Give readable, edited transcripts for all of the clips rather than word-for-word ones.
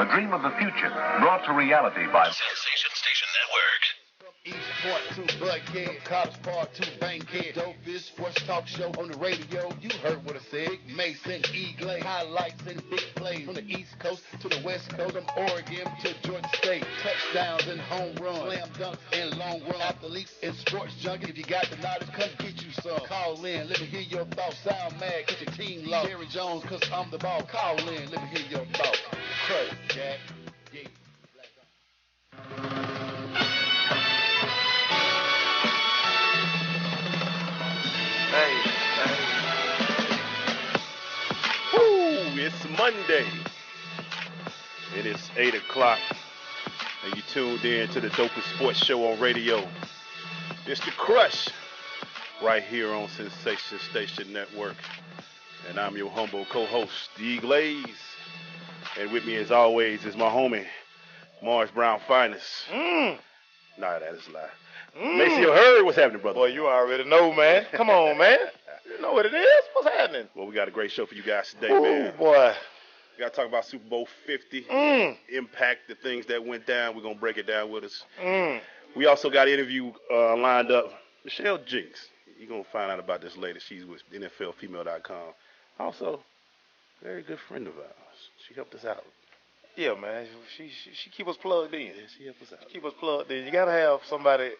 A dream of the future brought to reality by Sensation Station Network. East Point to Buckhead, College Park to Bankhead. Dopest sports talk show on the radio. You heard what I said. Mason, Eagle, highlights and big plays from the East Coast to the West Coast, from Oregon to Georgia State. Touchdowns and home runs, slam dunks and long run. Athletes and sports junkie. If you got the knowledge, come get you some. Call in, let me hear your thoughts. Sound mad, get your team lost. Jerry Jones, cause I'm the ball. Call in, let me hear your thoughts. Crush, Jack. Yeah. Woo, it's Monday. It is 8 o'clock, and you tuned in to the dopest sports show on radio. It's the Crush, right here on Sensation Station Network. And I'm your humble co-host, D. Glaze. And with me, as always, is my homie, Mars Brown Finest. Nah, that is a lie. Macy, you heard what's happening, brother? Boy, you already know, man. Come on, man. You know what it is? What's happening? Well, we got a great show for you guys today, Ooh, man. boy. We got to talk about Super Bowl 50, impact, the things that went down. We're going to break it down with us. We also got an interview lined up. Michelle Jinks. You're going to find out about this later. She's with NFLfemale.com. Also, very good friend of ours. She helped us out. Yeah, man. She keep us plugged in. Yeah, she helped us out. Keep us plugged in. You got to have somebody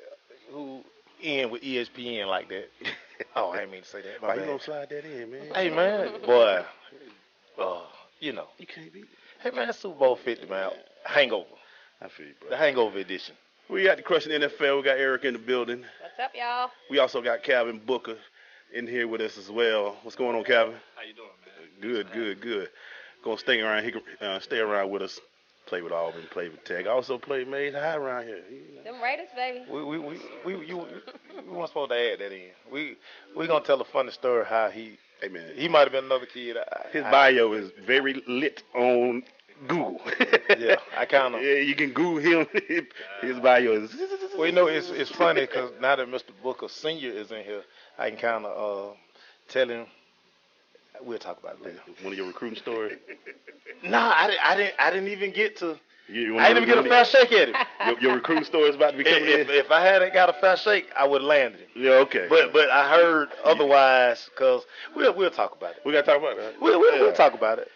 who in with ESPN like that. Oh, I didn't mean to say that. Why you going to slide that in, man? Hey, man. Boy. You know. You can't beat it. Hey, man, Super Bowl 50, man. Hangover. I feel you, bro. The Hangover edition. We got the Crushing NFL. We got Erika in the building. What's up, y'all? We also got Calvin Booker in here with us as well. What's going on, Calvin? How you doing, man? Good. Gonna stay around with us. Play with Auburn, play with Tech. Also play Made High around here. You know. Them Raiders, baby. We weren't supposed to add that in. We gonna tell a funny story how he might have been another kid. His bio is very lit on Google. Yeah, I kind of. Yeah, you can Google him. His bio is. Well, you know, it's funny because now that Mr. Booker Sr. is in here, I can kind of tell him. We'll talk about it later. One of your recruiting stories. Nah, I didn't even get to. I didn't even get a fair shake at him. Your recruiting story is about to be coming in. If I hadn't got a fair shake, I would have landed him. Yeah, okay. But I heard otherwise because we'll talk about it. We gotta talk about it. Right? We'll talk about it.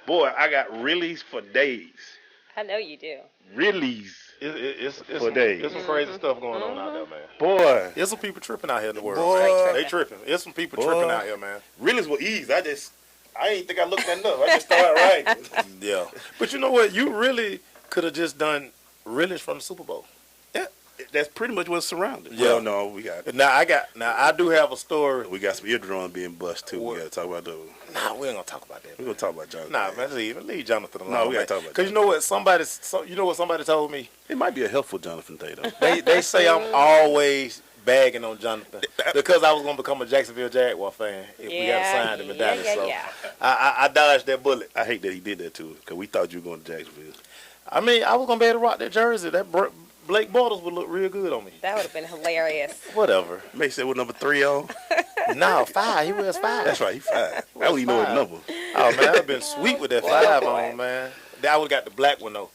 Boy, I got Rillies for days. I know you do. Rillies. It's for days. There's some crazy stuff going on out there, man. Boy. There's some people tripping out here in the world. Boy. They tripping. There's some people tripping out here, man. Rillies were easy. I ain't think I looked that enough. I just started right. Yeah. But you know what? You really could have just done Rillies from the Super Bowl. Yeah. That's pretty much what's surrounded. Yeah. Well, no, we got. Now I do have a story. We got some eardrums being bust too. We got to talk about those. Nah, we ain't gonna talk about that. We're gonna talk about Jonathan. Nah, man, leave Jonathan alone. No, we gotta talk about. Because you know what? Somebody told me. It might be a helpful Jonathan thing though. They say I'm always bagging on Jonathan because I was gonna become a Jacksonville Jaguar fan if we had signed him in Dallas. I dodged that bullet. I hate that he did that too because we thought you were going to Jacksonville. I mean, I was gonna be able to rock that jersey. That Blake Bortles would look real good on me. That would have been hilarious. Whatever. May said with number 3 on. No, 5. He wears 5. That's right. He 5. I don't even know his number. Oh man, I've been sweet with that 5 on, man. I would have got the black one though.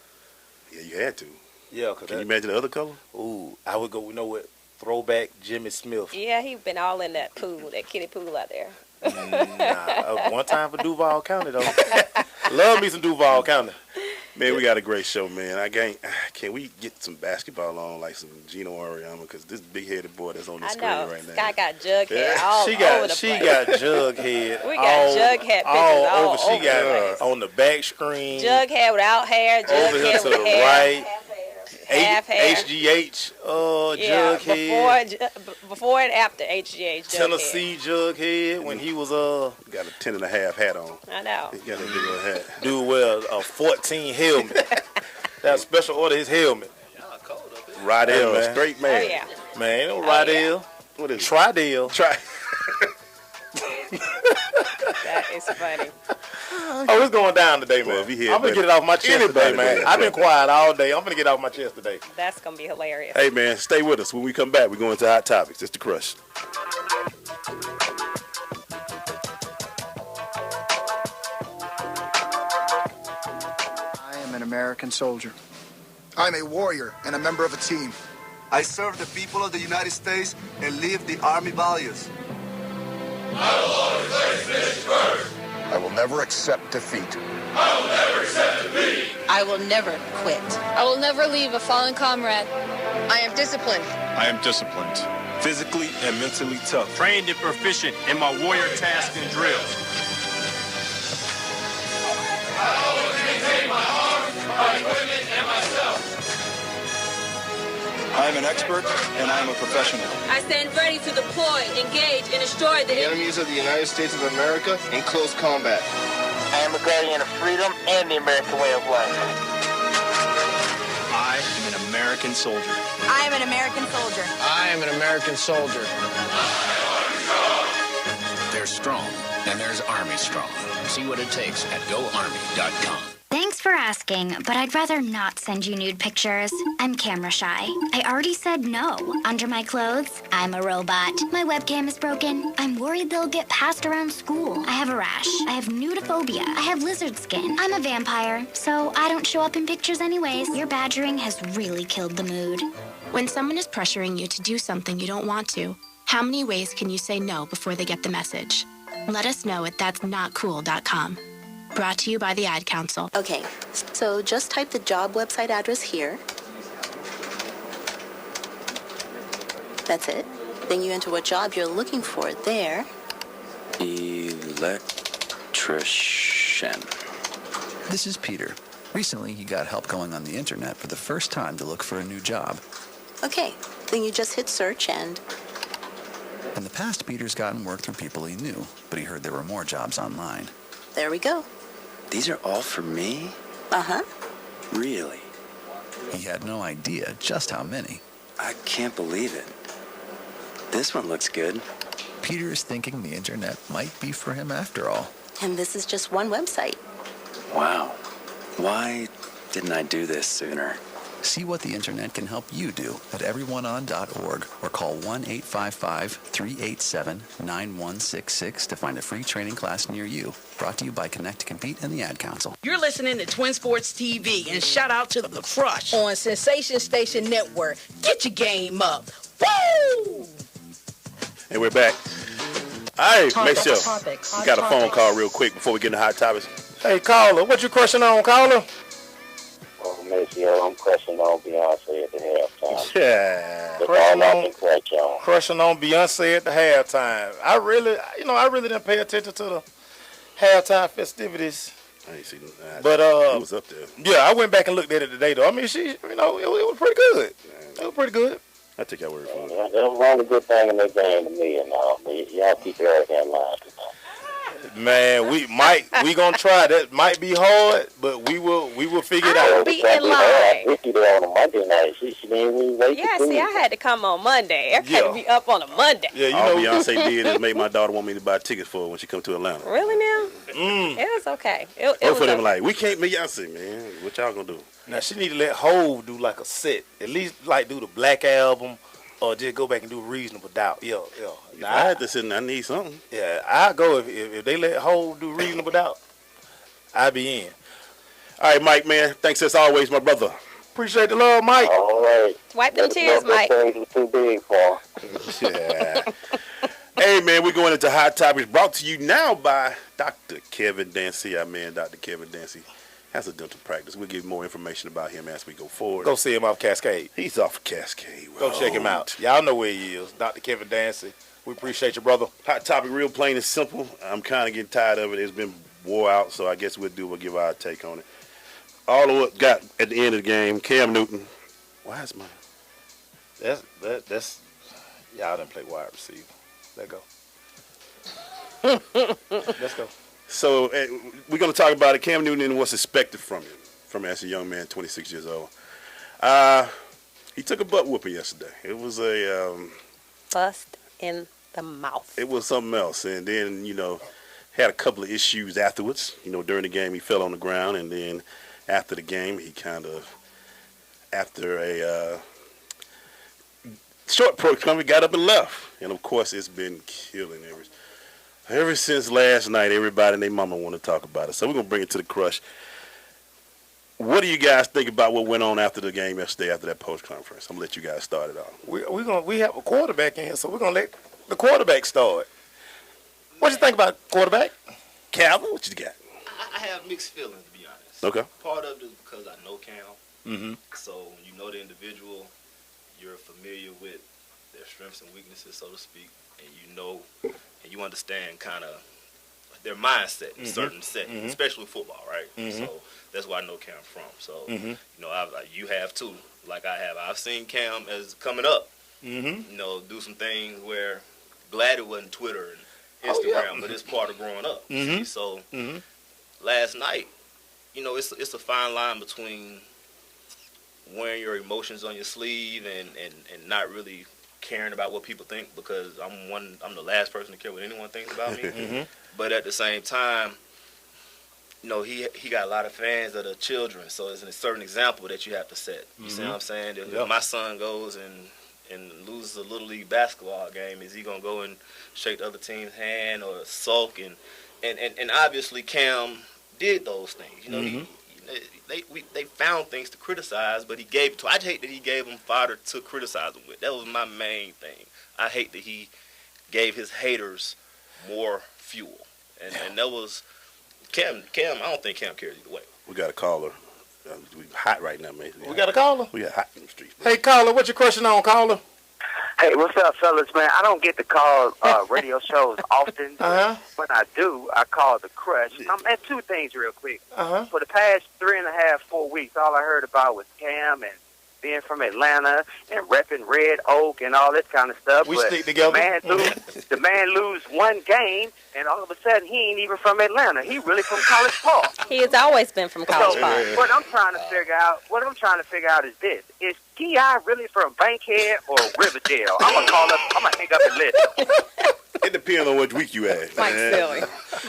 Yeah, you had to. Yeah, can you imagine the other color? Ooh, I would go. You know what? Throwback Jimmy Smith. Yeah, he been all in that pool, that kiddie pool out there. Nah, one time for Duval County though. Love me some Duval County. Man, we got a great show, man. Can we get some basketball on, like some Gino Auriemma, because this big-headed boy that's on the screen right now. Sky got Jughead all over the place. She got Jughead. We got Jughead pictures all over. She got on the back screen. Jughead without hair. Jughead over here to the right. Half hair. HGH, Jughead. Before and after HGH, Jughead. Tennessee Jughead when he was got a 10.5 hat on. I know. He got a big old hat. Dude wear a 14 helmet. That special order his helmet. Rydell, man. Straight man. Oh, yeah. Man, ain't no Rydell. What is it? Tridell. That is funny. Oh, it's going down today, man. I'm going to get it off my chest today, man. I've been quiet all day. I'm going to get it off my chest today. That's going to be hilarious. Hey, man, stay with us. When we come back, we're going to Hot Topics. It's The Crush. American soldier. I'm a warrior and a member of a team. I serve the people of the United States and live the Army values. I will always place finish first. I will never accept defeat. I will never accept defeat. I will never quit. I will never leave a fallen comrade. I am disciplined. I am disciplined. Physically and mentally tough. Trained and proficient in my warrior tasks and drills. I always maintain my arms, my equipment, and myself. I am an expert and I am a professional. I stand ready to deploy, engage, and destroy the enemies of the United States of America in close combat. I am a guardian of freedom and the American way of life. I am an American soldier. I am an American soldier. I am an American soldier. There's strong, and there's Army strong. See what it takes at GoArmy.com. Thanks for asking, but I'd rather not send you nude pictures. I'm camera shy. I already said no. Under my clothes, I'm a robot. My webcam is broken. I'm worried they'll get passed around school. I have a rash. I have nudophobia. I have lizard skin. I'm a vampire, so I don't show up in pictures anyways. Your badgering has really killed the mood. When someone is pressuring you to do something you don't want to, how many ways can you say no before they get the message? Let us know at that'snotcool.com. Brought to you by the Ad Council. Okay, so just type the job website address here. That's it. Then you enter what job you're looking for there. Electrician. This is Peter. Recently, he got help going on the internet for the first time to look for a new job. Okay, then you just hit search and... In the past, Peter's gotten work through people he knew, but he heard there were more jobs online. There we go. These are all for me? Uh-huh. Really? He had no idea just how many. I can't believe it. This one looks good. Peter is thinking the internet might be for him after all. And this is just one website. Wow. Why didn't I do this sooner? See what the internet can help you do at everyoneon.org or call 1-855-387-9166 to find a free training class near you. Brought to you by Connect to Compete and the Ad Council. You're listening to Twin Sports TV, and shout out to The Crush on Sensation Station Network. Get your game up. Woo! And we're back. All right, make sure. We got a phone call real quick before we get into hot topics. Hey, caller, what you crushing on, caller? Oh, Miss Yo, I'm crushing on Beyonce at the halftime. Yeah. That's crushing on Beyonce at the halftime. I really didn't pay attention to the halftime festivities. I ain't seen that. But it was up there. Yeah, I went back and looked at it today though. I mean, it was pretty good. It was pretty good. I take your word for it. That was the only good thing in that game to me and all. Y'all keep Erika in line. Man, we gonna try. That might be hard, but we will figure it out. I'll be in line. Vicky there on a Monday night. She didn't even wait. Yeah, see, I had to come on Monday. I had to be up on a Monday. Yeah, all Beyonce did is make my daughter want me to buy tickets for her when she come to Atlanta. Really now? It was okay. It Both was of them okay. like, we can't Beyonce, man. What y'all gonna do? Now she need to let Hov do like a set, at least like do the Black Album. Or just go back and do Reasonable Doubt. Yeah. Now, I had to sit and I need something. Yeah, I'll go if they let Hov do Reasonable Doubt. I'll be in. All right, Mike, man. Thanks as always, my brother. Appreciate the love, Mike. All right. Wipe them tears, Mike. Too big for. Yeah. Hey, man, we're going into Hot Topics brought to you now by Dr. Kevin Dancy. Our man, Dr. Kevin Dancy, has a dental practice. We'll give you more information about him as we go forward. Go see him off Cascade. He's off Cascade. Go check him out. Y'all know where he is. Dr. Kevin Dancy. We appreciate you, brother. Hot Topic, real plain and simple. I'm kind of getting tired of it. It's been wore out, so I guess we'll give our take on it. All of what got at the end of the game, Cam Newton. Why is mine? That's y'all didn't play wide receiver. Let go. Let's go. So we're going to talk about it. Cam Newton and what's expected from him as a young man, 26 years old. He took a butt whooping yesterday. It was a bust in the mouth. It was something else. And then, had a couple of issues afterwards. During the game, he fell on the ground. And then after the game, he after a short program, he got up and left. And, of course, it's been killing ever since last night. Everybody and their mama want to talk about it. So we're going to bring it to the Crush. What do you guys think about what went on after the game yesterday, after that post conference? I'm gonna let you guys start it off. We have a quarterback in here, so we're gonna let the quarterback start. What you think about quarterback? Calvin, what you got? I have mixed feelings, to be honest. Okay. Part of it is because I know Cam. Mm-hmm. So when you know the individual, you're familiar with their strengths and weaknesses, so to speak, and you know and you understand kind of their mindset in certain settings, especially with football, right? So that's where I know Cam from. So you know, you have too, like I have. I've seen Cam as coming up, you know, do some things where glad it wasn't Twitter and Instagram, but it's part of growing up. So last night, you know, it's a fine line between wearing your emotions on your sleeve and not really caring about what people think, because I'm the last person to care what anyone thinks about me. But at the same time, you know, he got a lot of fans that are children, so it's a certain example that you have to set. You see what I'm saying? If my son goes and loses a little league basketball game, is he gonna go and shake the other team's hand or sulk? And obviously Cam did those things. You know, they found things to criticize, but he gave it to. I hate that he gave them fodder to criticize them with. That was my main thing. I hate that he gave his haters more fuel, and that was Cam. I don't think Cam cares either way. We got a caller. We hot right now, man. We got a caller? We got hot in the streets. Hey, caller, what your question on, caller? Hey, what's up, fellas, man? I don't get to call radio shows often. When I do, I call the Crush. And two things real quick. For the past 3.5, 4 weeks, all I heard about was Cam and being from Atlanta and repping Red Oak and all this kind of stuff. We stick together. The man lose one game, and all of a sudden he ain't even from Atlanta. He really from College Park. He has always been from College Park. What I'm trying to figure out is this: is T.I. really from Bankhead or Riverdale? I'm gonna hang up and listen. It depends on which week you ask. Mike's silly.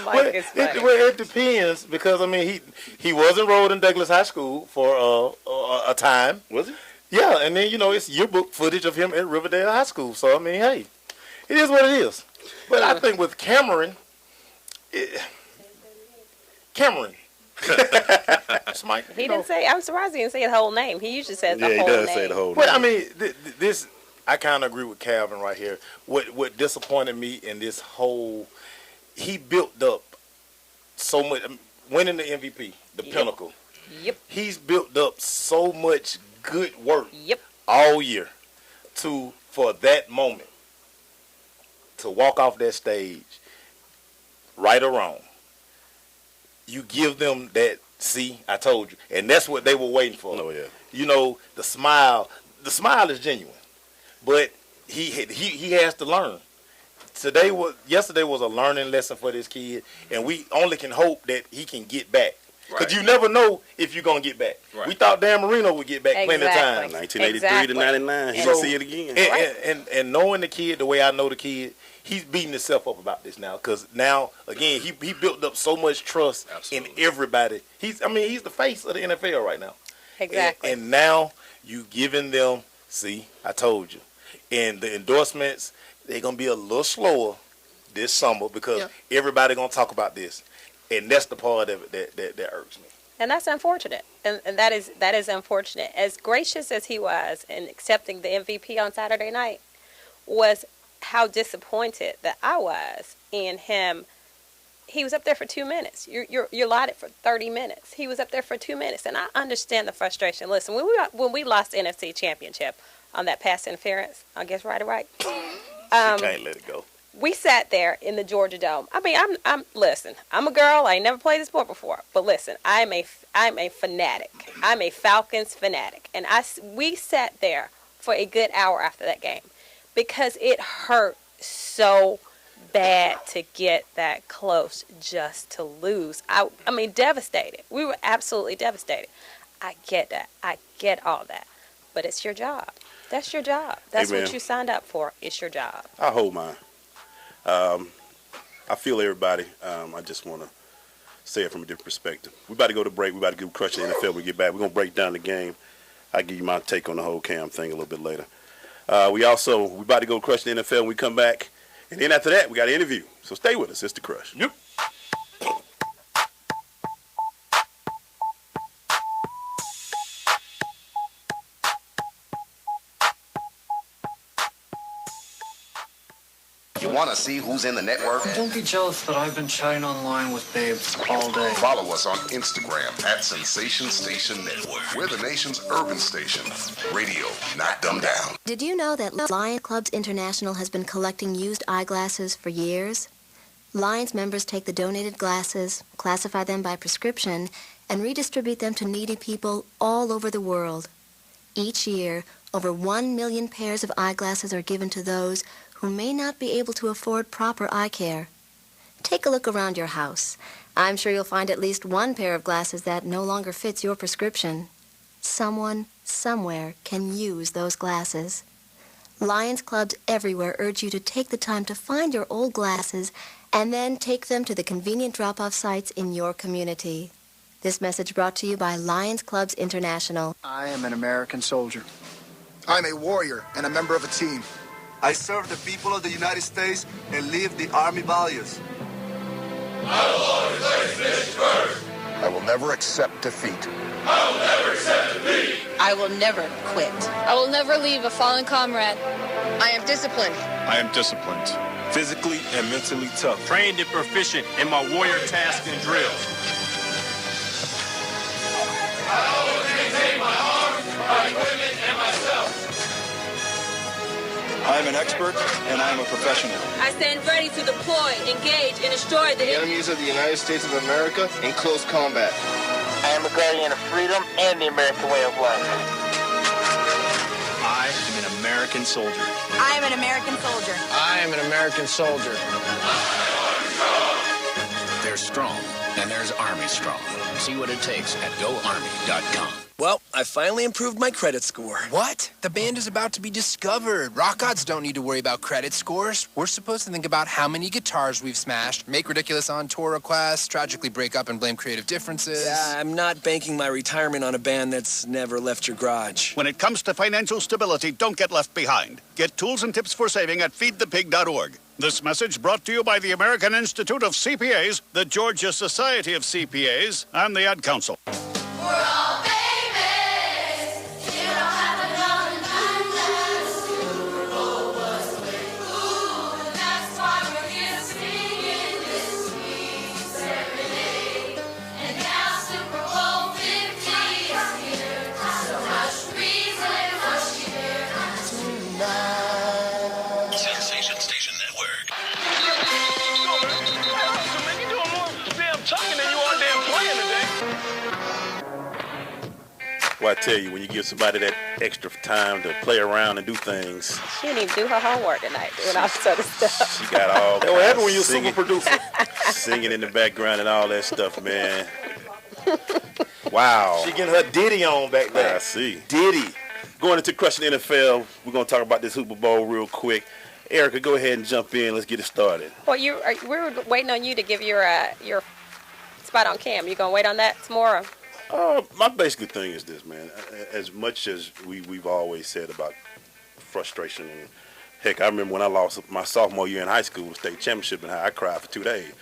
Mike is funny. It depends, because I mean he was enrolled in Douglas High School for a time. Was he? Yeah, and then, you know, it's yearbook footage of him at Riverdale High School. So I mean, hey, it is what it is. But I think with Cameron. Mike, he didn't say. I'm surprised he didn't say his whole name. He usually says the whole name. Yeah, he does say the whole name. But I mean, this I kind of agree with Calvin right here. What disappointed me in this whole, he built up so much, winning the MVP, the pinnacle. Yep. He's built up so much good work. Yep. All year for that moment to walk off that stage, right or wrong. You give them that, see, I told you. And that's what they were waiting for. Oh, yeah. You know, the smile is genuine. But he has to learn. Yesterday was a learning lesson for this kid, and we only can hope that he can get back. Because you never know if you're going to get back. Right. We thought Dan Marino would get back plenty of times. 1983 to 99. He's going to see it again. And knowing the kid the way I know the kid, he's beating himself up about this now. Because now, again, he built up so much trust in everybody. He's the face of the NFL right now. Exactly. And now you giving them, see, I told you. And the endorsements, they're going to be a little slower this summer because everybody going to talk about this. And that's the part of it that irks me. And that's unfortunate. And that is unfortunate. As gracious as he was in accepting the MVP on Saturday night, was how disappointed that I was in him. He was up there for 2 minutes. You're allotted for 30 minutes. He was up there for 2 minutes, and I understand the frustration. Listen, when we lost the NFC Championship on that pass interference, I guess right. You can't let it go. We sat there in the Georgia Dome. I mean, listen, I'm a girl. I ain't never played the sport before. But listen, I'm a fanatic. I'm a Falcons fanatic. And we sat there for a good hour after that game because it hurt so bad to get that close just to lose. I mean, devastated. We were absolutely devastated. I get that. I get all that. But it's your job. That's your job. That's what you signed up for. It's your job. I hold mine. I feel everybody. I just want to say it from a different perspective. We about to go to break. We about to crush the NFL when we get back. We're going to break down the game. I'll give you my take on the whole Cam thing a little bit later. We about to go crush the NFL when we come back. And then after that, we got an interview. So stay with us. It's The Crush. Yep. You want to see who's in the network? Don't be jealous that I've been chatting online with babes all day. Follow us on Instagram at Sensation Station Network. We're the nation's urban station. Radio, not dumbed down. Did you know that Lions Clubs International has been collecting used eyeglasses for years? Lions members take the donated glasses, classify them by prescription, and redistribute them to needy people all over the world. Each year, over 1 million pairs of eyeglasses are given to those who may not be able to afford proper eye care. Take a look around your house. I'm sure you'll find at least one pair of glasses that no longer fits your prescription. Someone, somewhere, can use those glasses. Lions Clubs everywhere urge you to take the time to find your old glasses and then take them to the convenient drop-off sites in your community. This message brought to you by Lions Clubs International. I am an American soldier. I'm a warrior and a member of a team. I serve the people of the United States and live the Army values. I will always place this first. I will never accept defeat. I will never accept defeat. I will never quit. I will never leave a fallen comrade. I am disciplined. I am disciplined. Physically and mentally tough. Trained and proficient in my warrior tasks and drills. I always maintain my arms, my equipment, and myself. I am an expert and I am a professional. I stand ready to deploy, engage, and destroy the enemies of the United States of America in close combat. I am a guardian of freedom and the American way of life. I am an American soldier. I am an American soldier. I am an American soldier. There's strong, and there's Army strong. See what it takes at GoArmy.com. Well, I finally improved my credit score. What? The band is about to be discovered. Rock gods don't need to worry about credit scores. We're supposed to think about how many guitars we've smashed, make ridiculous on-tour requests, tragically break up and blame creative differences. Yeah, I'm not banking my retirement on a band that's never left your garage. When it comes to financial stability, don't get left behind. Get tools and tips for saving at feedthepig.org. This message brought to you by the American Institute of CPAs, the Georgia Society of CPAs, and the Ad Council. We're all famous. You don't have to know the numbers. Super Bowl was with. Ooh, and that's why we're here singing this sweet serenade. And now Super Bowl 50 is here. So much reason for cheer tonight. Sensation Station Network. So man, you doing more damn talking than you are damn playing today. Well, I tell you, when you give somebody that extra time to play around and do things, She didn't even do her homework tonight, doing all this other stuff. she got all That what happened when you're super producer. Singing in the background and all that stuff, man. Wow. She getting her ditty on back there. I see. Diddy. Going into Crushing the NFL, we're going to talk about this Super Bowl real quick. Erika, go ahead and jump in. Let's get it started. Well, we were waiting on you to give your spot on Cam. You gonna wait on that tomorrow? My basic thing is this, man. As much as we've always said about frustration, and heck, I remember when I lost my sophomore year in high school, the state championship, and I cried for 2 days.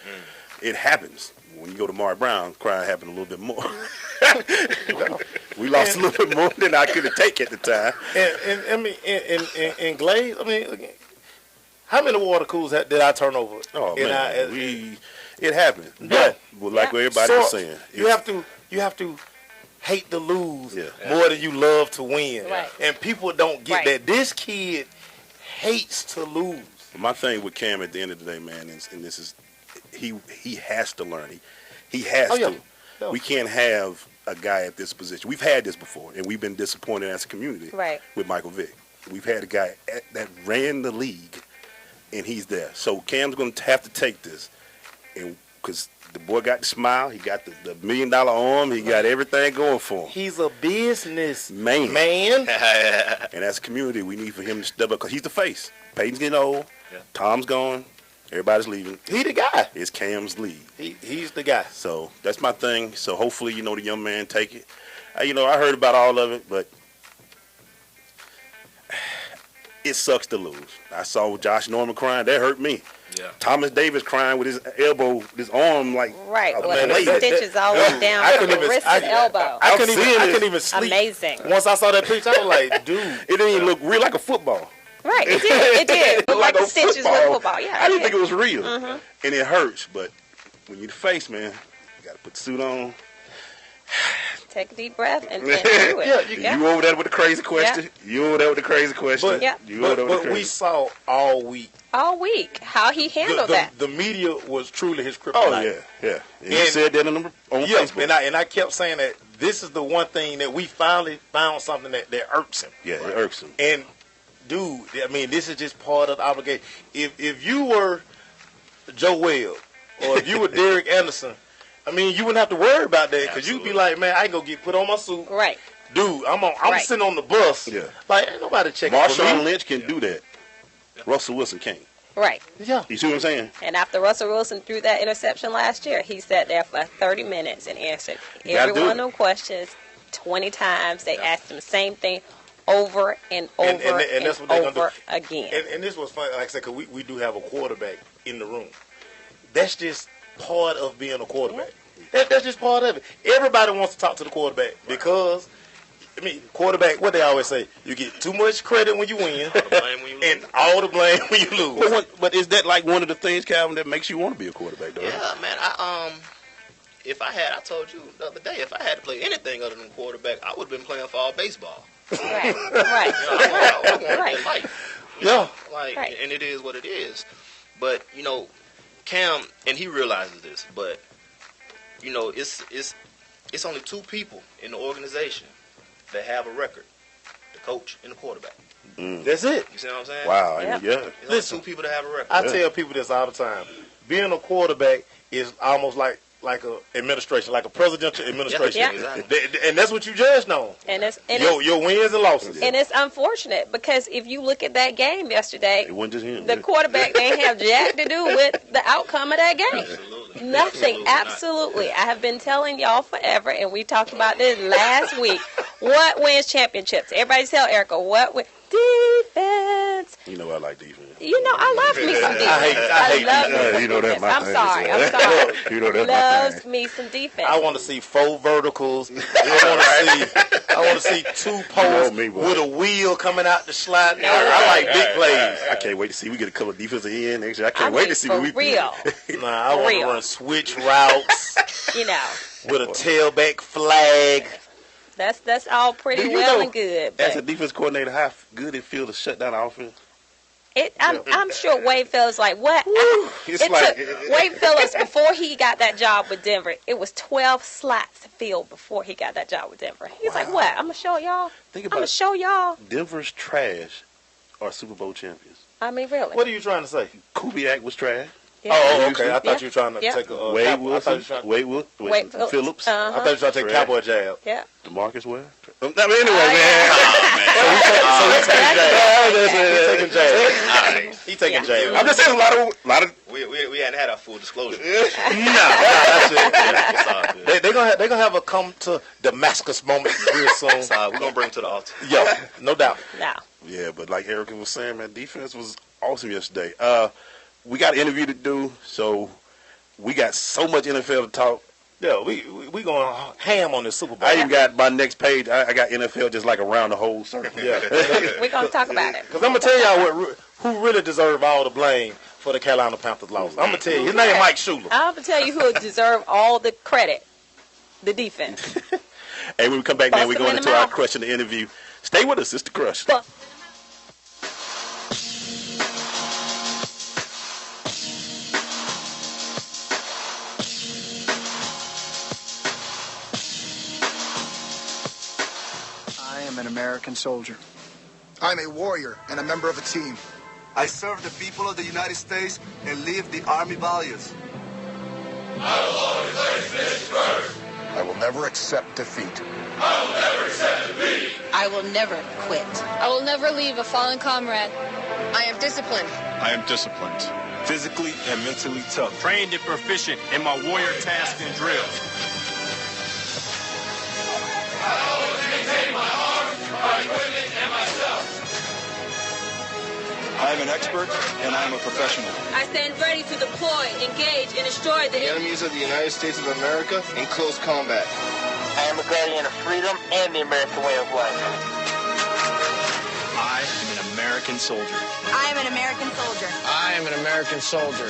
It happens. When you go to Maury Brown, crying happened a little bit more. We lost a little bit more than I could have taken at the time. And I mean, in Glaze, I mean, how many water coolers did I turn over? Oh man, it happened. But like what everybody was saying, you have to hate to lose more than you love to win. Right. And people don't get that. This kid hates to lose. My thing with Cam at the end of the day, man, and this is he has to learn. He has to. Yeah. We can't have a guy at this position. We've had this before, and we've been disappointed as a community with Michael Vick. We've had a guy that ran the league, and he's there. So Cam's going to have to take this, and because the boy got the smile, he got the $1 million arm, he got everything going for him. He's a business man. And as a community, we need for him to step up because he's the face. Peyton's getting old. Yeah. Tom's gone. Everybody's leaving. He the guy. It's Cam's league. He's the guy. So that's my thing. So hopefully, the young man take it. I heard about all of it, but it sucks to lose. I saw Josh Norman crying. That hurt me. Yeah. Thomas Davis crying with his elbow, his arm like the stitches all went down from the wrist and elbow. I couldn't even sleep. Amazing. Once I saw that picture, I was like, dude, it didn't even look real like a football. Right, it did. It looked like the stitches looked football. Yeah, I didn't think it was real, Mhm. and it hurts. But when you the face, man, you gotta put the suit on. Take a deep breath and do it. You over there with the crazy question. You over there with the crazy question. But, You over there with the but we crazy. saw all week All week, how he handled that. the media was truly his kryptonite. Oh yeah. And he said that on Facebook. And I kept saying that this is the one thing that we finally found something that irks him. Yeah, it irks him. And dude, I mean, this is just part of the obligation. If you were Joe Webb or if you were Derek Anderson, I mean, you wouldn't have to worry about that because you'd be like, man, I ain't gonna get put on my suit. Right. Dude, I'm sitting on the bus. Yeah. Like, ain't nobody checking for me. Marshawn Lynch can do that. Russell Wilson can't. Right. Yeah. You see what I'm saying? And after Russell Wilson threw that interception last year, he sat there for 30 minutes and answered You gotta every do one it. of them questions 20 times. They asked him the same thing over and over and that's what they're over gonna again. And this was funny, like I said, because we do have a quarterback in the room. That's just part of being a quarterback. That's just part of it. Everybody wants to talk to the quarterback because, I mean, quarterback, what they always say, you get too much credit when you win and all the blame when you lose. But is that like one of the things, Calvin, that makes you want to be a quarterback, though? Yeah, man. I told you the other day, if I had to play anything other than quarterback, I would have been playing for all baseball. Right. I want to play life. Yeah. And it is what it is. But Cam, and he realizes this, but it's only two people in the organization that have a record: the coach and the quarterback. That's it. You see what I'm saying? Wow. Yeah. Yeah. There's only two people that have a record. I tell people this all the time. Being a quarterback is almost like a administration, like a presidential administration. Yeah. Exactly. And that's what you judged on. And your wins and losses. And it's unfortunate because if you look at that game yesterday, it wasn't just him. The quarterback didn't have jack to do with the outcome of that game. Nothing. Absolutely. I have been telling y'all forever, and we talked about this last week. What wins championships? Everybody tell Erika, what wins? Defense. You know I like defense. I love me some defense. I hate love defense. You know that's my I'm thing. sorry. You know that's Loves me some defense. I want to see 4 verticals. I want to see 2 posts with a wheel coming out the slide. I like big plays. I can't wait to see. We get a couple of defensive ends next year. I can't wait to see what we real. I want to run switch routes. With a tailback flag. That's all pretty well and good. As a defense coordinator, how good it feels to shut down the offense? I'm sure Wade Phillips like what? Wade Phillips before he got that job with Denver, it was 12 slots filled before he got that job with Denver. He's like, what? I'm gonna show y'all. I'm gonna show y'all. Denver's trash are Super Bowl champions. I mean, really. What are you trying to say? Kubiak was trash. Yeah. Oh, okay. I thought you were trying to take a Wade Wilson, Wade Phillips. I thought you were trying to take a cowboy jab. Yeah. DeMarcus Ware. Anyway, man. He taking jabs. I'm just saying a lot of. We hadn't had our full disclosure. That's it. They're gonna have a come to Damascus moment real soon. We're gonna bring him to the altar. Yeah, no doubt. Yeah, but like Erika was saying, man, defense was awesome yesterday. We got an interview to do, so we got so much NFL to talk. Yeah, we going ham on this Super Bowl. I even got my next page. I got NFL just like around the whole circle. Yeah, we're gonna talk about it. Because I'm gonna tell y'all who really deserve all the blame for the Carolina Panthers loss. I'm gonna tell you, his name Mike Shula. I'm gonna tell you who deserve all the credit: the defense. Hey, when we come back, man, we're going into our Crush in the interview. Stay with us, it's the Crush. I am an American soldier. I'm a warrior and a member of a team. I serve the people of the United States and live the Army values. I will always place this first. I will never accept defeat. I will never accept defeat. I will never quit. I will never leave a fallen comrade. I am disciplined. I am disciplined. Physically and mentally tough. Trained and proficient in my warrior tasks and drills. I always maintain my arms, my equipment, and myself. I am an expert and I am a professional. I stand ready to deploy, engage, and destroy the enemies of the United States of America in close combat. I am a guardian of freedom and the American way of life. I am an American soldier. I am an American soldier. I am an American American soldier.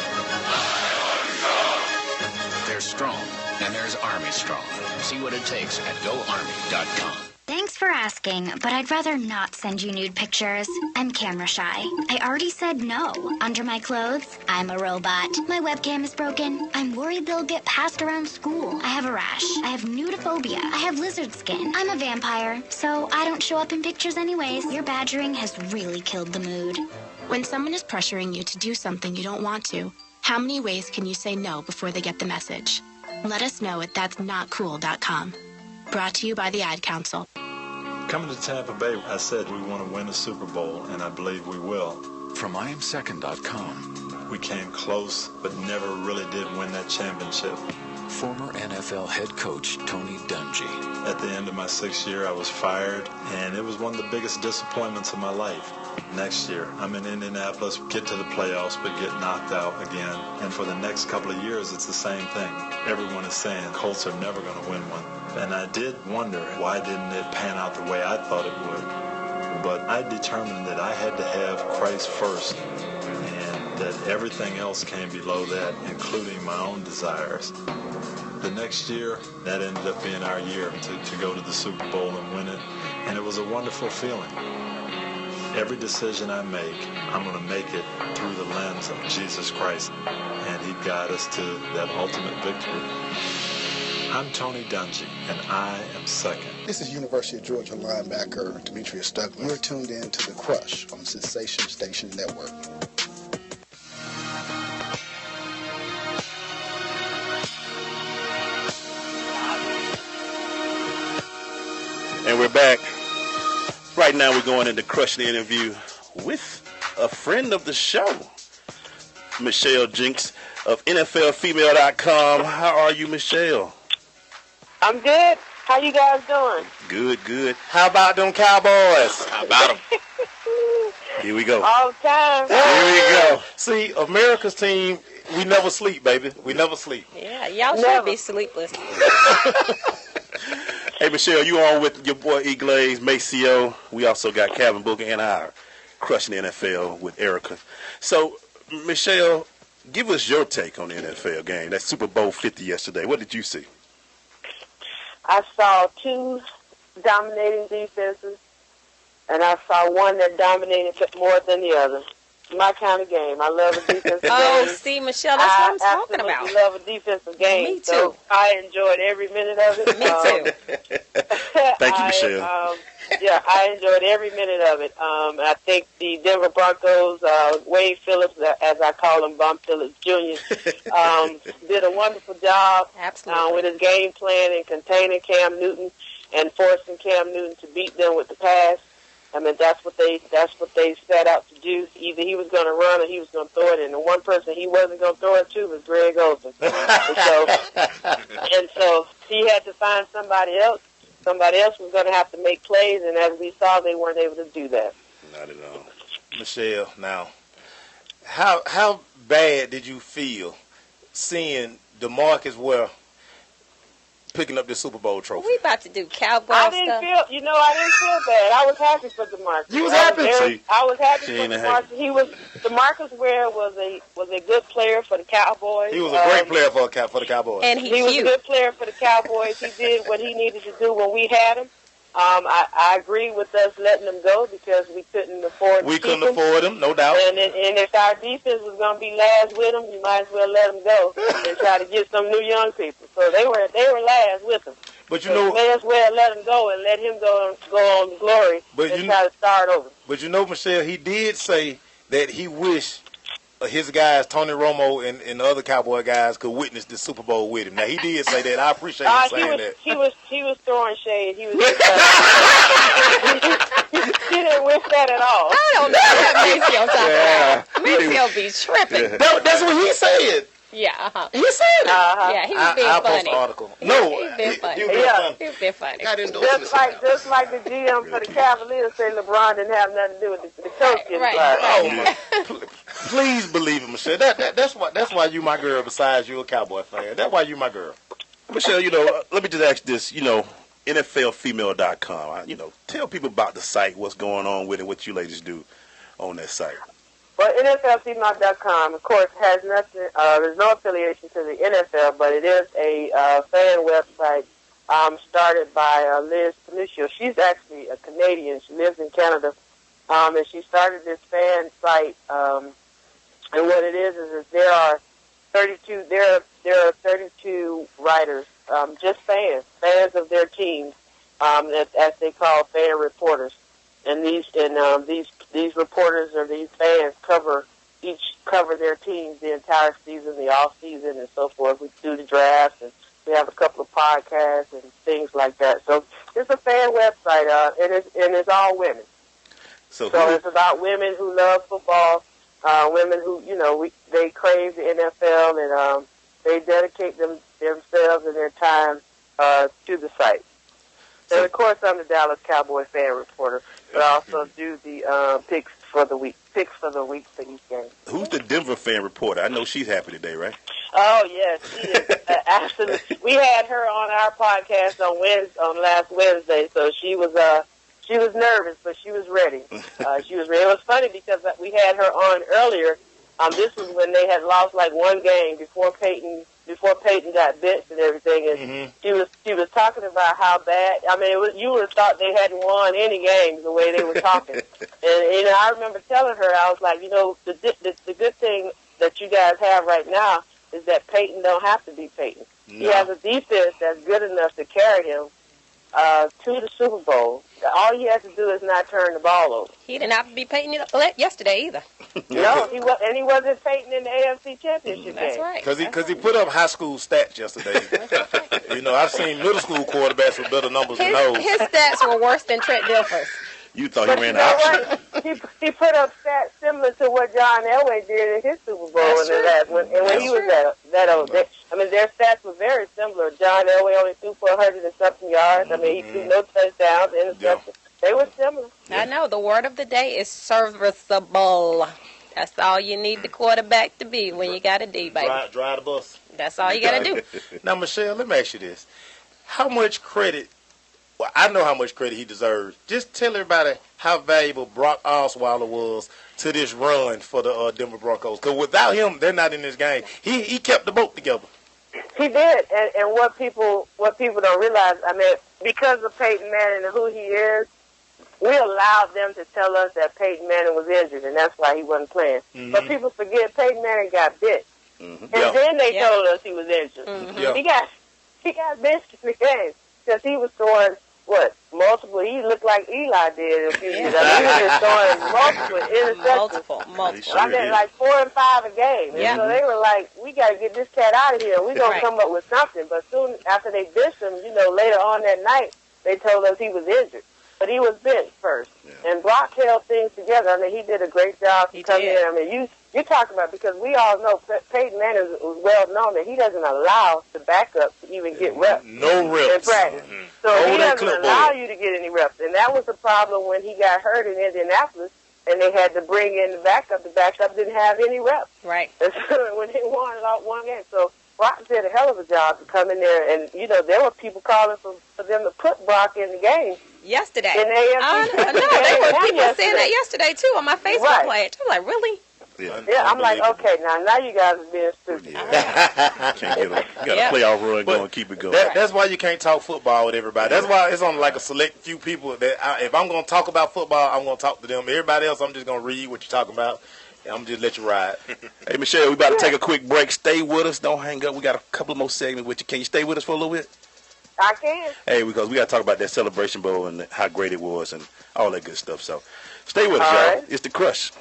There's strong, and there's Army strong. See what it takes at GoArmy.com. Thanks for asking, but I'd rather not send you nude pictures. I'm camera shy. I already said no. Under my clothes, I'm a robot. My webcam is broken. I'm worried they'll get passed around school. I have a rash. I have nudophobia. I have lizard skin. I'm a vampire, so I don't show up in pictures anyways. Your badgering has really killed the mood. When someone is pressuring you to do something you don't want to, how many ways can you say no before they get the message? Let us know at that'snotcool.com. Brought to you by the Ad Council. Coming to Tampa Bay, I said we want to win the Super Bowl, and I believe we will. From IamSecond.com. We came close, but never really did win that championship. Former NFL head coach Tony Dungy. At the end of my 6th year, I was fired, and it was one of the biggest disappointments of my life. Next year, I'm in Indianapolis, get to the playoffs, but get knocked out again. And for the next couple of years, it's the same thing. Everyone is saying Colts are never going to win one. And I did wonder, why didn't it pan out the way I thought it would? But I determined that I had to have Christ first, and that everything else came below that, including my own desires. The next year, that ended up being our year to go to the Super Bowl and win it, and it was a wonderful feeling. Every decision I make, I'm going to make it through the lens of Jesus Christ, and He'd guide us to that ultimate victory. I'm Tony Dungy, and I am second. This is University of Georgia linebacker Demetrius Douglas. You're tuned in to The Crush on Sensation Station Network. And we're back. Right now we're going into Crush the interview with a friend of the show, Michelle Jinks of NFLFemale.com. How are you, Michelle? I'm good. How you guys doing? Good, good. How about them Cowboys? How about them? Here we go. All the time. Here we go. See, America's team, we never sleep, baby. We never sleep. Yeah, y'all should be sleepless. Hey, Michelle, you on with your boy E. Glaze, Maceo. We also got Calvin Booker and our Crushing the NFL with Erika. So, Michelle, give us your take on the NFL game. That Super Bowl 50 yesterday. What did you see? I saw two dominating defenses, and I saw one that dominated more than the other. My kind of game. I love a defensive game. Oh, see, Michelle, that's what I'm talking about. I love a defensive game. Me too. So I enjoyed every minute of it. Me too. Thank you, Michelle. Yeah, I enjoyed every minute of it. I think the Denver Broncos, Wade Phillips, as I call him, Bum Phillips Jr., did a wonderful job with his game plan in containing Cam Newton and forcing Cam Newton to beat them with the pass. I mean, that's what they set out to do. Either he was going to run or he was going to throw it. And the one person he wasn't going to throw it to was Greg Olsen. and so he had to find somebody else. Somebody else was going to have to make plays, and as we saw, they weren't able to do that. Not at all. Michelle, now, how bad did you feel seeing DeMarcus Ware picking up the Super Bowl trophy? We about to do cowboy I didn't stuff. feel bad. I was happy for DeMarcus. You was happy? I was happy for DeMarcus. DeMarcus Ware was a good player for the Cowboys. He was a great player for the Cowboys. And he was a good player for the Cowboys. He did what he needed to do when we had him. I agree with us letting him go because we couldn't afford to keep him. afford him, no doubt. And if our defense was going to be last with him, you might as well let him go and try to get some new young people. So they were last with him. But you so know, may as well let him go and let him go on to glory and try to start over. But you know, Michelle, he did say that he wished his guys, Tony Romo and the other Cowboy guys, could witness the Super Bowl with him. Now he did say that. I appreciate him saying that. He was throwing shade. He didn't wish that at all. I don't know what Maceo talking about. Maceo be tripping. That's what he said. Yeah, He said it. Yeah, he was being I'll funny. post the article. No, he's been funny. He was been funny. Just like the GM for the Cavaliers say LeBron didn't have nothing to do with the coach getting fired. Oh my! Please believe it, Michelle. That's why you my girl. Besides you a Cowboy fan, that's why you my girl. Michelle, let me just ask this. NFLFemale.com. Tell people about the site, what's going on with it, what you ladies do on that site. Well, NFLTeamOut.com, of course, has nothing. There's no affiliation to the NFL, but it is a fan website started by Liz Panicio. She's actually a Canadian. She lives in Canada, and she started this fan site. And what it is there are 32. There are 32 writers, just fans of their teams, as they call fan reporters. And these reporters or these fans cover their teams the entire season, the off season, and so forth. We do the drafts, and we have a couple of podcasts and things like that. So it's a fan website, and it's all women. So it's about women who love football, women who they crave the NFL, and they dedicate themselves and their time to the site. And of course, I'm the Dallas Cowboy fan reporter, but I also do the picks for the week for each game. Who's the Denver fan reporter? I know she's happy today, right? Oh yes, she is absolutely. We had her on our podcast on last Wednesday, so she was nervous, but she was ready. She was ready. It was funny because we had her on earlier. This was when they had lost like one game before Peyton got benched and everything, and she was talking about how bad. I mean, you would have thought they hadn't won any games the way they were talking. And I remember telling her, I was like, the good thing that you guys have right now is that Peyton don't have to be Peyton. No. He has a defense that's good enough to carry him to the Super Bowl. All he has to do is not turn the ball over. He didn't have to be Peyton yesterday either. No, he wasn't Peyton in the AFC Championship That's game. right. Because he put up high school stats yesterday. I've seen middle school quarterbacks with better numbers than those. His stats were worse than Trent Dilfer's. You thought he ran the option. He put up stats similar to what John Elway did in his Super Bowl in the last one. And when he was that old, their stats were very similar. John Elway only threw for 100 and something yards. I mean, he threw no touchdowns, interceptions. Yeah. They were similar. I know. The word of the day is serviceable. That's all you need the quarterback to be when you got a D, baby. Drive the bus. That's all you got to do. Now, Michelle, let me ask you this. How much credit, well, I know how much credit he deserves. Just tell everybody how valuable Brock Osweiler was to this run for the Denver Broncos. Because without him, they're not in this game. He kept the boat together. He did. And what people don't realize, I mean, because of Peyton Manning and who he is, we allowed them to tell us that Peyton Manning was injured, and that's why he wasn't playing. Mm-hmm. But people forget Peyton Manning got bit. Mm-hmm. And then they told us he was injured. Mm-hmm. He got benched in the game because he was throwing, multiple. He looked like Eli did a few years ago. He was just throwing multiple interceptions. Multiple. I mean, like 4 and 5 a game. And so they were like, we got to get this cat out of here. We're going to come up with something. But soon after they benched him, later on that night, they told us he was injured. But he was benched first. Yeah. And Brock held things together. I mean, he did a great job to come in. I mean, you're talking about, because we all know Peyton Manning was well known that he doesn't allow the backup to even get reps. No reps. In practice. Mm-hmm. So he doesn't allow you to get any reps. And that was the problem when he got hurt in Indianapolis and they had to bring in the backup. The backup didn't have any reps. Right. And so when they won one game. So Brock did a hell of a job to come in there. And, there were people calling for them to put Brock in the game. Yesterday. In the AFC. No, there were people saying that yesterday, too, on my Facebook page. I'm like, really? Yeah, I'm like, okay, now you guys are being stupid. Can't get you got a playoff run going, keep it going. That's why you can't talk football with everybody. That's why it's only like a select few people that if I'm going to talk about football, I'm going to talk to them. Everybody else, I'm just going to read what you're talking about. I'm going to just let you ride. Hey, Michelle, we about to take a quick break. Stay with us. Don't hang up. We got a couple more segments with you. Can you stay with us for a little bit? I can. Hey, because we got to talk about that Celebration Bowl and how great it was and all that good stuff. So stay with us, y'all. Right. It's The Crush.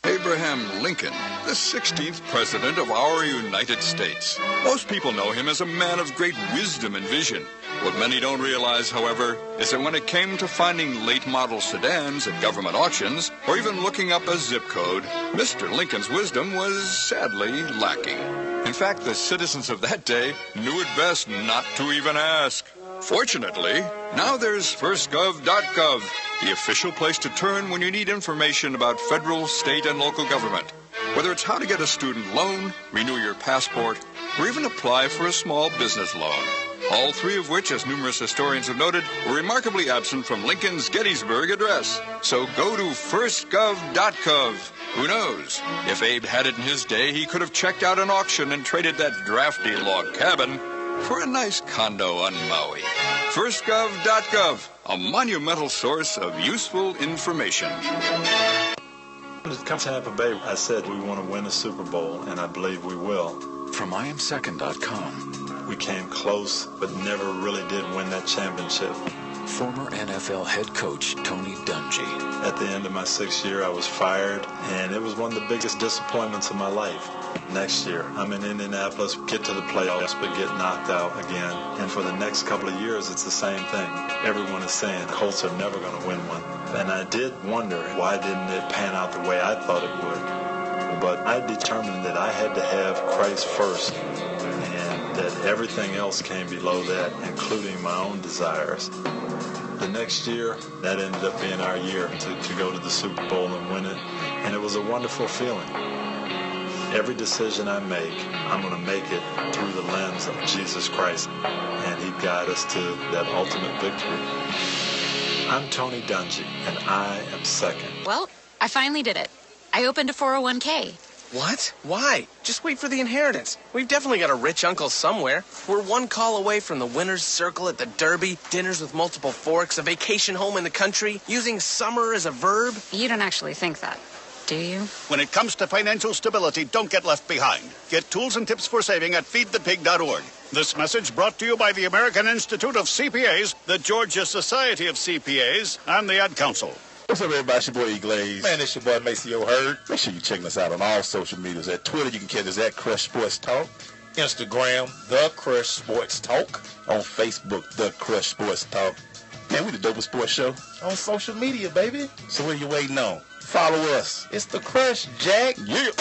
Abraham Lincoln, the 16th President of our United States. Most people know him as a man of great wisdom and vision. What many don't realize, however, is that when it came to finding late-model sedans at government auctions, or even looking up a zip code, Mr. Lincoln's wisdom was sadly lacking. In fact, the citizens of that day knew it best not to even ask. Fortunately, now there's firstgov.gov, the official place to turn when you need information about federal, state, and local government. Whether it's how to get a student loan, renew your passport, or even apply for a small business loan. All three of which, as numerous historians have noted, were remarkably absent from Lincoln's Gettysburg Address. So go to firstgov.gov. Who knows? If Abe had it in his day, he could have checked out an auction and traded that drafty log cabin for a nice condo on Maui. Firstgov.gov, a monumental source of useful information. When it comes to Tampa Bay, I said we want to win a Super Bowl, and I believe we will. From IamSecond.com. We came close, but never really did win that championship. Former NFL head coach Tony Dungy. At the end of my 6th year, I was fired, and it was one of the biggest disappointments of my life. Next year, I'm in Indianapolis, get to the playoffs, but get knocked out again. And for the next couple of years, it's the same thing. Everyone is saying Colts are never going to win one. And I did wonder, why didn't it pan out the way I thought it would? But I determined that I had to have Christ first, and that everything else came below that, including my own desires. The next year, that ended up being our year to go to the Super Bowl and win it. And it was a wonderful feeling. Every decision I make, I'm going to make it through the lens of Jesus Christ. And He'd guide us to that ultimate victory. I'm Tony Dungy, and I am second. Well, I finally did it. I opened a 401k. What? Why? Just wait for the inheritance. We've definitely got a rich uncle somewhere. We're one call away from the winner's circle at the Derby, dinners with multiple forks, a vacation home in the country, using summer as a verb. You don't actually think that, do you? When it comes to financial stability, don't get left behind. Get tools and tips for saving at feedthepig.org. This message brought to you by the American Institute of CPAs, the Georgia Society of CPAs, and the Ad Council. What's up, everybody? It's your boy E. Glaze. Man, it's your boy Maceo Hurd. Make sure you check us out on all social medias. At Twitter, you can catch us at Crush Sports Talk. Instagram, The Crush Sports Talk. On Facebook, The Crush Sports Talk. Man, we the dopest sports show. On social media, baby. So what are you waiting on? Follow us. It's The Crush, Jack. Yeah.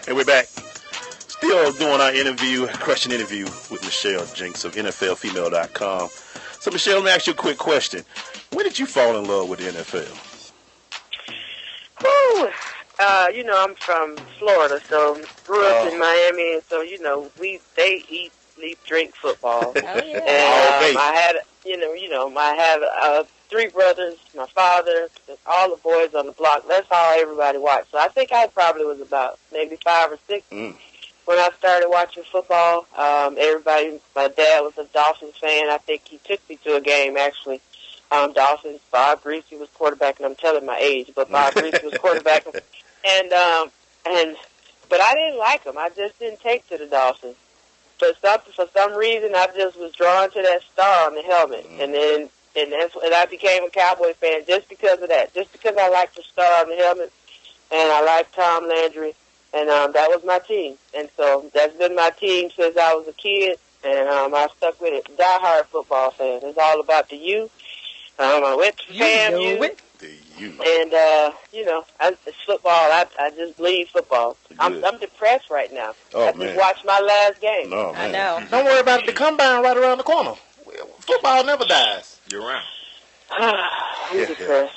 Hey, we're back. Still doing our interview, crushing interview with Michelle Jenks of NFLfemale.com. So, Michelle, let me ask you a quick question. When did you fall in love with the NFL? Whew. I'm from Florida, so grew up in Miami, and so they eat, sleep, drink football. Oh yeah. And I had, I have 3 brothers, my father, all the boys on the block. That's how everybody watched. So I think I probably was about maybe 5 or 6 when I started watching football. My dad was a Dolphins fan. I think he took me to a game actually. Dolphins. Bob Greasy was quarterback, and I'm telling my age, but Bob Greasy was quarterback. But I didn't like him. I just didn't take to the Dolphins. But for some reason, I just was drawn to that star on the helmet, and I became a Cowboy fan just because of that. Just because I liked the star on the helmet, and I liked Tom Landry, and that was my team. And so that's been my team since I was a kid, and I stuck with it. Die-hard football fan. It's all about the U. I went to FAMU. And, it's football. I just bleed football. I'm depressed right now. I just watched my last game. Oh, I know. Don't worry about it. The combine right around the corner. Football never dies. You're right. I'm depressed.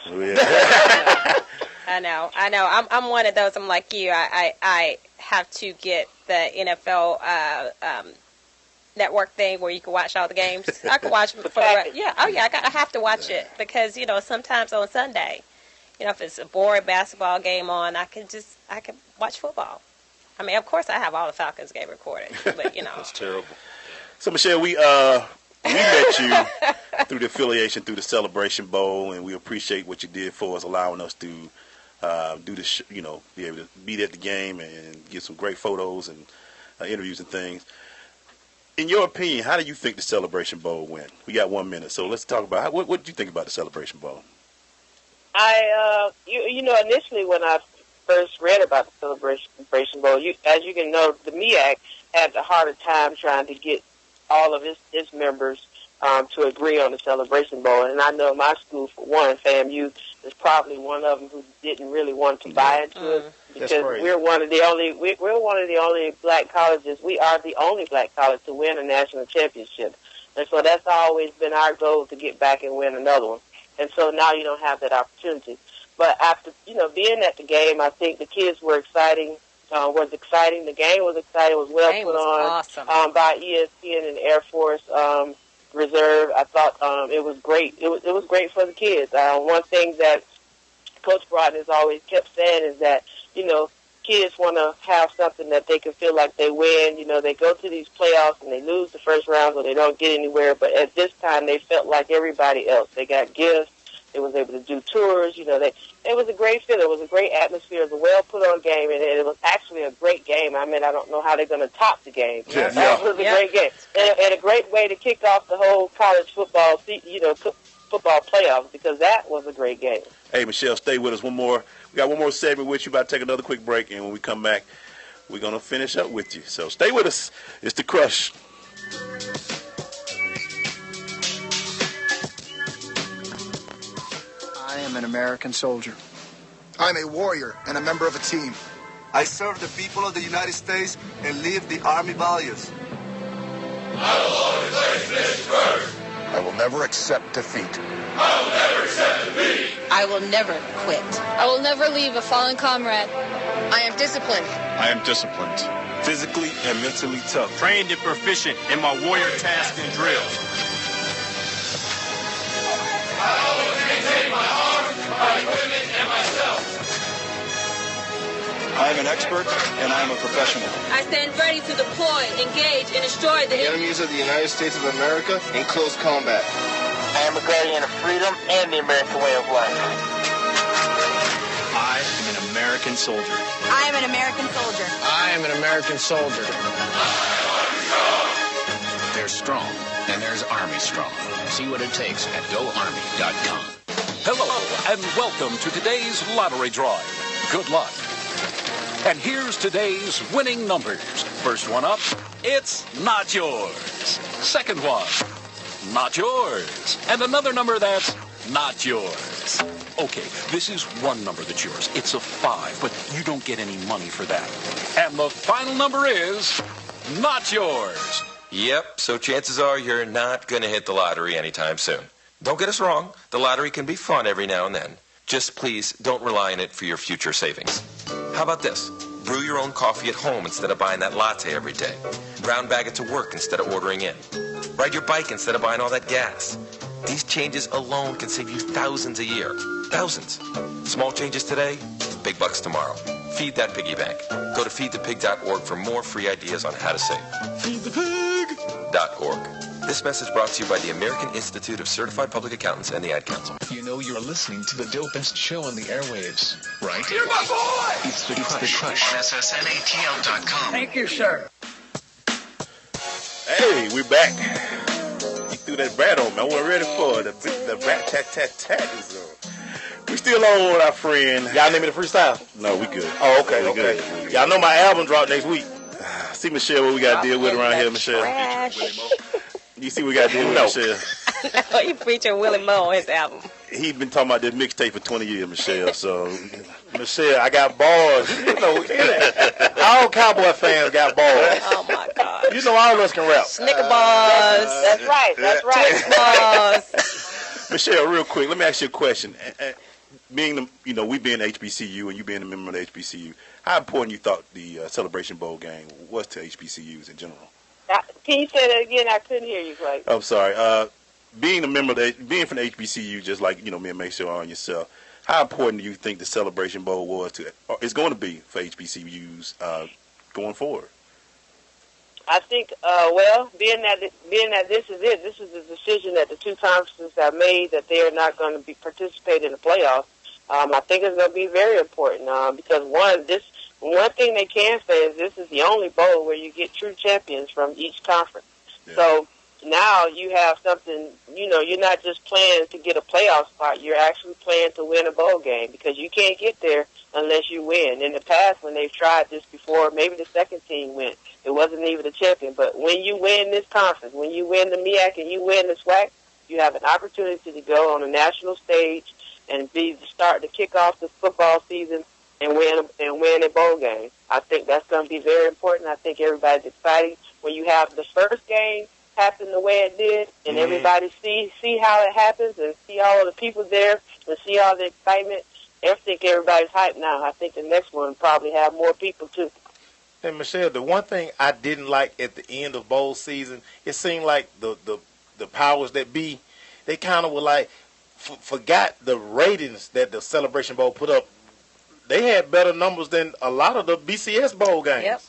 I know. I'm one of those. I'm like you. I have to get the NFL network thing where you can watch all the games. I can watch them for the rest. Yeah. Oh yeah. I have to watch it because sometimes on Sunday, if it's a boring basketball game on, I can watch football. I mean, of course, I have all the Falcons game recorded, but That's terrible. So Michelle, we met you through the affiliation, through the Celebration Bowl, and we appreciate what you did for us, allowing us to do this, be able to be at the game and get some great photos and interviews and things. In your opinion, how do you think the Celebration Bowl went? We got 1 minute, so let's talk about what did you think about the Celebration Bowl? Initially when I first read about the Celebration Bowl, as you can know, the MEAC had the harder time trying to get all of its members to agree on the Celebration Bowl. And I know my school, for one, FAMU, is probably one of them who didn't really want to buy into it because we're one of the only black colleges. We are the only black college to win a national championship, and so that's always been our goal, to get back and win another one. And so now you don't have that opportunity. But after, being at the game, I think the kids were exciting. Was exciting. The game was exciting. It was well put on awesome. By ESPN and Air Force Reserve. I thought it was great. It was great for the kids. One thing that Coach Broughton has always kept saying is that, kids want to have something that they can feel like they win. They go to these playoffs and they lose the first round or they don't get anywhere. But at this time, they felt like everybody else. They got gifts. They was able to do tours. It was a great feeling. It was a great atmosphere. It was a well-put-on game, and it was actually a great game. I mean, I don't know how they're going to top the game. It was a great game. And a great way to kick off the whole college football, football playoffs, because that was a great game. Hey, Michelle, stay with us. We got one more segment with you. About to take another quick break, and when we come back, we're going to finish up with you. So stay with us. It's The Crush. I am an American soldier. I'm a warrior and a member of a team. I serve the people of the United States and live the Army values. I will always place this first. I will never accept defeat. I will never accept defeat. I will never quit. I will never leave a fallen comrade. I am disciplined. I am disciplined. Physically and mentally tough. Trained and proficient in my warrior tasks and drills. I always maintain my arms, my equipment, and myself. I am an expert, and I am a professional. I stand ready to deploy, engage, and destroy the enemies of the United States of America in close combat. I am a guardian of freedom and the American way of life. I am an American soldier. I am an American soldier. I am an American soldier. There's strong, and there's Army strong. See what it takes at GoArmy.com. Hello, and welcome to today's lottery drawing. Good luck. And here's today's winning numbers. First one up, it's not yours. Second one, not yours. And another number that's not yours. Okay, this is one number that's yours. It's a 5, but you don't get any money for that. And the final number is not yours. Yep, so chances are you're not going to hit the lottery anytime soon. Don't get us wrong, the lottery can be fun every now and then. Just please don't rely on it for your future savings. How about this? Brew your own coffee at home instead of buying that latte every day. Brown bag it to work instead of ordering in. Ride your bike instead of buying all that gas. These changes alone can save you thousands a year. Thousands. Small changes today, big bucks tomorrow. Feed that piggy bank. Go to feedthepig.org for more free ideas on how to save. Feedthepig.org. This message brought to you by the American Institute of Certified Public Accountants and the Ad Council. You know you're listening to the dopest show on the airwaves, right? You're my boy! It's The Crush. On SSNATL.com. Thank you, sir. Hey, we're back. You threw that bat on me. I wasn't ready for it. The rat tat is on. We still on with our friend. Y'all name me the freestyle? No, we good. Oh, okay, we okay. Good. Y'all know my album dropped next week. See, Michelle, what we got to deal with around here, Michelle? You see what we got to deal with, Michelle? No, you featuring Willie Moe on his album. He's been talking about this mixtape for 20 years, Michelle, so... Michelle, I got bars. All Cowboy fans got bars. Oh, my God. You know all of us can rap. Snicker bars. That's right. Twix bars. Michelle, real quick, let me ask you a question. Being, we being HBCU and you being a member of the HBCU, how important you thought the Celebration Bowl game was to HBCUs in general? Can you say that again? I couldn't hear you, Clay. I'm sorry. Being a member, being from the HBCU, just like me and Maceo and yourself, how important do you think the Celebration Bowl was is going to be for HBCUs going forward? I think, being that this is it, this is the decision that the two conferences have made that they are not going to be participating in the playoffs. I think it's going to be very important because one thing they can say is this is the only bowl where you get true champions from each conference. Yeah. So now you have something, you're not just playing to get a playoff spot. You're actually playing to win a bowl game because you can't get there unless you win. In the past, when they've tried this before, maybe the second team went. It wasn't even a champion. But when you win this conference, when you win the MEAC and you win the SWAC, you have an opportunity to go on a national stage and start to kick off the football season and win a bowl game. I think that's going to be very important. I think everybody's excited when you have the first game happen the way it did, and everybody see how it happens and see all of the people there and see all the excitement. I think everybody's hyped now. I think the next one probably have more people too. And Michelle, the one thing I didn't like at the end of bowl season, it seemed like the powers that be, they kind of were like forgot the ratings that the Celebration Bowl put up. They had better numbers than a lot of the BCS bowl games. Yep.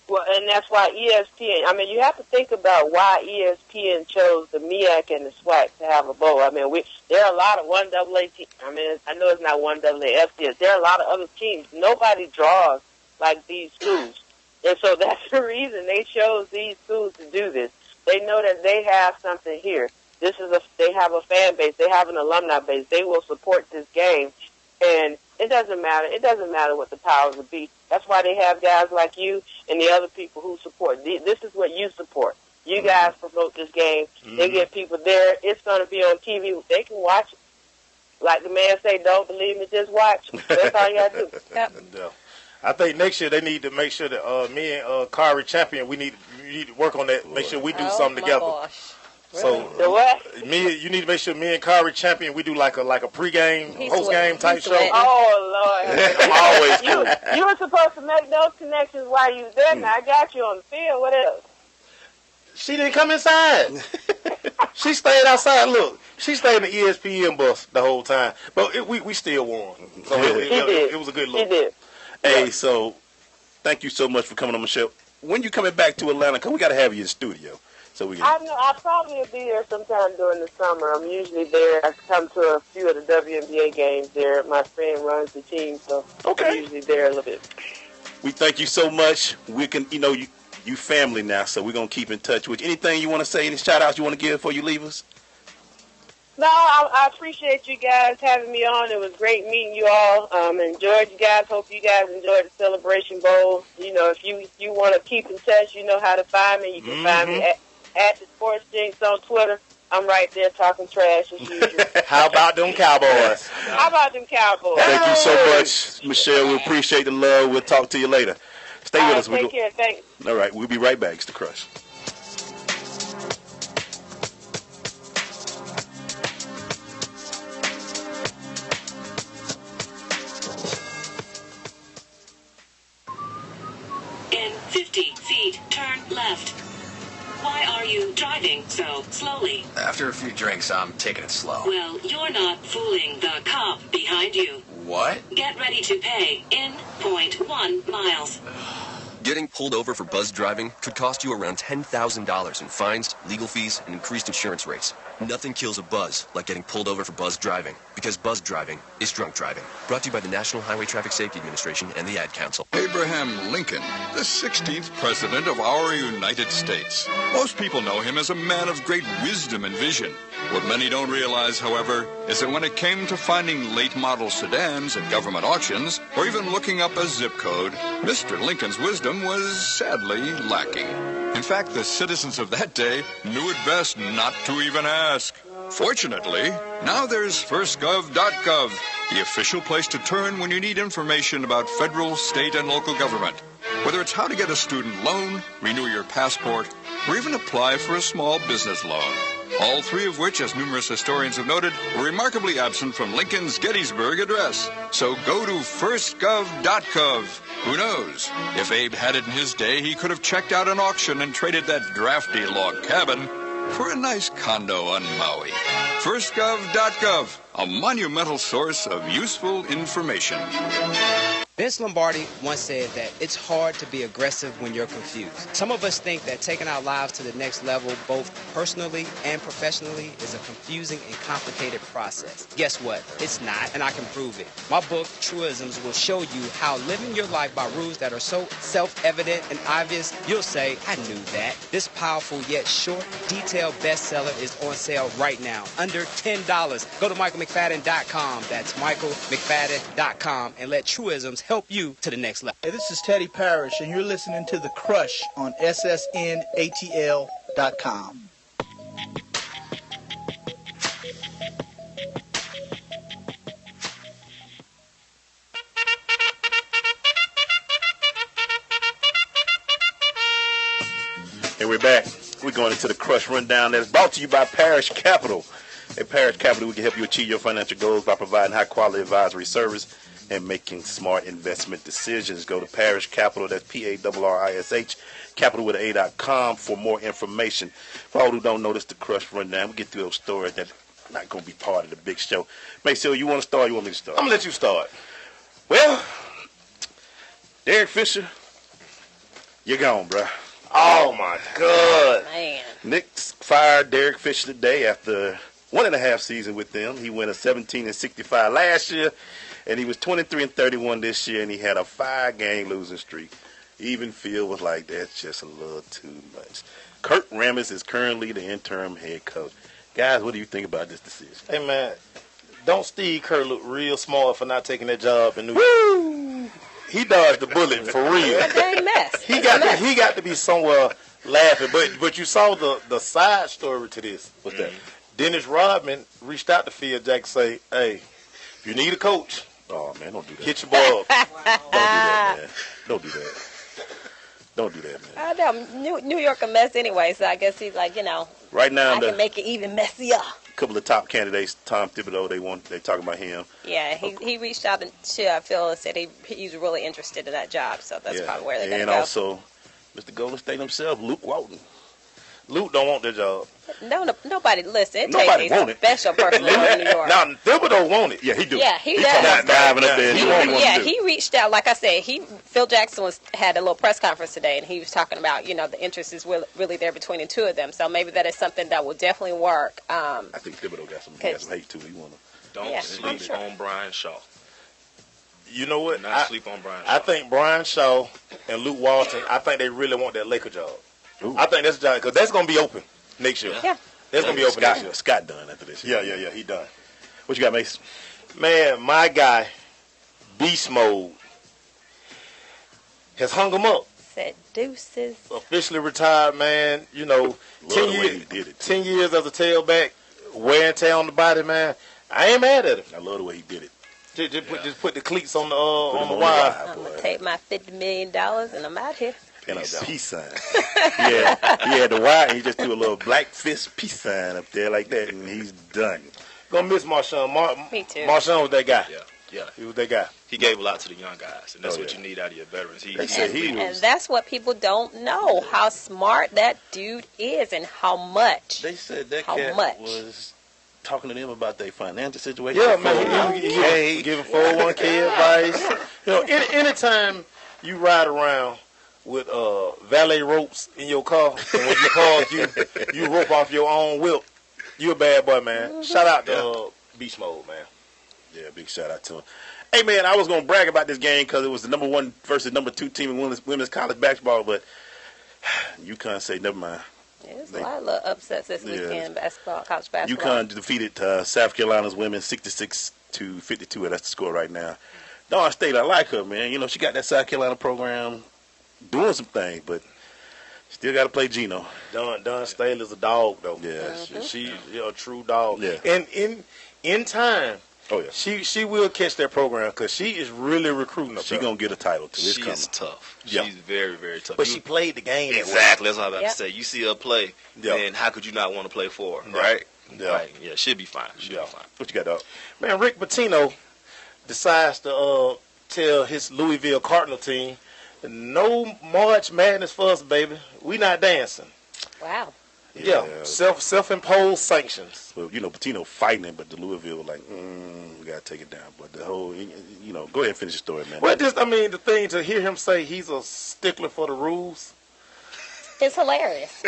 Well, and that's why ESPN, I mean, you have to think about why ESPN chose the MEAC and the SWAC to have a bowl. I mean, there are a lot of 1AA teams. I mean, I know it's not 1AA FCS. There are a lot of other teams. Nobody draws like these schools. And so that's the reason they chose these schools to do this. They know that they have something here. They have a fan base. They have an alumni base. They will support this game. And it doesn't matter. It doesn't matter what the powers would be. That's why they have guys like you and the other people who support. This is what you support. You guys promote this game. They get people there. It's going to be on TV. They can watch it. Like the man say, don't believe me, just watch. That's all you got to do. Yep. I think next year they need to make sure that me and Kari Champion, we need to work on that. Make sure we do something together. Gosh. So the what? You need to make sure me and Kari Champion, we do like a pregame, post-game type show. Oh, Lord. I'm always cool. You were supposed to make those connections while you were there. Now I got you on the field. What else? She didn't come inside. She stayed outside. Look, she stayed in the ESPN bus the whole time. But we still won. So it was a good look. He did. Hey, so thank you so much for coming on, Michelle. When you coming back to Atlanta? Cause we got to have you in the studio. So we can... I probably will be there sometime during the summer. I'm usually there. I come to a few of the WNBA games there. My friend runs the team, so I'm usually there a little bit. We thank you so much. We can, you family now, so we're going to keep in touch with you. Anything you want to say, any shout-outs you want to give before you leave us? No, I appreciate you guys having me on. It was great meeting you all. Enjoyed you guys. Hope you guys enjoyed the Celebration Bowl. If you want to keep in touch, you know how to find me. You can find me at the Sports Jinx on Twitter. I'm right there talking trash as usual. How about them Cowboys? How about them Cowboys? Thank you so much, Michelle. We appreciate the love. We'll talk to you later. Stay with us. Take care. Thanks. All right. We'll be right back. It's The Crush. In 50 feet, turn left. Why are you driving so slowly? After a few drinks, I'm taking it slow. Well, you're not fooling the cop behind you. What? Get ready to pay in 0.1 miles. Getting pulled over for buzz driving could cost you around $10,000 in fines, legal fees, and increased insurance rates. Nothing kills a buzz like getting pulled over for buzz driving, because buzz driving is drunk driving. Brought to you by the National Highway Traffic Safety Administration and the Ad Council. Abraham Lincoln, the 16th president of our United States. Most people know him as a man of great wisdom and vision. What many don't realize, however, is that when it came to finding late model sedans at government auctions, or even looking up a zip code, Mr. Lincoln's wisdom was sadly lacking. In fact, the citizens of that day knew it best not to even ask. Fortunately, now there's firstgov.gov, the official place to turn when you need information about federal, state, and local government. Whether it's how to get a student loan, renew your passport, or even apply for a small business loan. All three of which, as numerous historians have noted, were remarkably absent from Lincoln's Gettysburg Address. So go to firstgov.gov. Who knows? If Abe had it in his day, he could have checked out an auction and traded that drafty log cabin for a nice condo on Maui. Firstgov.gov, a monumental source of useful information. Vince Lombardi once said that it's hard to be aggressive when you're confused. Some of us think that taking our lives to the next level, both personally and professionally, is a confusing and complicated process. Guess what? It's not, and I can prove it. My book, Truisms, will show you how living your life by rules that are so self-evident and obvious, you'll say, I knew that. This powerful yet short, detailed bestseller is on sale right now, under $10. Go to michaelmcfadden.com. That's michaelmcfadden.com, and let Truisms help you to the next level. Hey, this is Teddy Parrish, and you're listening to The Crush on SSNATL.com. And we're back. We're going into the Crush Rundown that's brought to you by Parish Capital. At Parish Capital, we can help you achieve your financial goals by providing high-quality advisory service and making smart investment decisions. Go to Parish Capital, that's P-A-R-R-I-S-H, capital with an A.com for more information. For all who don't know, this is the Crush Rundown. We get through those stories that are not going to be part of the big show. Maceo, you want to start or you want me to start? I'm going to let you start. Well, Derek Fisher, you're gone, bro. Oh, my God. Man. Knicks fired Derek Fisher today after 1.5 seasons with them. He went a 17-65 last year, and he was 23-31 this year, and he had a 5-game losing streak. Even Phil was like, that's just a little too much. Kurt Rambis is currently the interim head coach. Guys, what do you think about this decision? Hey, man, don't Steve Kerr look real smart for not taking that job in New York? He dodged the bullet for real. A dang mess. He got to be somewhere laughing. But you saw the side story to this. What's that? Dennis Rodman reached out to Phil Jackson and say, hey, if you need a coach, oh man, don't do that. Hit your boy up. Don't do that, man. Don't do that. Don't do that, man. I know New York a mess anyway, so I guess he's like, right now I can make it even messier. Couple of top candidates, Tom Thibodeau, they talking about him. Yeah, he reached out to Phil and said he's really interested in that job, so that's probably where they're going to go. And also, Mr. Golden State himself, Luke Walton. Luke don't want the job. No, nobody. Listen, it nobody takes a special person to live in New York. Now, Thibodeau want it. Yeah, he do. Yeah, he does. Diving up there. He reached out. Like I said, Phil Jackson had a little press conference today, and he was talking about, the interest is really there between the two of them. So maybe that is something that will definitely work. I think Thibodeau got some hate too. Don't sleep on Brian Shaw. You know what? Do not sleep on Brian Shaw. I think Brian Shaw and Luke Walton, I think they really want that Laker job. Ooh. I think that's a job because that's going to be open next year. Yeah. That's going to be open next year. Scott done after this year. Yeah, he done. What you got, Mace? Man, my guy, Beast Mode, has hung him up. Said deuces. Officially retired, man. 10 years as a tailback, wear and tear on the body, man. I ain't mad at him. I love the way he did it. Just put the cleats on the wire. I'm going to take my $50 million and I'm out here. And a peace sign. He had the wire, and he just threw a little black fist peace sign up there like that, and he's done. Gonna miss Marshawn. Me too. Marshawn was that guy. Yeah. He was that guy. He gave a lot to the young guys, and that's what you need out of your veterans. And that's what people don't know, how smart that dude is and how much. They said that cat was talking to them about their financial situation. Yeah, man. He giving 401k advice. Anytime you ride around with valet ropes in your car, and when you park, you rope off your own whip. You a bad boy, man. Mm-hmm. Shout out to Beast Mode, man. Yeah, big shout out to him. Hey, man, I was going to brag about this game because it was the number 1 versus number 2 team in women's college basketball, but you can't say never mind. Yeah, there's a lot of upsets this weekend in college basketball. UConn defeated South Carolina's women 66-52. That's the score right now. Dawn State, I like her, man. She got that South Carolina program doing some things, but still got to play Gino. Dawn State is a dog, though. Yeah, she's a true dog. Yeah. And in time, oh yeah, she will catch that program because she is really recruiting. She's gonna get a title too. She is tough. She's very, very tough. But she played the game exactly. That's what I was about to say. You see her play, then how could you not want to play for her, right? Yeah. Right. Yeah, she'll be fine. She'll be fine. What you got, dog? Man, Rick Pitino decides to tell his Louisville Cardinal team, no March Madness for us, baby. We not dancing. Wow. Yeah, self-imposed sanctions. Well, Pitino fighting it, but the Louisville like, we got to take it down. But the whole, go ahead and finish the story, man. Well, the thing to hear him say he's a stickler for the rules. It's hilarious.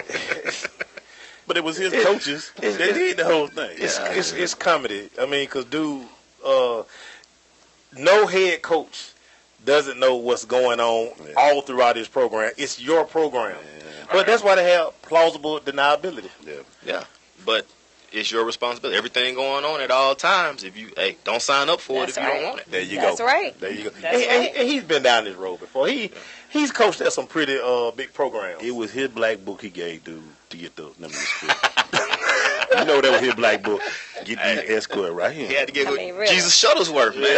But it was his coaches that did the whole thing. It's comedy. Because dude, no head coach doesn't know what's going on all throughout his program. It's your program. Yeah. But that's why they have plausible deniability. Yeah. But it's your responsibility. Everything going on at all times. If you don't sign up for it if you don't want it. There you go. That's right. There you go. And he's been down this road before. He's coached at some pretty big programs. It was his black book he gave dude to get the number of school. That was his black book. Get the escort right here. He had to get Jesus Shuttlesworth, man.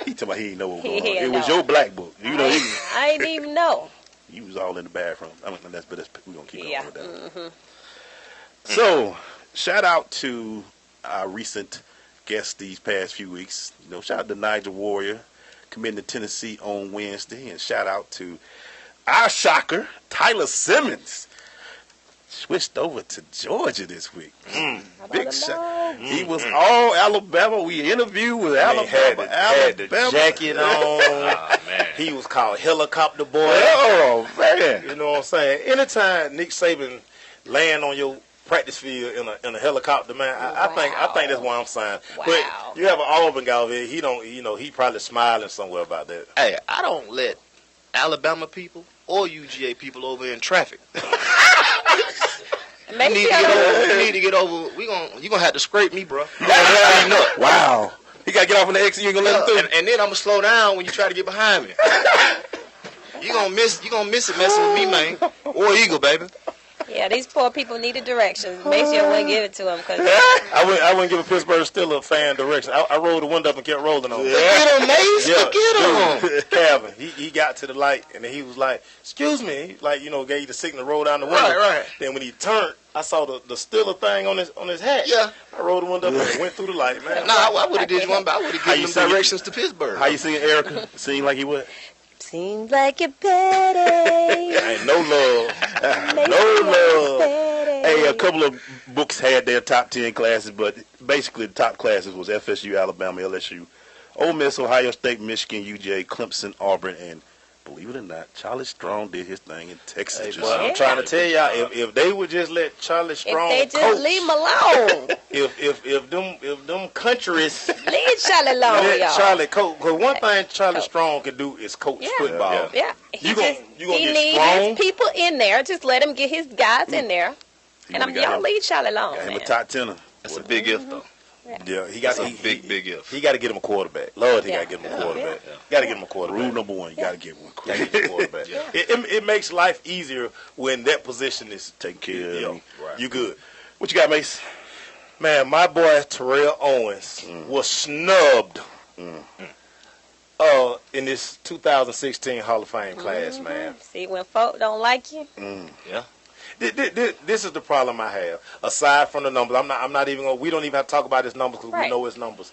He told me he didn't know what was going on. It was your black book. I didn't even know. You was all in the bathroom. We're going to keep going with that. Mm-hmm. So, shout out to our recent guests these past few weeks. Shout out to Nigel Warrior, committing to Tennessee on Wednesday, and shout out to our shocker, Tyler Simmons. Switched over to Georgia this week. Big shot. He was all Alabama. We interviewed with Alabama. Had the jacket on. Oh, man. He was called Helicopter Boy. Oh, man. You know what I'm saying? Anytime Nick Saban land on your practice field in a helicopter, man, I think that's why I'm signed. Wow. But you have an Auburn guy over here. He don't, he probably smiling somewhere about that. Hey, I don't let Alabama people or UGA people over in traffic. You need to get over. You gonna have to scrape me, bro. Wow. He gotta get off on the exit. You ain't gonna let him through. And then I'm gonna slow down when you try to get behind me. You gonna miss it messing with me, man. Or Eagle, baby. Yeah, these poor people needed directions. Make sure you wouldn't give it to them. Cause I wouldn't give a Pittsburgh Steelers fan directions. I rolled the window up and kept rolling on. Get him, Mace. Get him. Calvin, he got to the light and then he was like, "Excuse me," like gave you the signal to roll down the window. Right. Then when he turned, I saw the Steeler thing on his hat. Yeah. I rolled the window up and went through the light, man. I would have did one, but I would have given them directions to Pittsburgh. How you singing, Erika? Sing like he would. Seems like you're petty. Ain't no love. No love. Hey, a couple of books had their top 10 classes, but basically the top classes was FSU, Alabama, LSU, Ole Miss, Ohio State, Michigan, UJ, Clemson, Auburn, and believe it or not, Charlie Strong did his thing in Texas. Hey, boy, I'm trying to tell y'all, if they would just let Charlie Strong if they just leave him alone. if them countries leave Charlie alone, let y'all. Charlie coach. Because one thing Charlie Strong can do is coach football. Yeah. You gonna he get needs strong? his people in there. Just let him get his guys in there. And y'all leave Charlie alone. Got him man. a top 10er. That's a big if, though. Yeah, he got a big if. He got to get him a quarterback. Lord, he got to get him a quarterback. Got to get him a quarterback. Rule number one: you got to get one. Quarterback. It makes life easier when that position is taken care of. You good? What you got, Mace? Man, my boy Terrell Owens was snubbed in this 2016 Hall of Fame class, man. See, when folk don't like you. Yeah. This is the problem I have. Aside from the numbers, I'm not even. We don't even have to talk about his numbers because we know his numbers.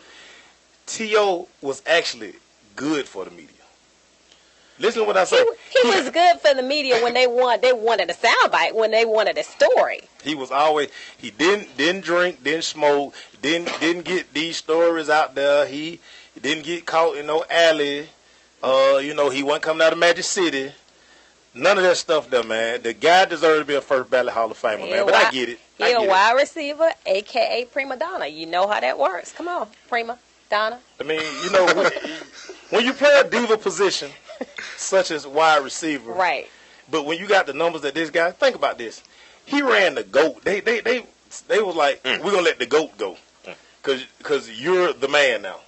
T.O. was actually good for the media. Listen to what I say. He was good for the media when they wanted a soundbite, when they wanted a story. He was always. He didn't drink, didn't smoke, didn't get these stories out there. He didn't get caught in no alley. He wasn't coming out of Magic City. None of that stuff there, man. The guy deserved to be a first ballot Hall of Famer, man. But I get it. He a wide receiver, a.k.a. Prima Donna. You know how that works. Come on, Prima Donna. I mean, when you play a diva position, such as wide receiver. Right. But when you got the numbers that this guy, think about this. He ran the GOAT. They was like, we're going to let the GOAT go. Because you're the man now.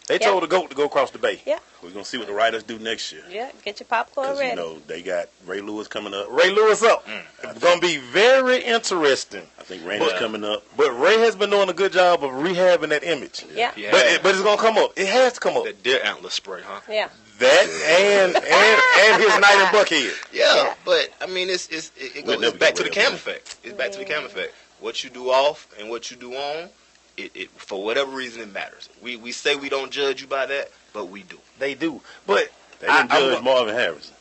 They told the GOAT to go across the bay. Yeah. We're going to see what the writers do next year. Yeah, get your popcorn ready. They got Ray Lewis coming up. Ray Lewis up. It's going to be very interesting. I think Randy's coming up. But Ray has been doing a good job of rehabbing that image. Yeah. But it's going to come up. It has to come up. That deer antler spray, huh? Yeah. That and his night in Buckhead. Yeah, but I mean, it goes back to the cam effect. It's back to the cam effect. What you do off and what you do on, it for whatever reason it matters. We say we don't judge you by that, but we do. They do. But they didn't judge Marvin Harrison.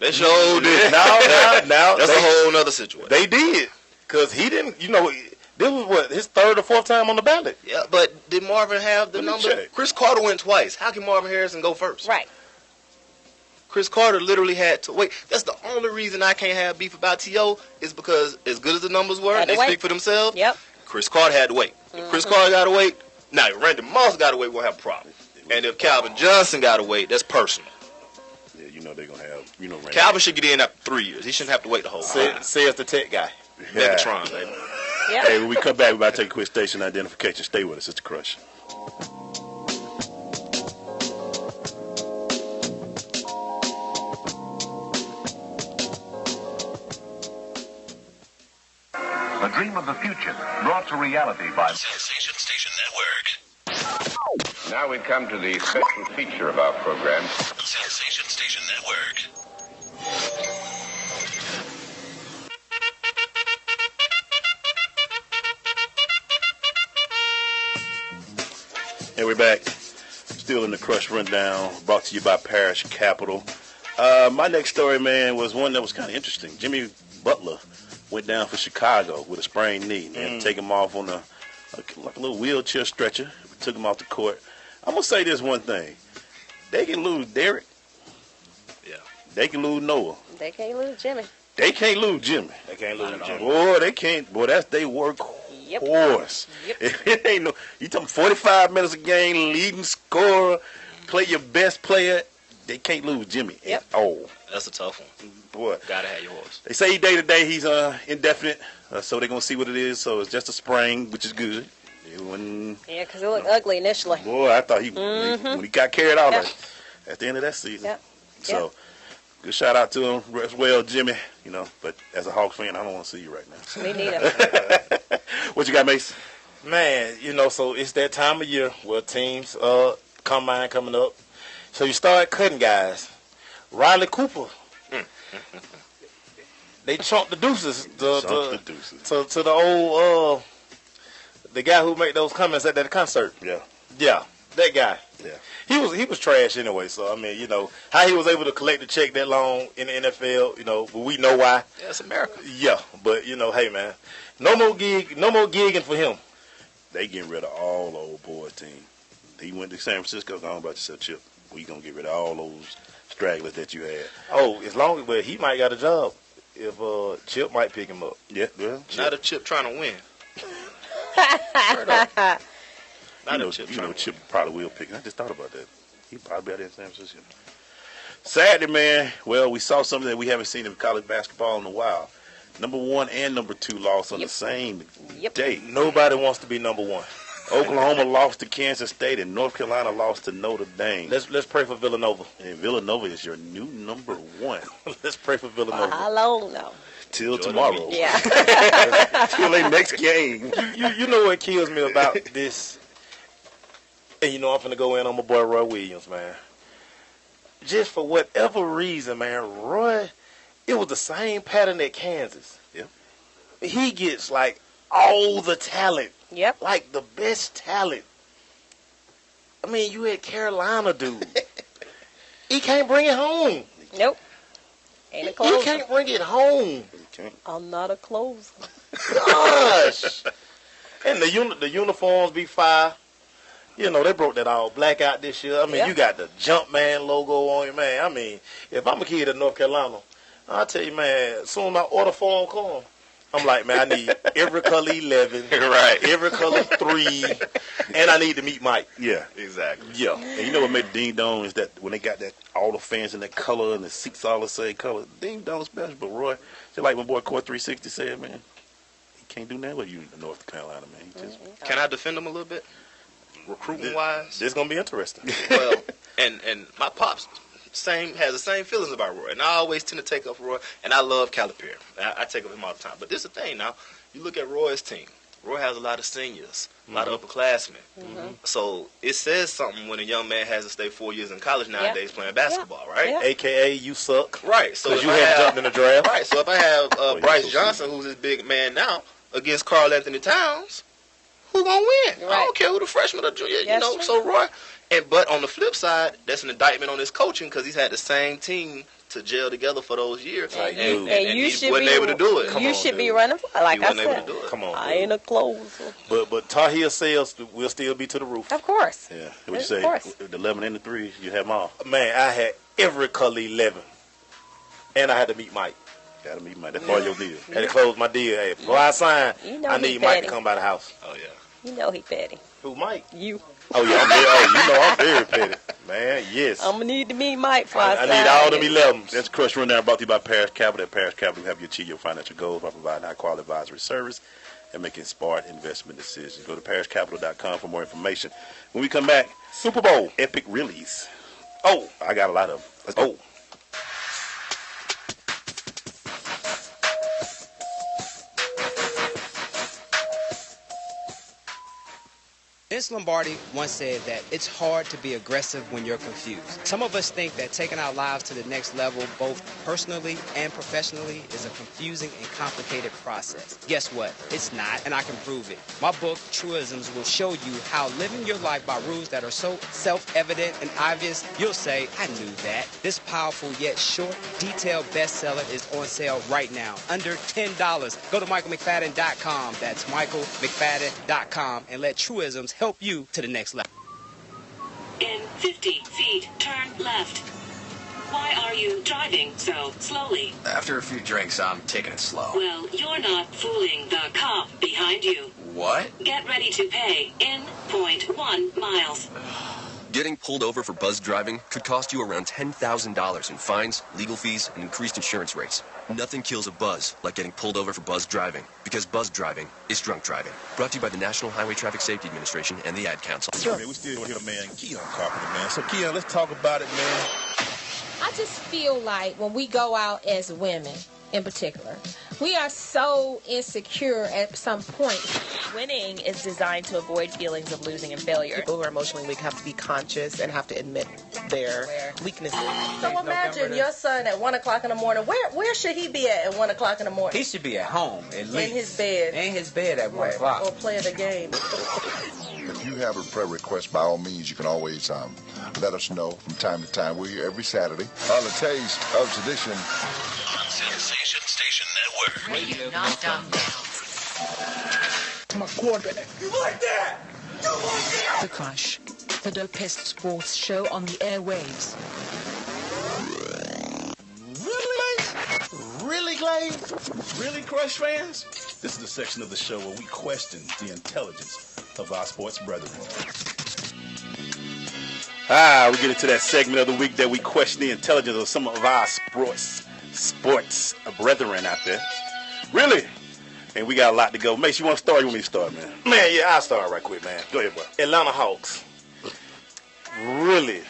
They sure did. Now that's a whole other situation. They did, because he didn't. This was his third or fourth time on the ballot. Yeah, but did Marvin have the number? Check. Chris Carter went twice. How can Marvin Harrison go first? Right. Chris Carter literally had to wait. That's the only reason I can't have beef about T.O. is because as good as the numbers were, they speak for themselves. Yep. Chris Carter had to wait. If Chris Carter got to wait, now if Randy Moss got to wait, we'll have a problem. And if Calvin Johnson got to wait, that's personal. Yeah, they're going to have, Randy. Calvin should get in after 3 years. He shouldn't have to wait the whole time. Says the tech guy. Megatron, baby. Yep. Hey, when we come back, we're about to take a quick station identification. Stay with us. It's the Crush. The dream of the future, brought to reality by Sensation Station Network. Now we come to the special feature of our program. Sensation Station Network. Hey, we're back. Still in the Crush Rundown, brought to you by Parish Capital. My next story, man, was one that was kind of interesting. Jimmy Butler went down for Chicago with a sprained knee and take him off on like a little wheelchair stretcher. We took him off the court. I'm going to say this one thing. They can lose Derek. Yeah. They can lose Noah. They can't lose Jimmy. They can't lose Jimmy. They can't lose Jimmy. Boy, they can't. Boy, that's they workhorse. Yep. If it ain't no, you talking 45 minutes a game, leading scorer, play your best player. They can't lose Jimmy at all. That's a tough one. Boy, gotta have yours. They say day to day he's indefinite, so they're gonna see what it is. So it's just a sprain, which is good. Yeah, because it looked ugly initially. Boy, I thought when he got carried out at the end of that season. Yep. So good shout out to him as well, Jimmy. But as a Hawks fan, I don't want to see you right now. Me neither. What you got, Mace? Man, so it's that time of year where teams combine coming up. So you start cutting guys. Riley Cooper. They chunked the deuces to the old the guy who made those comments at that concert. Yeah, that guy. Yeah, he was trash anyway. So I mean, how he was able to collect the check that long in the NFL. But we know why. Yeah, it's America. Yeah, but hey man, no more gigging for him. They getting rid of all the old boy team. He went to San Francisco. Go on about yourself, Chip. We gonna get rid of all those stragglers that you had. Oh, but he might got a job if Chip might pick him up. Yeah. Not a Chip trying to win. Chip probably will pick him. I just thought about that. He probably out there in San Francisco. Saturday, man. Well, we saw something that we haven't seen in college basketball in a while. Number 1 and number 2 lost on the same day. Nobody wants to be number 1. Oklahoma lost to Kansas State, and North Carolina lost to Notre Dame. Let's pray for Villanova. And Villanova is your new number 1. Let's pray for Villanova. How long now? Till tomorrow. Yeah. Till their next game. You know what kills me about this? And I'm finna go in on my boy Roy Williams, man. Just for whatever reason, man, Roy, it was the same pattern at Kansas. Yeah. He gets like all the talent. Yep. Like the best talent. I mean, you had Carolina, dude. He can't bring it home. Nope. Ain't a closer. He can't bring it home. I'm not a closer. Gosh. And the uniforms be fire. They broke that all black out this year. I mean, you got the Jumpman logo on you, man. I mean, if I'm a kid in North Carolina, I'll tell you, man, as soon as my order form come, I'm like, man, I need every color 11, right? Every color 3, and I need to meet Mike. Yeah, exactly. Yeah, and you know what made the Ding Dong is that when they got that all the fans in that color and the seats all the same color, Ding Dong special. But Roy, just like my boy Court 360 said, man, he can't do nothing with you in North Carolina, man. He just Can I defend him a little bit? Recruiting wise, this gonna be interesting. Well, and my pops has the same feelings about Roy, and I always tend to take up Roy, and I love Calipari. I take up him all the time. But this is the thing now. You look at Roy's team. Roy has a lot of seniors, a lot of upperclassmen. So it says something when a young man has to stay 4 years in college nowadays playing basketball, right? Yeah. AKA you suck. Right. So because you haven't jumped in the draft. Right. So if I have Bryce Johnson, who's this big man now, against Karl Anthony Towns, who gonna win? Right. I don't care who the freshman or junior. That's True. So Roy. But on the flip side, that's an indictment on his coaching because he's had the same team to gel together for those years, and he wasn't able to do it. You should be running like he I wasn't able said. to do it. Come on, I ain't a closer. But Tar Heel sales will still be to the roof. Of course. Yeah. What you say? The 11 and the 3, you have them all. Man, I had every color 11, and I had to meet Mike. Got to meet Mike. That's part of your deal. Had to close my deal. Hey, before I sign, I need Mike to come by the house. Oh yeah. You know he petty. Who, Mike? You. Oh yeah, I'm very petty, man. Yes. I'm gonna need to meet Mike for I need all them 11s. That's Crush Rundown brought to you by Parish Capital. At Parish Capital, we have you achieve your financial goals by providing high-quality advisory service and making smart investment decisions. Go to parishcapital.com for more information. When we come back, Super Bowl epic release. Oh, I got a lot of them. Let's go. Vince Lombardi once said that it's hard to be aggressive when you're confused. Some of us think that taking our lives to the next level, both personally and professionally, is a confusing and complicated process. Guess what? It's not, and I can prove it. My book, Truisms, will show you how living your life by rules that are so self-evident and obvious, you'll say, I knew that. This powerful yet short, detailed bestseller is on sale right now, under $10. Go to michaelmcfadden.com. That's michaelmcfadden.com, and let Truisms help you to the next level. In 50 feet, turn left. Why are you driving so slowly? After a few drinks, I'm taking it slow. Well, you're not fooling the cop behind you. What? Get ready to pay in 0.1 miles. Getting pulled over for buzz driving could cost you around $10,000 in fines, legal fees, and increased insurance rates. Nothing kills a buzz like getting pulled over for buzz driving, because buzz driving is drunk driving. Brought to you by the National Highway Traffic Safety Administration and the Ad Council. Sure. Man, we still want to hear man Keon Carpenter, man. So Keon, let's talk about it, man. I just feel like when we go out as women, in particular, we are so insecure at some point. Winning is designed to avoid feelings of losing and failure. People who are emotionally weak have to be conscious and have to admit their weaknesses. So imagine your son at 1 o'clock in the morning. Where should he be at 1 o'clock in the morning? He should be at home, at least. In his bed. In his bed at 1 o'clock. Or playing a game. If you have a prayer request, by all means, you can always let us know from time to time. We're here every Saturday. On the taste of tradition. On Sensation Station Network. Radio not dumb down. My quarterback. You like that? You like that? The Crush, the dopest sports show on the airwaves. Really, Glade? Really, Crush fans? This is the section of the show where we question the intelligence of our sports brethren. We get into that segment of the week that we question the intelligence of some of our sports brethren out there. Really? And we got a lot to go. Mace, you want to start or you want me to start, man? Man, yeah, I'll start right quick, man. Go ahead, boy. Atlanta Hawks. Really?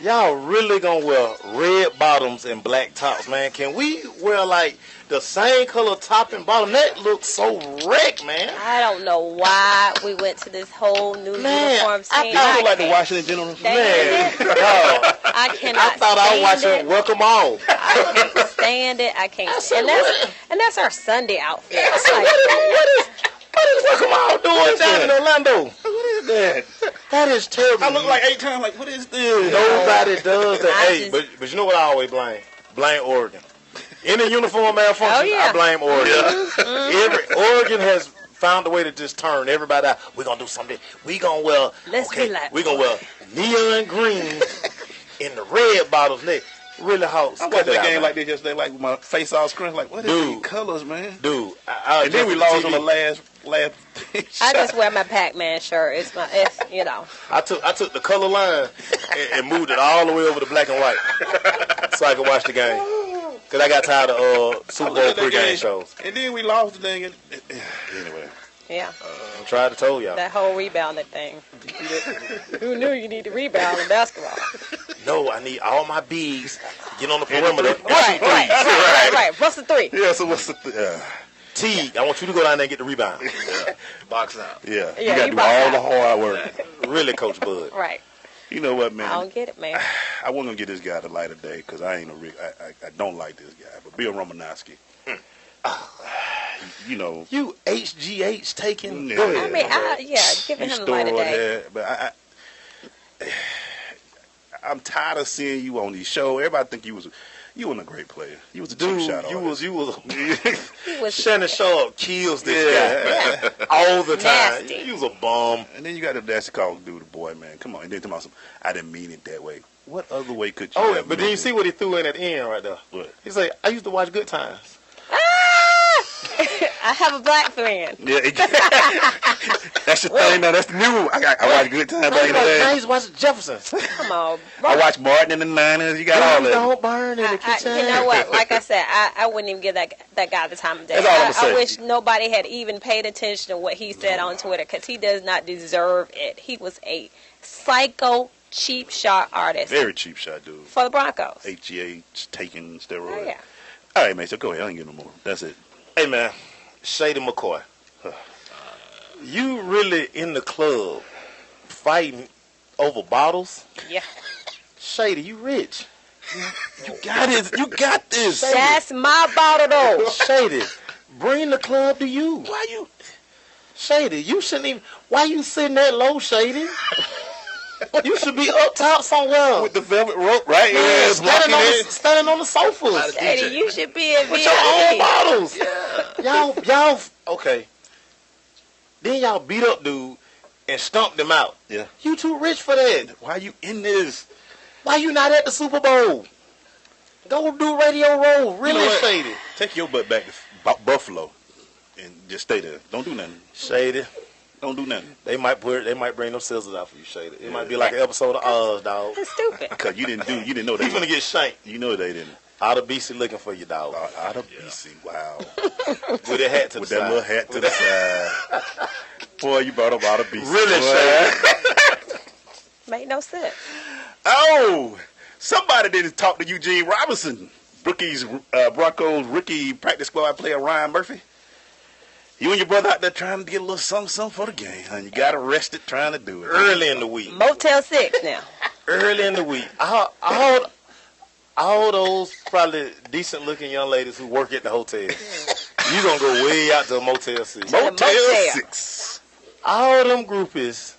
Y'all really gonna wear red bottoms and black tops, man? Can we wear like the same color top and bottom? That looks so wrecked, man. I don't know why we went to this whole new uniform scene. You look like the Washington Generals. Man, I cannot. I thought I was watching Welcome All. I can't stand it. I can't. And that's our Sunday outfit. Yeah, what is Welcome All doing down in Orlando? What is that? That is terrible. I look like 8 times. Like, what is this? Nobody does that. Hey, but you know what I always blame? Blame Oregon. Any uniform malfunction, I blame Oregon. Oregon has found a way to just turn everybody out. We're gonna do something. We're gonna wear neon green in the red bottles. Really Hawks. I watched that game like this yesterday, like with my face all scrunched. Like, what is these colors, man? Dude, and then we lost on the last. I just wear my Pac-Man shirt. It's you know. I took the color line and moved it all the way over to black and white so I could watch the game. Cause I got tired of Super Bowl pregame shows. And then we lost the thing. Anyway. Yeah. I tried to tell y'all. That whole rebounding thing. Who knew you need to rebound in basketball? No, I need all my bigs to get on the perimeter. Right. What's the three? Yeah, so what's the T, I want you to go down there and get the rebound. Box out. Yeah, you got to do all the hard work. Really, Coach Bud. Right. You know what, man? I don't get it, man. I wasn't going to get this guy the light of day because I don't like this guy. But Bill Romanowski. You know. You HGH taking. Yeah, go ahead. I mean, giving him the light of day. But I'm tired of seeing you on these shows. Everybody think you wasn't a great player. You was a cheap shot. You was Shannon Sharp kills this guy all the time. Nasty. You was a bum. And then you got the nasty call dude, the boy, man. Come on. And then tell me something. I didn't mean it that way. What other way could you? Oh, but then you see what he threw in at the end right there. What? He said, "I used to watch Good Times." I have a black friend. Yeah, that's the thing. Now that's the new. I watch Good Times back in the day. I used to watch Jefferson. Come on, bro. I watched Martin in the 90s. You got all that. Don't burn in the kitchen. You know what? Like I said, I wouldn't even give that guy the time of day. That's all I'm saying. I wish nobody had even paid attention to what he said on Twitter because he does not deserve it. He was a psycho cheap shot artist. Very cheap shot, dude. For the Broncos. HGH taking steroids. Oh, yeah. All right, man. So go ahead. I ain't getting no more. That's it. Hey, man. Shady McCoy. You really in the club fighting over bottles? Yeah. Shady, you rich. You got it. You got this. Shady. That's my bottle, though. Shady, bring the club to you. Why you? Shady, you shouldn't even. Why you sitting that low, Shady? You should be up top somewhere with the velvet rope, right? Yeah, standing on the sofa. Shady, you should be in with your own bottles. Yeah. Y'all, okay. Then y'all beat up dude and stumped him out. Yeah. You too rich for that. Why you in this? Why you not at the Super Bowl? Go do Radio Row. Really, you know Shady. Take your butt back to Buffalo and just stay there. Don't do nothing. Shady. Don't do nothing. They might bring them scissors out for you, Shady. It might be like an episode of Oz, dog. That's stupid. Because you didn't know they He's gonna get shanked. You know they didn't. Out of BC looking for you, dog. Out of BC, wow. With a hat to the side. With that little hat to the side. Boy, you brought up out of BC. Really, Shady. Make no sense. Oh, somebody didn't talk to Eugene Robinson, Broncos rookie practice squad player Ryan Murphy. You and your brother out there trying to get a little something for the game, and you got arrested trying to do it. Early in the week. Motel 6 now. Early in the week. I hold those probably decent-looking young ladies who work at the hotel. You gonna go way out to a Motel 6. Motel 6. All them groupies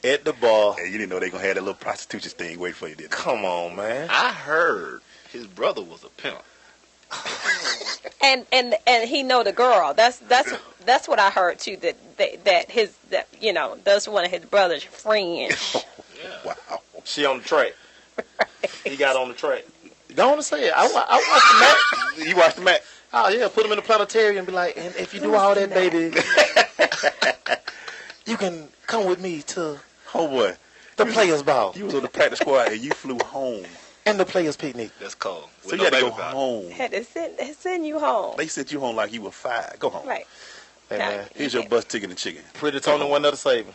at the bar. Hey, you didn't know they gonna have that little prostitution thing waiting for you, did they? Come on, man. I heard his brother was a pimp. and he know the girl. That's what I heard too. That's one of his brother's friends. Wow. She on the track. He got on the track. Go on and say it. I watched the match. You watched the match? Oh yeah. Put him in the planetarium and be like, and if you do all that, baby, you can come with me to boy, the players' ball. You was on the practice squad and you flew home. And the players' picnic. That's cold. So you had to go home. Had to send you home. They sent you home like you were 5. Go home. Right. Hey, man. Here's your bus ticket and chicken. Pretty Tony, one other saving.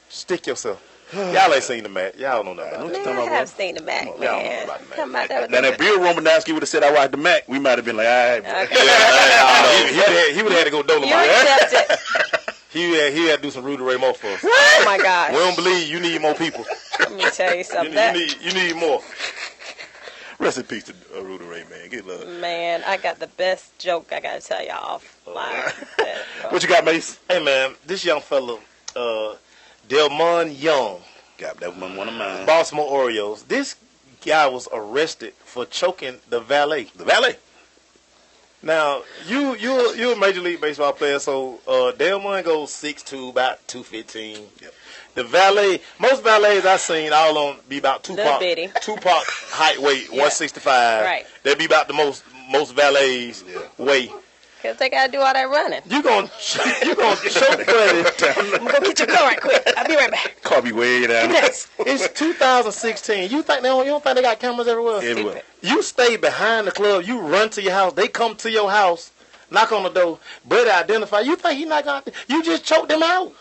Stick yourself. Y'all ain't seen the match. Y'all don't know about it. I have seen the Mac, man. Come out there with now, if Bill Romanowski would have said I watched the Mac, we might have been like, all right. Okay. He would have had to go Dolomite. You accept it. He had to do some Rudy Ray Moore for us. Oh, my gosh. We don't believe you need more people. Let me tell you something. You need more. Rest in peace to Rudy Ray, man. Get love. Man, I got the best joke I got to tell y'all offline. What you got, Mace? Hey, man, this young fella, Delmon Young. God, that was one of mine. Baltimore Orioles. This guy was arrested for choking the valet. The valet? Now, you're a Major League Baseball player, so Delmon goes 6'2", about 215. Yep. The valet, most valets I've seen, all on be about Tupac height, weight, 165. Right. They'd be about the most valets weight. Because they got to do all that running. You gonna choke buddy. I'm going to get your car right quick. I'll be right back. Car be way down. It's 2016. You don't think they got cameras everywhere? Everywhere. You stay behind the club. You run to your house. They come to your house, knock on the door. Buddy identify. You think he not going to? You just choked them out.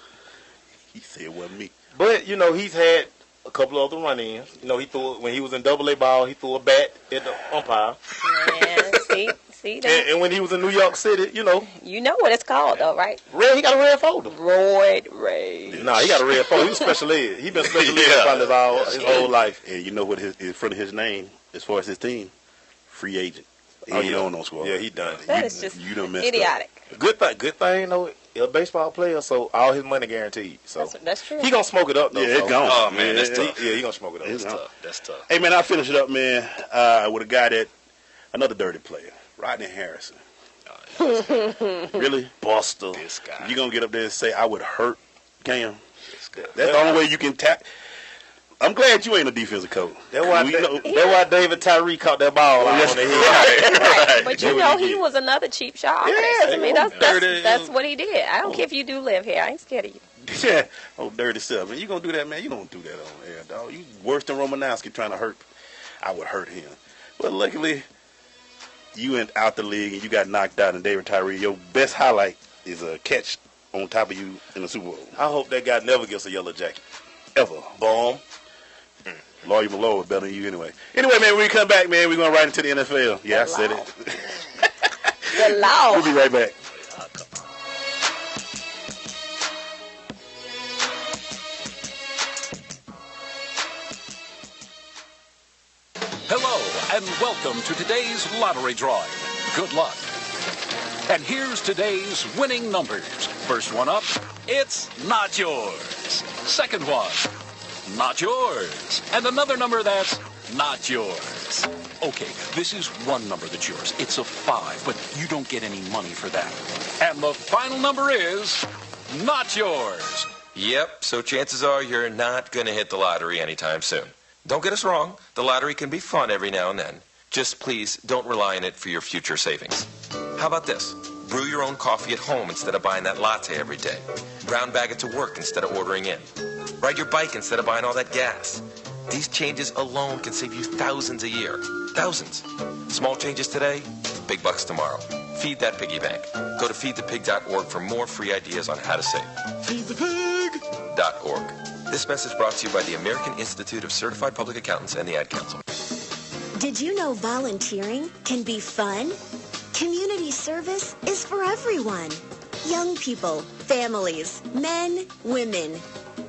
He said it wasn't me. But, he's had a couple of other run-ins. He threw, when he was in AA ball, he threw a bat at the umpire. Man, see that? And when he was in New York City, You know what it's called, though, right? Red, he got a red folder. Roid rage. Nah, he got a red folder. He was special ed. He been special ed probably his whole life. And you know what in front of his name, as far as his team? Free agent. He ain't on no squad. Yeah, he done. That is just idiotic. Good thing, though. He's a baseball player, so all his money guaranteed. So that's true. He gonna smoke it up, though. Yeah, it's gone. Oh man, that's tough. Yeah, he gonna smoke it up. That's tough. Hey man, I'll finish it up, man, with a guy another dirty player, Rodney Harrison. Really? Buster. This guy. You gonna get up there and say I would hurt Cam? That's the only way you can tap. I'm glad you ain't a defensive coach. That's why David Tyree caught that ball on the head. Right. But he was another cheap shot. Yeah, I mean, that's what he did. I don't care if you do live here. I ain't scared of you. Yeah. Oh, dirty self. Man, you gonna do that, man? You don't do that on air, dog. You worse than Romanowski trying to hurt. I would hurt him. But luckily, you went out the league and you got knocked out. And David Tyree, your best highlight is a catch on top of you in the Super Bowl. I hope that guy never gets a yellow jacket. Ever. Bomb. Lawyer Malone is better than you anyway. Anyway, man, when we come back, man, we're going right into the NFL. Yeah, I said it. The law. We'll be right back. Welcome to today's lottery drawing. Good luck. And here's today's winning numbers. First one up, it's not yours. Second one, not yours. And another number that's not yours. Okay, this is one number that's yours. It's a 5, but you don't get any money for that. And the final number is not yours. Yep, so chances are you're not going to hit the lottery anytime soon. Don't get us wrong, the lottery can be fun every now and then. Just please don't rely on it for your future savings. How about this? Brew your own coffee at home instead of buying that latte every day. Brown bag it to work instead of ordering in. Ride your bike instead of buying all that gas. These changes alone can save you thousands a year. Thousands. Small changes today, big bucks tomorrow. Feed that piggy bank. Go to feedthepig.org for more free ideas on how to save. Feedthepig.org. This message brought to you by the American Institute of Certified Public Accountants and the Ad Council. Did you know volunteering can be fun? Community service is for everyone. Young people, families, men, women.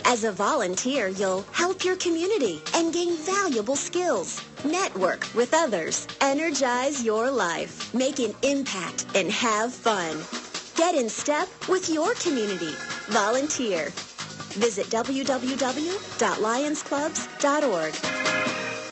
As a volunteer, you'll help your community and gain valuable skills. Network with others. Energize your life. Make an impact and have fun. Get in step with your community. Volunteer. Visit www.lionsclubs.org.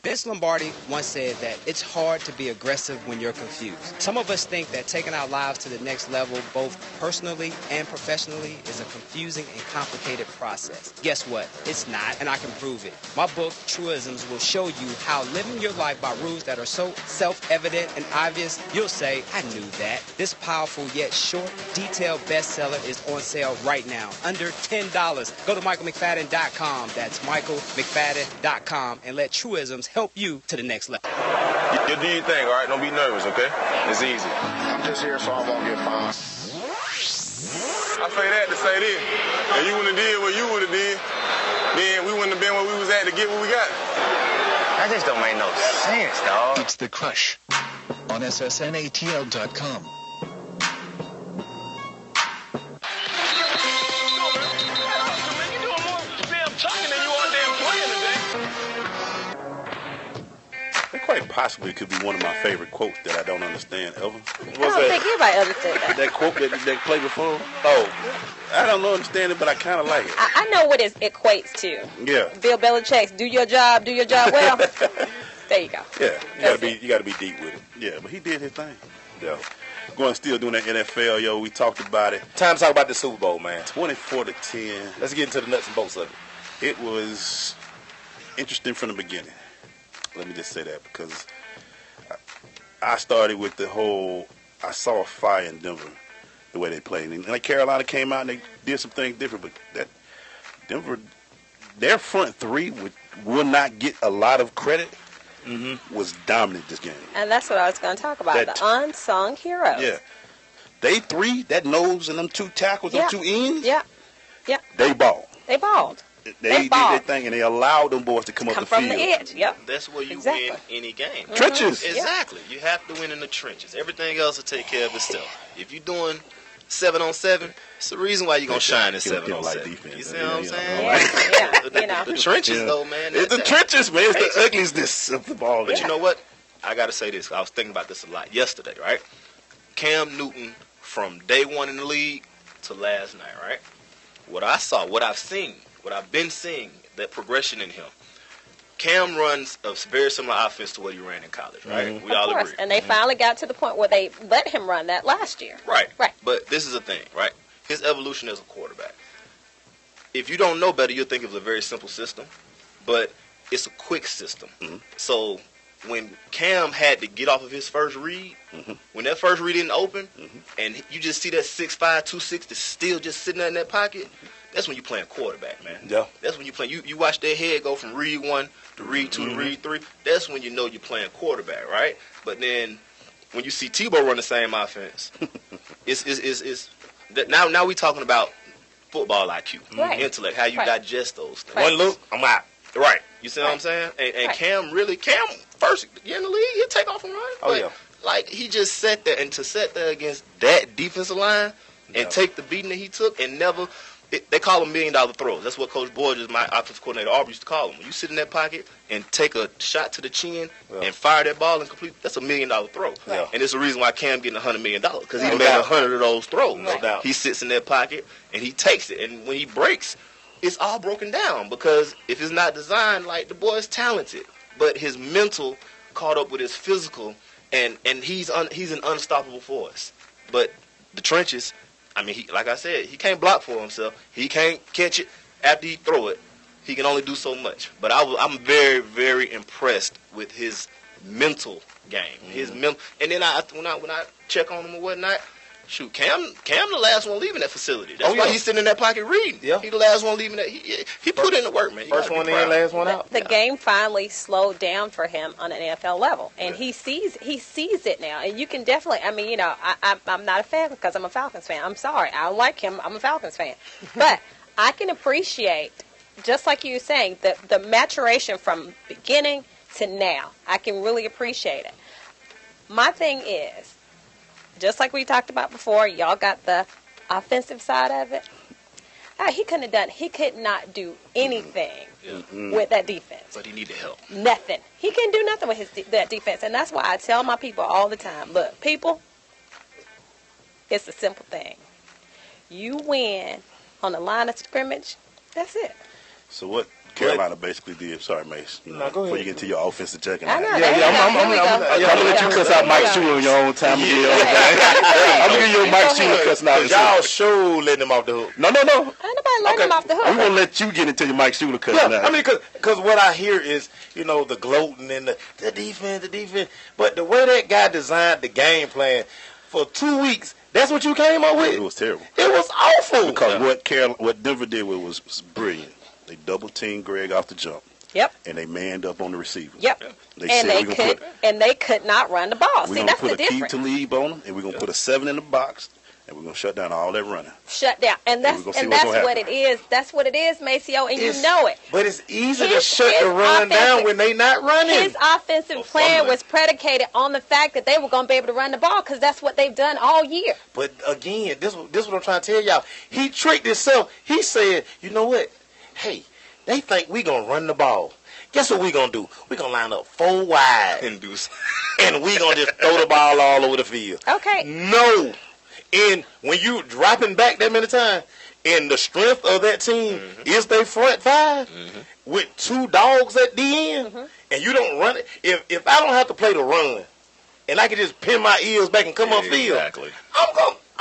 Vince Lombardi once said that it's hard to be aggressive when you're confused. Some of us think that taking our lives to the next level, both personally and professionally, is a confusing and complicated process. Guess what? It's not, and I can prove it. My book, Truisms, will show you how living your life by rules that are so self-evident and obvious, you'll say, I knew that. This powerful yet short, detailed bestseller is on sale right now, under $10. Go to michaelmcfadden.com. That's michaelmcfadden.com, and let Truisms help you to the next level. You do your thing, all right? Don't be nervous, okay? It's easy. I'm just here so I won't get fined. I say that to say this. If you wouldn't have did what you would have did, then we wouldn't have been where we was at to get what we got. That just don't make no sense, dog. It's The Crush on SSNATL.com. Quite possibly could be one of my favorite quotes that I don't understand ever. I don't think anybody understands that. That quote that played before? Oh, I don't understand it, but I kind of like it. I know what it equates to. Yeah. Bill Belichick's do your job well. There you go. Yeah, you gotta be deep with it. Yeah, but he did his thing. Yeah. Still doing that NFL, yo. We talked about it. Time to talk about the Super Bowl, man. 24-10. Let's get into the nuts and bolts of it. It was interesting from the beginning. Let me just say that because I started with the whole, I saw a fire in Denver, the way they played. And like Carolina came out and they did some things different, but that Denver, their front three will not get a lot of credit, was dominant this game. And that's what I was going to talk about, the unsung heroes. Yeah. They three, that nose and them two tackles, them two ends, they balled. They balled. They did their thing, and they allowed them boys to come up the field. From the edge, That's where you win any game. Trenches. Exactly. You have to win in the trenches. Everything else will take care of itself. If you're doing 7-on-7, it's the reason why you're going to shine in 7-on-7. You see what I'm saying? The trenches, though, man. It's the trenches, man. It's the ugliness of the ball. But you know what? I got to say this. I was thinking about this a lot yesterday, right? Cam Newton, from day one in the league to last night, right? What I saw, what I've seen, what I've been seeing, that progression in him. Cam runs a very similar offense to what he ran in college, right? We all agree. And they finally got to the point where they let him run that last year. Right. But this is the thing, right? His evolution as a quarterback. If you don't know better, you'll think of a very simple system, but it's a quick system. So when Cam had to get off of his first read, when that first read didn't open, and you just see that 6'5", 260 still just sitting there in that pocket, that's when you're playing quarterback, man. Yeah. That's when you play. You watch their head go from read 1 to read 2 to read 3. That's when you know you're playing quarterback, right? But then when you see Tebow run the same offense, it's now we talking about football IQ, intellect, how you digest those things. One look, I'm out. Right. You see what I'm saying? And Cam first year in the league, he'll take off and run. But like he just sat there, and to sit there against that defensive line and take the beating that he took and never they call them $1 million throws. That's what Coach Borges, my offensive coordinator, Aubrey used to call them. When you sit in that pocket and take a shot to the chin and fire that ball and complete, that's $1 million throw. Yeah. And it's the reason why Cam getting $100 million because he made 100 of those throws. No doubt. He sits in that pocket and he takes it, and when he breaks, it's all broken down because if it's not designed, like, the boy is talented, but his mental caught up with his physical, and he's an unstoppable force. But the trenches, I mean, like I said, he can't block for himself. He can't catch it after he throw it. He can only do so much. But I'm very, very impressed with his mental game. His mental, and then when I check on him or whatnot, shoot, Cam the last one leaving that facility. That's why he's sitting in that pocket reading. Yeah. He the last one leaving that. He put in the work, man. First one in, last one out. The game finally slowed down for him on an NFL level, and he sees it now. And you can definitely, I mean, I'm not a fan because I'm a Falcons fan. I'm sorry, I don't like him. I'm a Falcons fan, but I can appreciate, just like you were saying, the maturation from beginning to now. I can really appreciate it. My thing is, just like we talked about before, y'all got the offensive side of it. He could not do anything with that defense. But he needed help. Nothing. He couldn't do nothing with that defense. And that's why I tell my people all the time, look, people, it's a simple thing. You win on the line of scrimmage, that's it. So what Carolina basically did, sorry, Mace, go ahead. before you get to your offensive checking. I know. I'm gonna let you cuss out Mike Shula in your own time. I'm gonna give you Mike Shula cussing out. Y'all sure letting him off the hook. No. Ain't nobody letting him off the hook. I'm gonna let you get into your Mike Shula cussing out. I mean, because what I hear is, the gloating and the defense. But the way that guy designed the game plan for 2 weeks, that's what you came up with? It was terrible. It was awful. Because what Denver did was brilliant. They double-teamed Greg off the jump. Yep. And they manned up on the receiver. Yep. They could not run the ball. See, that's the difference. We're going to put a key to lead on them, and we're going to put a 7 in the box, and we're going to shut down all that running. Shut down. And that's what it is. That's what it is, Maceo, and you know it. But it's easy to shut the run down when they not running. His offensive plan was predicated on the fact that they were going to be able to run the ball because that's what they've done all year. But again, this is what I'm trying to tell y'all. He tricked himself. He said, you know what? Hey, they think we going to run the ball. Guess what we going to do? we going to line up 4 wide. And we going to just throw the ball all over the field. Okay. No. And when you dropping back that many times, and the strength of that team is their front 5 with 2 dogs at the end, and you don't run it. If I don't have to play the run, and I can just pin my ears back and come upfield,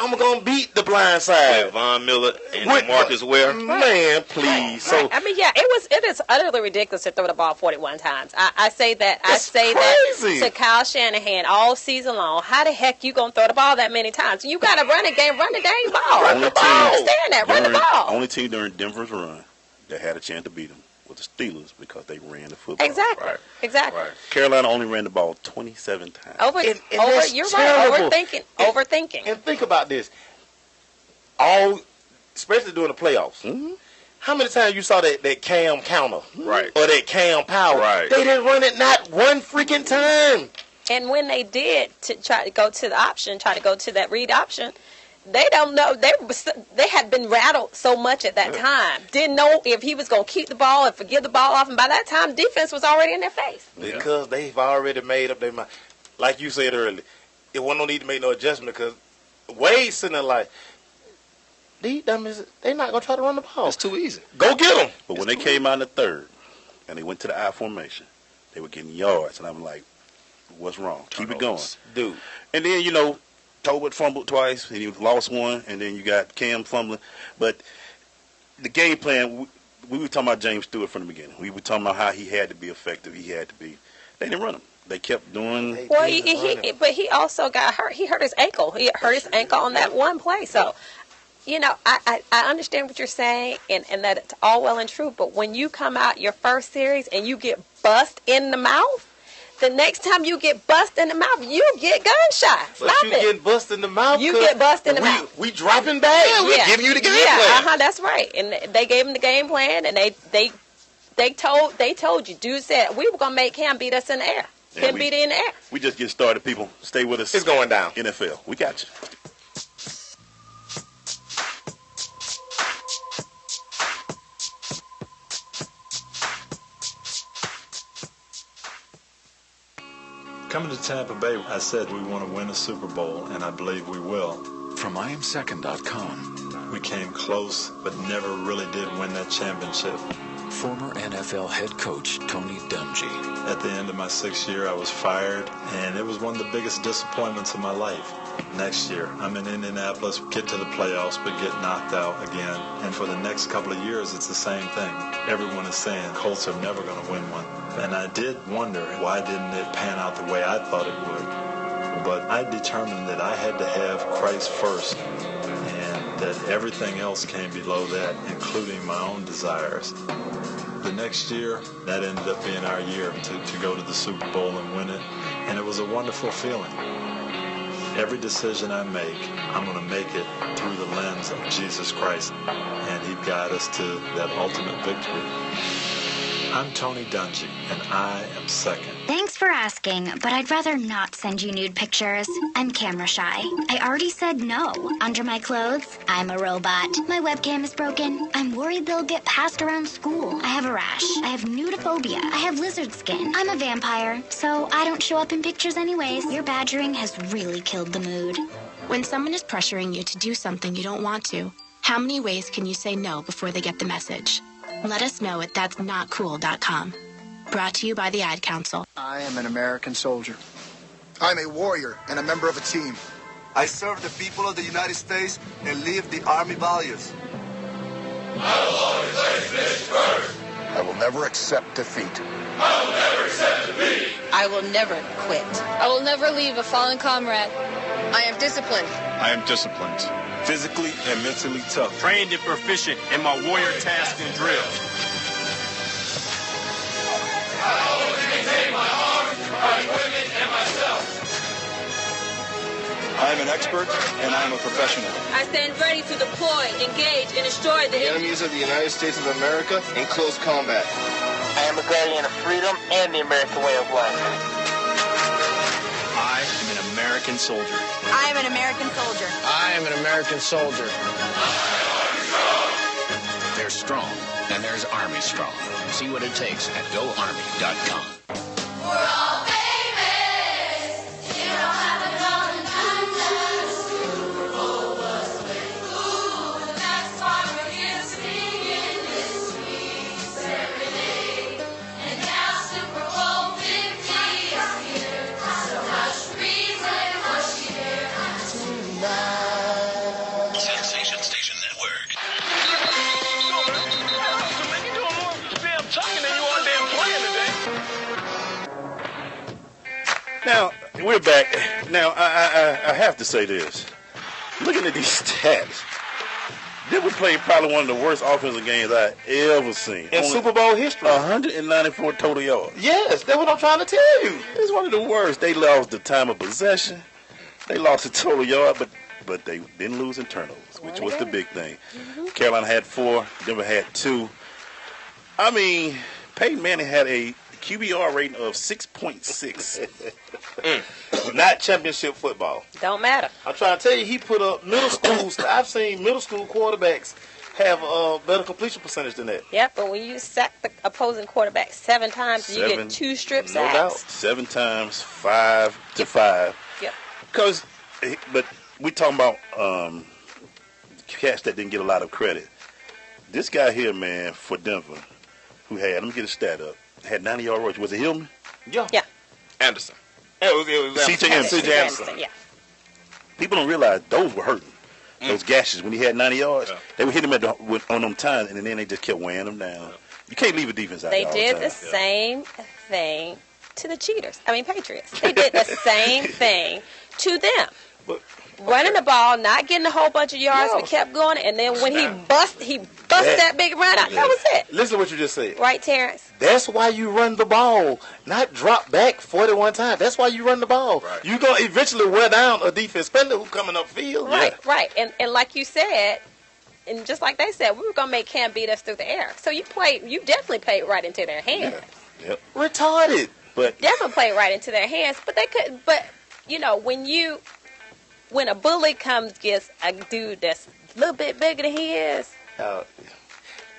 I'm gonna beat the blind side. With Von Miller and Marcus Ware. Man, please. So I mean, yeah, it is utterly ridiculous to throw the ball 41 times. I say that to Kyle Shanahan all season long. How the heck you gonna throw the ball that many times? You got to run the game, run the dang ball. Run the ball. I understand that. Run the ball. Only team during Denver's run that had a chance to beat them was the Steelers because they ran the football. Exactly. Right. Exactly. Right. Carolina only ran the ball 27 times. You're right. Overthinking. And think about this. Especially during the playoffs. How many times you saw that Cam counter? Right. Or that Cam power? Right. They didn't run it not one freaking time. And when they did to try to go to the option, try to go to that read option, they don't know. They had been rattled so much at that time. Didn't know if he was going to keep the ball and forgive the ball off. And by that time, defense was already in their face. Because they've already made up their mind. Like you said earlier, it wasn't no need to make no adjustment because Wade's sitting there like, these dummies, they're not going to try to run the ball. It's too easy. Go get them. But when they came out in the third and they went to the I formation, they were getting yards. And I'm like, what's wrong? Keep it going. Dude. And then, Tolbert fumbled twice, and he lost one, and then you got Cam fumbling. But the game plan, we were talking about James Stewart from the beginning. We were talking about how he had to be effective. He had to be. They didn't run him. They kept doing. Well, but he also got hurt. He hurt his ankle. He hurt his ankle on that one play. So, I understand what you're saying, and that it's all well and true. But when you come out your first series and you get bust in the mouth, the next time you get bust in the mouth, you get gunshots. But you get bust in the mouth. You get bust in the mouth. We dropping back. Yeah, we're giving you the game plan. That's right. And they gave him the game plan, and they told you. Dude said we were gonna make Cam beat us in the air. Him beat it in the air. We just get started, people. Stay with us. It's going down. NFL. We got you. Coming to Tampa Bay, I said we want to win a Super Bowl, and I believe we will. From IamSecond.com. We came close, but never really did win that championship. Former NFL head coach Tony Dungy. At the end of my 6th year, I was fired, and it was one of the biggest disappointments of my life. Next year, I'm in Indianapolis, get to the playoffs, but get knocked out again. And for the next couple of years, it's the same thing. Everyone is saying Colts are never going to win one. And I did wonder, why didn't it pan out the way I thought it would? But I determined that I had to have Christ first, and that everything else came below that, including my own desires. The next year, that ended up being our year to go to the Super Bowl and win it, and it was a wonderful feeling. Every decision I make, I'm going to make it through the lens of Jesus Christ, and He'd guide us to that ultimate victory. I'm Tony Dungy, and I am second. Thanks for asking, but I'd rather not send you nude pictures. I'm camera shy. I already said no. Under my clothes, I'm a robot. My webcam is broken. I'm worried they'll get passed around school. I have a rash. I have nudophobia. I have lizard skin. I'm a vampire, so I don't show up in pictures anyways. Your badgering has really killed the mood. When someone is pressuring you to do something you don't want to, how many ways can you say no before they get the message? Let us know at that'snotcool.com. Brought to you by the Ad Council. I am an American soldier. I'm a warrior and a member of a team. I serve the people of the United States and live the Army values. I will always lay fish first. I will never accept defeat. I will never accept defeat. I will never quit. I will never leave a fallen comrade. I am disciplined. I am disciplined. Physically and mentally tough. Trained and proficient in my warrior tasks and drills. I always maintain my arms, my equipment, and myself. I am an expert and I am a professional. I stand ready to deploy, engage, and destroy the enemies of the United States of America in close combat. I am a guardian of freedom and the American way of life. I am an American soldier. I am an American soldier. I am an American soldier. There's strong, and there's Army strong. See what it takes at GoArmy.com. We're all famous. You don't have to call the numbers. Super Bowl was with. Ooh, and that's why we're here singing this sweet serenade. And now Super Bowl 50 is here. So hush, reason, hush, here tonight. Sensation Station Network. You doing more damn talking than you are damn playing today. Now, we're back. Now, I have to say this. Looking at these stats, they would play probably one of the worst offensive games I ever seen. In Super Bowl history. 194 total yards. Yes, that's what I'm trying to tell you. It's one of the worst. They lost the time of possession. They lost the total yard, but they didn't lose in turnovers, which was the big thing. Carolina had 4. Denver had 2. I mean, Peyton Manning had a QBR rating of 6.6. Not championship football. Don't matter. I'm trying to tell you, he put up middle schools. I've seen middle school quarterbacks have a better completion percentage than that. Yep, but when you sack the opposing quarterback 7 times, you get 2 strip sacks. No doubt. 7 times, 5 to 5. Yep. But we talking about cats that didn't get a lot of credit. This guy here, man, for Denver, who had, let me get a stat up, had 90-yard rush. Was it Hillman? Yeah. Anderson. It was C.J. Anderson. Yeah. People don't realize those were hurting. Those gashes, when he had 90 yards, they would hit him on them times, and then they just kept weighing him down. You can't leave a defense out there all the time. They did the same thing to the Patriots. They did the same thing to them. Running the ball, not getting a whole bunch of yards, we kept going, and then when he bust that big run out. That was it. Listen to what you just said. Right, Terrence? That's why you run the ball, not drop back 41 times. That's why you run the ball. Right. You're going to eventually wear down a defense spender who's coming up field. Right. And like you said, and just like they said, we were going to make Cam beat us through the air. So you definitely played right into their hands. Yep. Retarded. But definitely played right into their hands. But they couldn't. But, when a bully comes against a dude that's a little bit bigger than he is,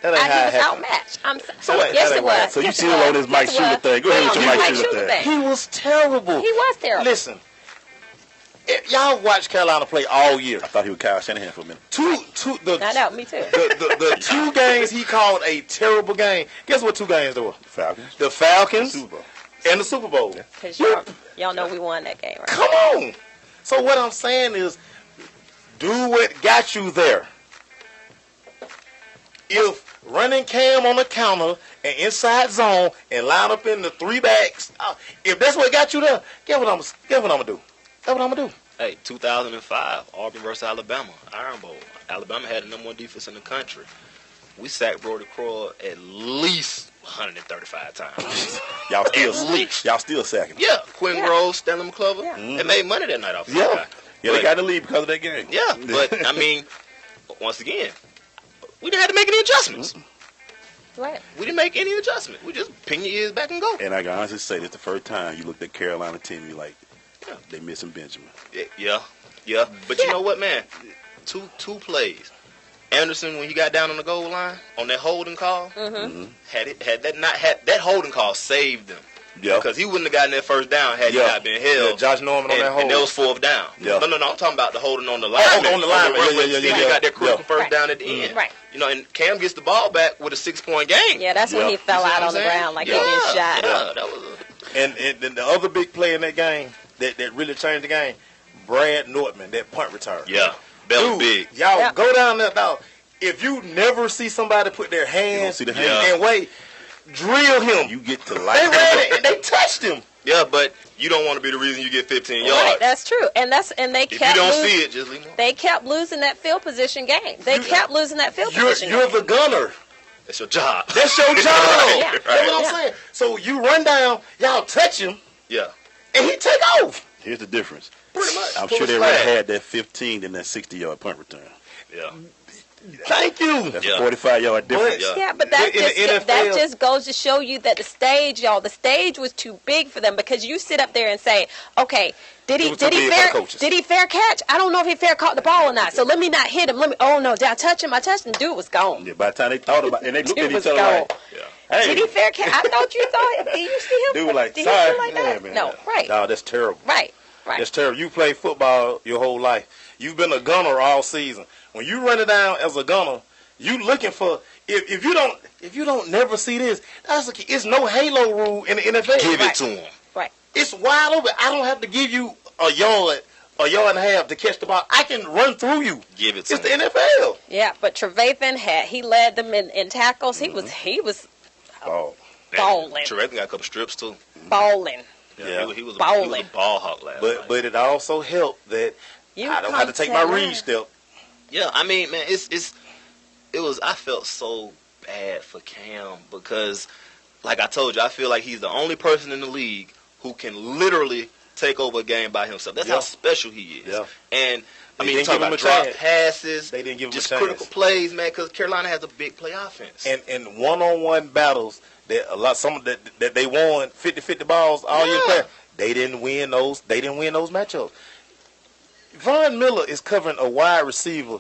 That ain't how He it was happened. outmatched. Yes, it was. So you still on this Mike Shooter thing. Go ahead with your Mike Shooter thing. He was terrible. He was terrible. Listen, y'all watched Carolina play all year. I thought he was Kyle Shanahan for a minute. I know, me too. The 2 games he called a terrible game. Guess what 2 games they were? Falcons. The Falcons. The Super Bowl. And the Super Bowl. Because y'all know we won that game, right? Come on. So what I'm saying is, do what got you there. If running Cam on the counter and inside zone and line up in the 3 backs, if that's what got you there, guess what I'm gonna do? That's what I'm gonna do. Hey, 2005, Auburn versus Alabama, Iron Bowl. Alabama had the #1 defense in the country. We sacked Brody Croyle at least 135 times. Y'all still sacking. Yeah, Quinn Rose, Stanley McClover. They made money that night off of that guy. Yeah, they got the lead because of that game. Yeah, but I mean, once again, we didn't have to make any adjustments. Right. We didn't make any adjustment. We just pin your ears back and go. And I can honestly say this the first time you looked at Carolina team, you like, they missing Benjamin. Yeah. But you know what, man? Two plays. Anderson, when he got down on the goal line on that holding call, had that holding call saved them. Yeah. Because he wouldn't have gotten that first down had he not been held. Yeah, Josh Norman on that hold. And that was 4th down. Yeah. No, I'm talking about the holding on the line. On the line. Yeah. He got that critical first down at the end. Right. You know, and Cam gets the ball back with a 6-point game. Yeah, that's when he fell out on the ground like he been shot. Yeah, that was And the other big play in that game that really changed the game, Brad Nortman, that punt return. Yeah, that was big. Y'all go down there, dog. If you never see somebody put their hands and wait, drill him. You get to They like ran it and they touched him. Yeah, but you don't want to be the reason you get 15 yards. Right, that's true. And they If kept you don't see it, just leave them. They kept losing that field position game. They kept losing that field position You're game. the gunner. That's your job. That's your job. Yeah. That's what I'm saying. So you run down, y'all touch him, Yeah. and he take off. Here's the difference. Pretty much. I'm Pull sure the they already flag. had that 15 and that 60-yard punt return. Yeah. Thank you. That's a 45-yard difference. Yeah, but that In the just NFL that just goes to show you that the stage was too big for them, because you sit up there and say, okay, did he fair catch? I don't know if he fair caught the ball or not. So let me not hit him. Did I touch him? I touched him. Dude was gone. Yeah, by the time they thought about it, and they looked at Dude was each other gone. like, hey. Did he fair catch? I thought you thought. Did you see him? Dude was like, did he sorry. feel like that? Yeah, man. No, right. No, that's terrible. Right. That's terrible. You played football your whole life. You've been a gunner all season. When you run it down as a gunner, you looking for if you don't never see this. It's no halo rule in the NFL. Give it to him. Right. It's wide open. I don't have to give you a yard and a half to catch the ball. I can run through you. Give it to It's him. the NFL. Yeah, but Trevathan he led them in tackles. He was balling. Trevathan got a couple strips too. Balling. Yeah. He was a ball hawk last night. But it also helped that I don't have to take my read step. Yeah, I mean, man, I felt so bad for Cam because, like I told you, I feel like he's the only person in the league who can literally take over a game by himself. That's how special he is. Yeah. And I mean, didn't talking give him about a drop chance. passes, They didn't give him just a chance. critical plays, man, because Carolina has a big play offense. And one-on-one battles that they won 50-50 balls all year player. They didn't win those. They didn't win those matchups. Von Miller is covering a wide receiver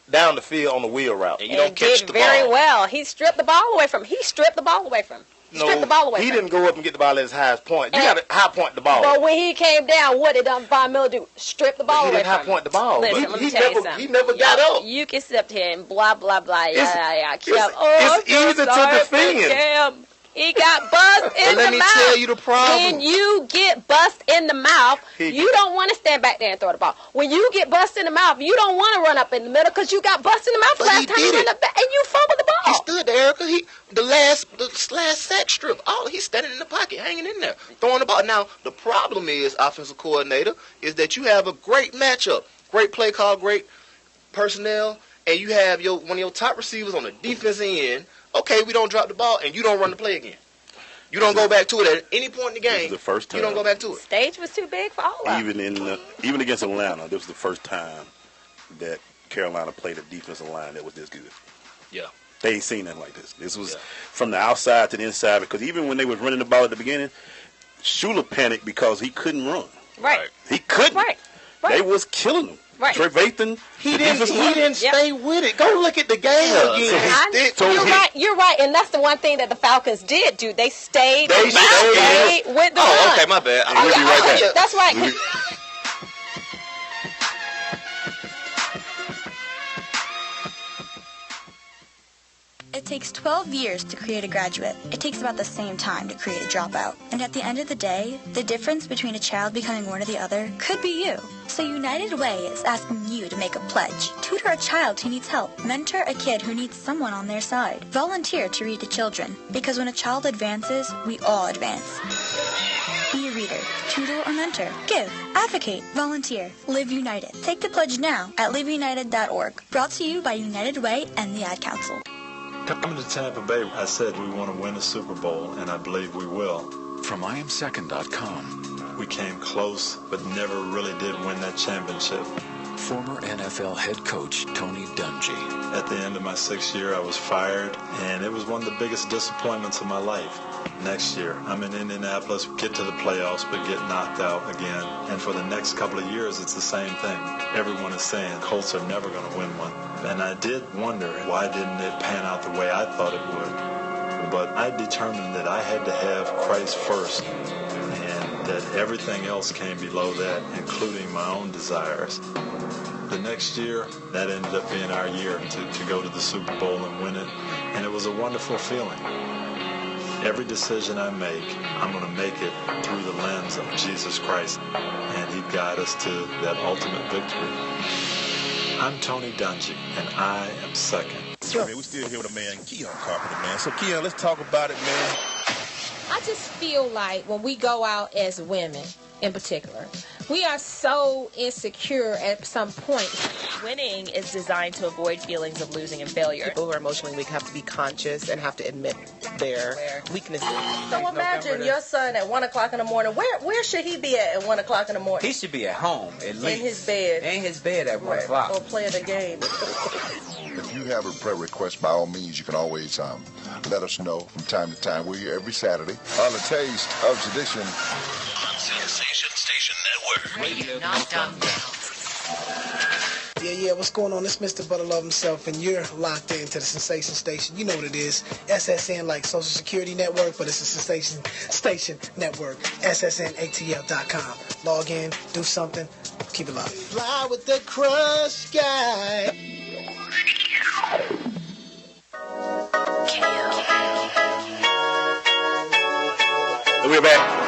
down the field on the wheel route. And you don't catch the very ball. well. He stripped the ball away from him. He stripped the ball away from him. He didn't go up and get the ball at his highest point. You got to high point the ball. But when he came down, what did Von Miller do? Strip the ball He away didn't high from him. point the ball. Listen, let me he tell you never, something. he never got up. You can sit up here and blah, blah, blah, It's I'm easy so to sorry for defend. Cam. He got buzzed in let the me mouth. tell you the problem. When you get buzzed in the mouth, you don't want to stand back there and throw the ball. When you get buzzed in the mouth, you don't want to run up in the middle because you got buzzed in the mouth But last he time you did ran it. up back and you fumbled the ball. He stood there, Erica. The last sack strip. He's standing in the pocket, hanging in there, throwing the ball. Now the problem is, offensive coordinator, is that you have a great matchup, great play call, great personnel, and you have one of your top receivers on the defense end. Okay, we don't drop the ball, and you don't run the play again. You don't go back to it at any point in the game. This is the first time. You don't go back to it. Stage was too big for all of them. Even against Atlanta, this was the first time that Carolina played a defensive line that was this good. Yeah. They ain't seen nothing like this. This was from the outside to the inside, because even when they was running the ball at the beginning, Shula panicked because he couldn't run. Right. He couldn't. Right. They was killing him. Right. Trevathan. He didn't stay with it. Go look at the game again. You're right, and that's the one thing that the Falcons did do. They stayed with the run. Oh, okay, my bad. We'll be right back. That's right. It takes 12 years to create a graduate. It takes about the same time to create a dropout. And at the end of the day, the difference between a child becoming one or the other could be you. So United Way is asking you to make a pledge. Tutor a child who needs help. Mentor a kid who needs someone on their side. Volunteer to read to children. Because when a child advances, we all advance. Be a reader, tutor or mentor. Give, advocate, volunteer. Live United. Take the pledge now at liveunited.org. Brought to you by United Way and the Ad Council. Coming to Tampa Bay, I said we want to win a Super Bowl, and I believe we will. From IamSecond.com. We came close, but never really did win that championship. Former NFL head coach Tony Dungy. At the end of my 6th year, I was fired, and it was one of the biggest disappointments of my life. Next year, I'm in Indianapolis, get to the playoffs, but get knocked out again. And for the next couple of years, it's the same thing. Everyone is saying Colts are never going to win one. And I did wonder, why didn't it pan out the way I thought it would? But I determined that I had to have Christ first, and that everything else came below that, including my own desires. The next year, that ended up being our year to go to the Super Bowl and win it. And it was a wonderful feeling. Every decision I make, I'm going to make it through the lens of Jesus Christ, and He'd guide us to that ultimate victory. I'm Tony Dungy, and I am second. Man, we still here with a man, Keon Carpenter, man. So, Keon, let's talk about it, man. I just feel like when we go out as women, in particular, we are so insecure at some point. Winning is designed to avoid feelings of losing and failure. People who are emotionally weak have to be conscious and have to admit their weaknesses. So imagine your son at 1 o'clock in the morning. Where should he be at 1 o'clock in the morning? He should be at home, at least. In his bed. In his bed at 1 o'clock. Or playing a game. If you have a prayer request, by all means, you can always let us know from time to time. We're here every Saturday on the Taste of Tradition. Sensation Station Network. Radio not dumb down. Yeah, what's going on? It's Mr. Butterlove himself, and you're locked into the Sensation Station. You know what it is. SSN, like Social Security Network, but it's a Sensation Station Network. SSNATL.com. Log in, do something, keep it live. Fly with the Crush Guy. We're back.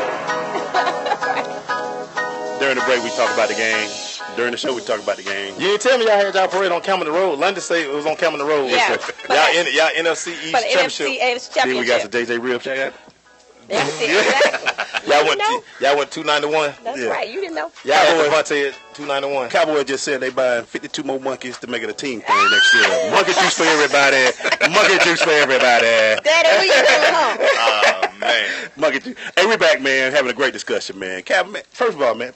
During the break, we talk about the game. During the show, we talk about the game. You didn't tell me y'all had y'all parade on Cameron Road. London say it was on Cameron Road. Yeah. Y'all NFC East Championship. Then we got the JJ Real check out. Y'all went 291. That's right. You didn't know. Y'all had Devontae at 291. Cowboy just said they buying 52 more monkeys to make it a team thing next year. Monkey juice for everybody. Monkey juice for everybody. Daddy, who you coming home? Oh, man. Monkey juice. Hey, we back, man, having a great discussion, man. Cap, man, first of all, man,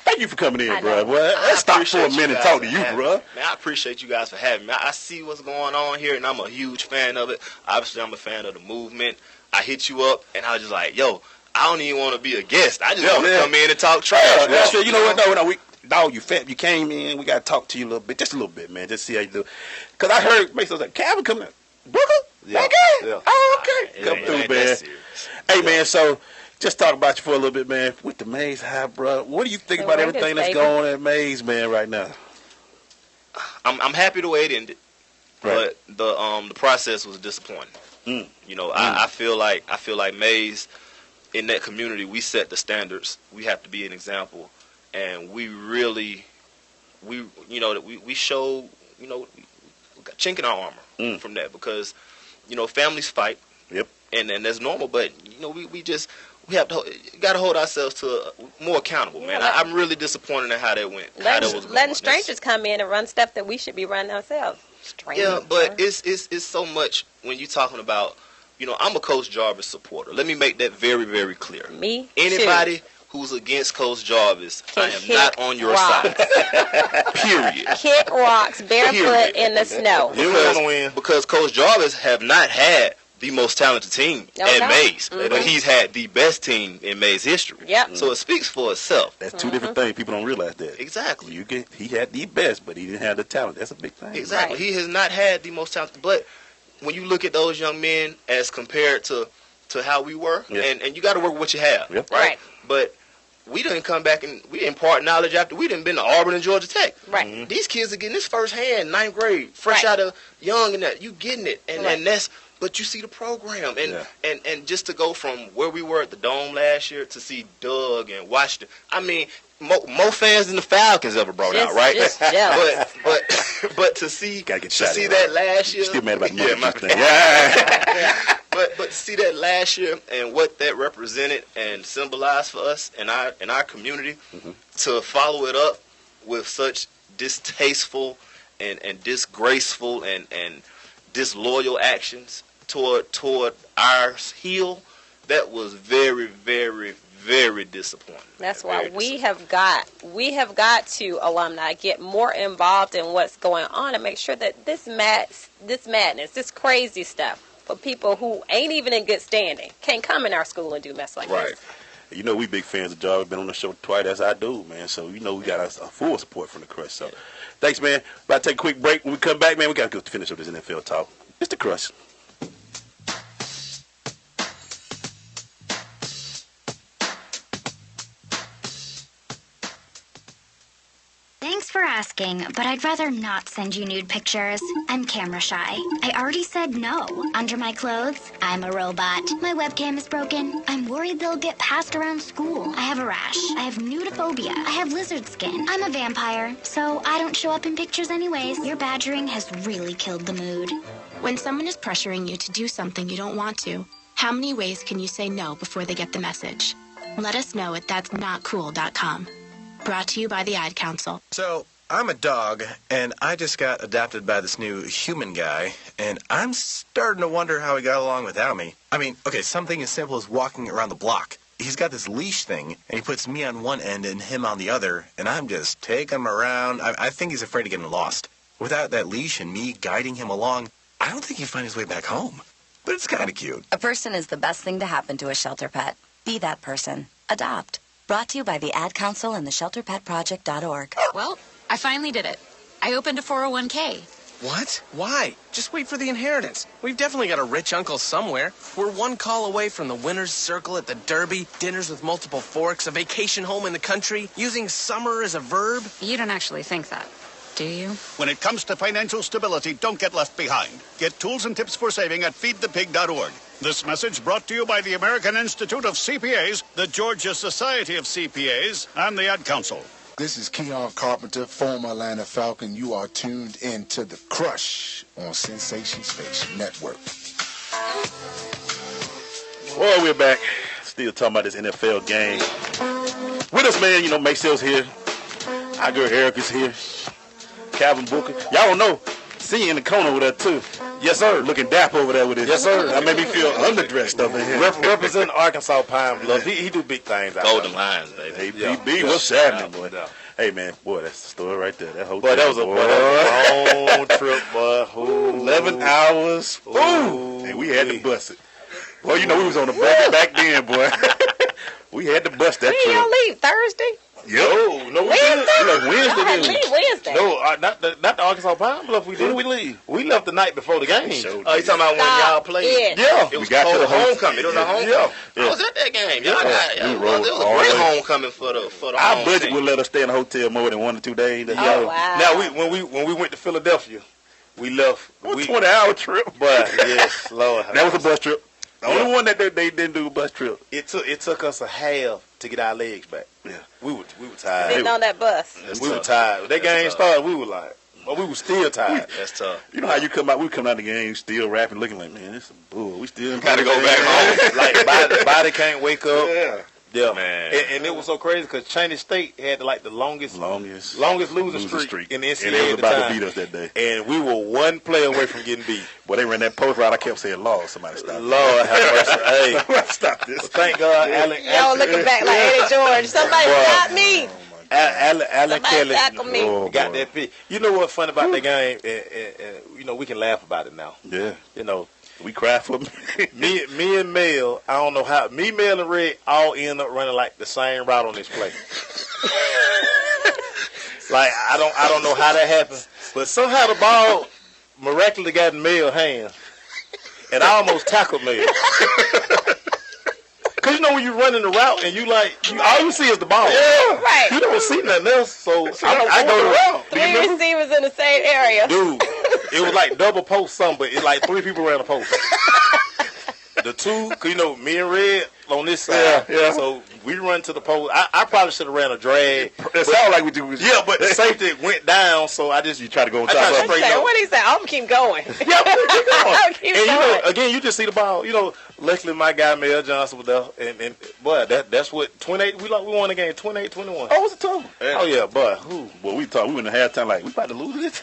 thank you for coming in, bro. Well, let's stop for a minute and talk to you, bro. Man, I appreciate you guys for having me. I see what's going on here, and I'm a huge fan of it. Obviously, I'm a fan of the movement. I hit you up, and I was just like, yo, I don't even want to be a guest. I just want to come in and talk trash. You know what? You came in. We got to talk to you a little bit, just a little bit, man. Just see how you do. Because I heard, Mason was like, Calvin coming in. Booker? Yeah. Yeah. Oh, okay. Come through, man. Hey, man, so just talk about you for a little bit, man. With the Mays High, bro. What do you think about everything that's going on at Mays, man, right now? I'm happy the way it ended, but the process was disappointing. You know, I feel like Mays, in that community, we set the standards. We have to be an example, and we really, we show, we got chink in our armor from that, because, families fight. Yep. And that's normal, but we have to gotta hold ourselves to more accountable, man. I'm really disappointed in how that went. Letting strangers come in and run stuff that we should be running ourselves. Strangers. Yeah, but it's so much when you're talking about. I'm a Coach Jarvis supporter. Let me make that very, very clear. Me Anybody too. Who's against Coach Jarvis, I am not on your side. Period. Kick rocks barefoot in the snow. Because Coach Jarvis have not had the most talented team No at doubt. Mays, Mhm. but he's had the best team in Mays history. Yep. So it speaks for itself. That's two different things. People don't realize that. Exactly. He had the best, but he didn't have the talent. That's a big thing. Exactly. He has not had the most talented. But when you look at those young men as compared to how we were, and you got to work with what you have, right? But we didn't come back and we impart knowledge after we didn't been to Auburn and Georgia Tech. Right. These kids are getting this firsthand, 9th grade, fresh out of young, and that you getting it, and that's. But you see the program, and just to go from where we were at the Dome last year to see Doug and Washington. I mean, more fans than the Falcons ever brought out, right? Just but to see that that last year, still mad about the my thing. Yeah. But to see that last year and what that represented and symbolized for us and our community, to follow it up with such distasteful and disgraceful and disloyal actions toward our heel, that was very, very, very disappointing. That's why we have got to, alumni, get more involved in what's going on and make sure that this madness, this crazy stuff for people who ain't even in good standing can't come in our school and do mess like this. You know, we big fans of Jarvis. Been on the show twice, as I do, man. So, you know, we got a full support from the Crush. So, thanks, man. About to take a quick break. When we come back, man, we got to go finish up this NFL talk. It's the Crush. Thanks for asking, but I'd rather not send you nude pictures. I'm camera shy. I already said no. Under my clothes, I'm a robot. My webcam is broken. I'm worried they'll get passed around school. I have a rash. I have nudophobia. I have lizard skin. I'm a vampire, so I don't show up in pictures anyways. Your badgering has really killed the mood. When someone is pressuring you to do something you don't want to, how many ways can you say no before they get the message? Let us know at that'snotcool.com. Brought to you by the Ad Council. So, I'm a dog, and I just got adopted by this new human guy, and I'm starting to wonder how he got along without me. I mean, okay, something as simple as walking around the block. He's got this leash thing, and he puts me on one end and him on the other, and I'm just taking him around. I think he's afraid of getting lost. Without that leash and me guiding him along, I don't think he'd find his way back home. But it's kind of cute. A person is the best thing to happen to a shelter pet. Be that person. Adopt. Brought to you by the Ad Council and the ShelterPetProject.org. Well, I finally did it. I opened a 401k. What? Why? Just wait for the inheritance. We've definitely got a rich uncle somewhere. We're one call away from the winner's circle at the Derby, dinners with multiple forks, a vacation home in the country, using summer as a verb. You don't actually think that, do you? When it comes to financial stability, don't get left behind. Get tools and tips for saving at feedthepig.org. This message brought to you by the American Institute of CPAs, the Georgia Society of CPAs, and the Ad Council. This is Keon Carpenter, former Atlanta Falcon. You are tuned into The Crush on Sensation Station Network. Well, we're back. Still talking about this NFL game. With us, man, you know, Maysell's here. Our girl Erika's here. Calvin Booker. Y'all don't know. See you in the corner over there, too. Yes, sir. Looking dapper over there with his. Yes, sir. That made me feel underdressed up in here. Representing Arkansas Pine Bluff. He do big things out Golden Lions, baby. APB, what's happening, boy? Hey, man, boy, that's the story right there. That whole Boy, that was a long trip, boy. 11 hours. Ooh. Hey, we had to bust it. Boy, you know we was on the back then, boy. We had to bust that We trip. don't leave Thursday. No, Wednesday. No, not the Arkansas Pine Bluff. We did. When we leave? We left the night before the game. Oh, you talking about when y'all played? Yeah. It was got called to the homecoming. It was a homecoming. Yeah. I was at that game. Y'all got it was a all great the way. homecoming for the Our home budget team. would let us stay in a hotel more than 1 or 2 days. Wow. Now when we went to Philadelphia, we left. It was a 20-hour trip. But yes, Lord. That was a bus trip. The only one that they didn't do a bus trip. It took us a half to get our legs back. Yeah. We were tired. Sitting on that bus. We were tired. When that game started, we were like, but we were still tired. That's tough. You know how you come out? We come out the game still rapping, looking like, man, this is bull. We still Gotta go back home. Like body can't wake up. Yeah, man. And it was so crazy because Cheney State had the longest losing streak in the NCAA and they was at the about time. to beat us that day. And we were one play away from getting beat. Boy, they ran that post route. I kept saying, Lord, somebody stop. Lord have mercy. Hey, stop this. Well, thank God, Y'all looking back like Eddie George. Somebody stop me. Alan Kelly tackle me. got that pick. You know what's funny about the game? You know, we can laugh about it now. Yeah. You know, We cried for me and Mel. I don't know how. Me, Mel, and Red all end up running like the same route on this play. Like I don't know how that happened, but somehow the ball miraculously got in Mel's hand, and I almost tackled Mel. Cause you know when you running the route and all you see is the ball. Yeah, right. You don't see nothing else. So I go the route. Three receivers in the same area. Dude, it was like double post something, but it's like 3 people around the post. The 2, cause you know me and Red on this side. Yeah. So we run to the post. I probably should have ran a drag. It sounded like we do. Yeah, but the safety went down, so you try to go on top of it. What he say? I'm gonna keep going. Yeah, keep going. I'm keep and going. Again, you just see the ball. Luckily my guy Mel Johnson was there, and boy, that's what 28. We won the game 28-21. Oh, was it tough? Yeah. Oh yeah, boy. Well, we went in halftime like we about to lose this.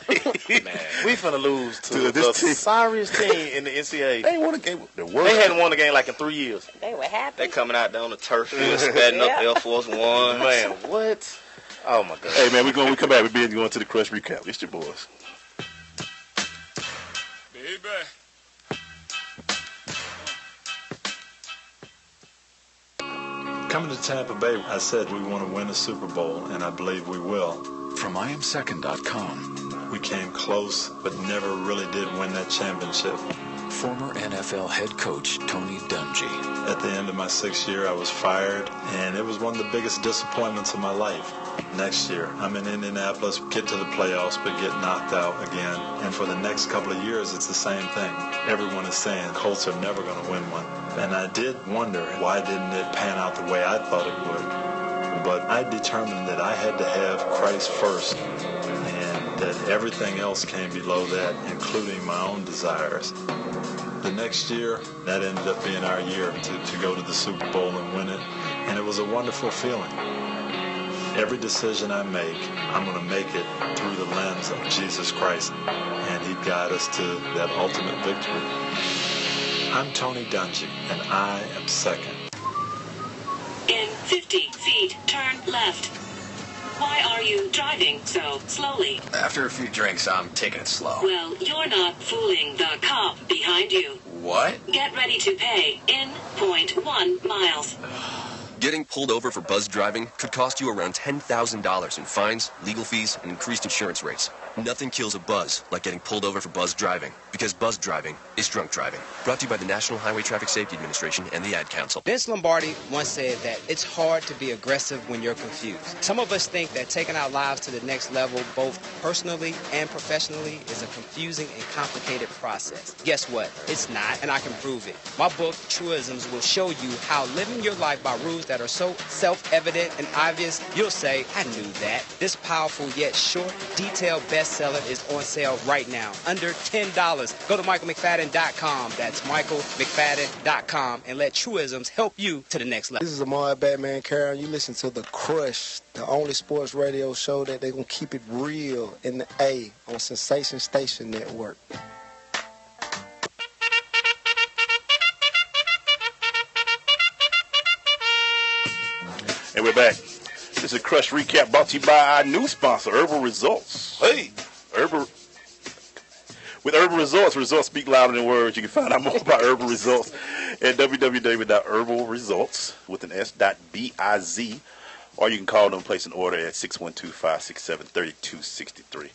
Man, we finna lose to this the team. sorriest team in the NCAA. They won a game. They hadn't won a game like in 3 years. What happened? They coming out down the turf field, spatting up Air Force One. Man, what? Oh my God. Hey man, we come back. We're going to the Crush recap. It's your boys. Baby. Coming to Tampa Bay, I said we want to win a Super Bowl, and I believe we will. From IamSecond.com. We came close, but never really did win that championship. Former NFL head coach Tony Dungy. At the end of my 6th year, I was fired, and it was one of the biggest disappointments of my life. Next year, I'm in Indianapolis, get to the playoffs, but get knocked out again. And for the next couple of years, it's the same thing. Everyone is saying Colts are never going to win one. And I did wonder, why didn't it pan out the way I thought it would? But I determined that I had to have Christ first, and that everything else came below that, including my own desires. The next year, that ended up being our year to go to the Super Bowl and win it, and it was a wonderful feeling. Every decision I make, I'm going to make it through the lens of Jesus Christ, and He'd guide us to that ultimate victory. I'm Tony Dungy, and I am second. In 50 feet, turn left. Why are you driving so slowly? After a few drinks, I'm taking it slow. Well, you're not fooling the cop behind you. What? Get ready to pay in 0.1 miles. Getting pulled over for buzz driving could cost you around $10,000 in fines, legal fees, and increased insurance rates. Nothing kills a buzz like getting pulled over for buzz driving, because buzz driving is drunk driving. Brought to you by the National Highway Traffic Safety Administration and the Ad Council. Vince Lombardi once said that it's hard to be aggressive when you're confused. Some of us think that taking our lives to the next level, both personally and professionally, is a confusing and complicated process. Guess what? It's not, and I can prove it. My book, Truisms, will show you how living your life by rules that are so self-evident and obvious, you'll say, I knew that. This powerful yet short, detailed bestseller is on sale right now, under $10. Go to MichaelMcFadden.com. That's MichaelMcFadden.com, and let Truisms help you to the next level. This is Amar Batman Carroll. You listen to The Crush, the only sports radio show that they're going to keep it real in the A on Sensation Station Network. And we're back. This is a Crush recap brought to you by our new sponsor, Herbal Results. Hey, with Herbal Results, results speak louder than words. You can find out more about Herbal Results at www.herbalresults.biz, or you can call them, place an order at 612-567-3263.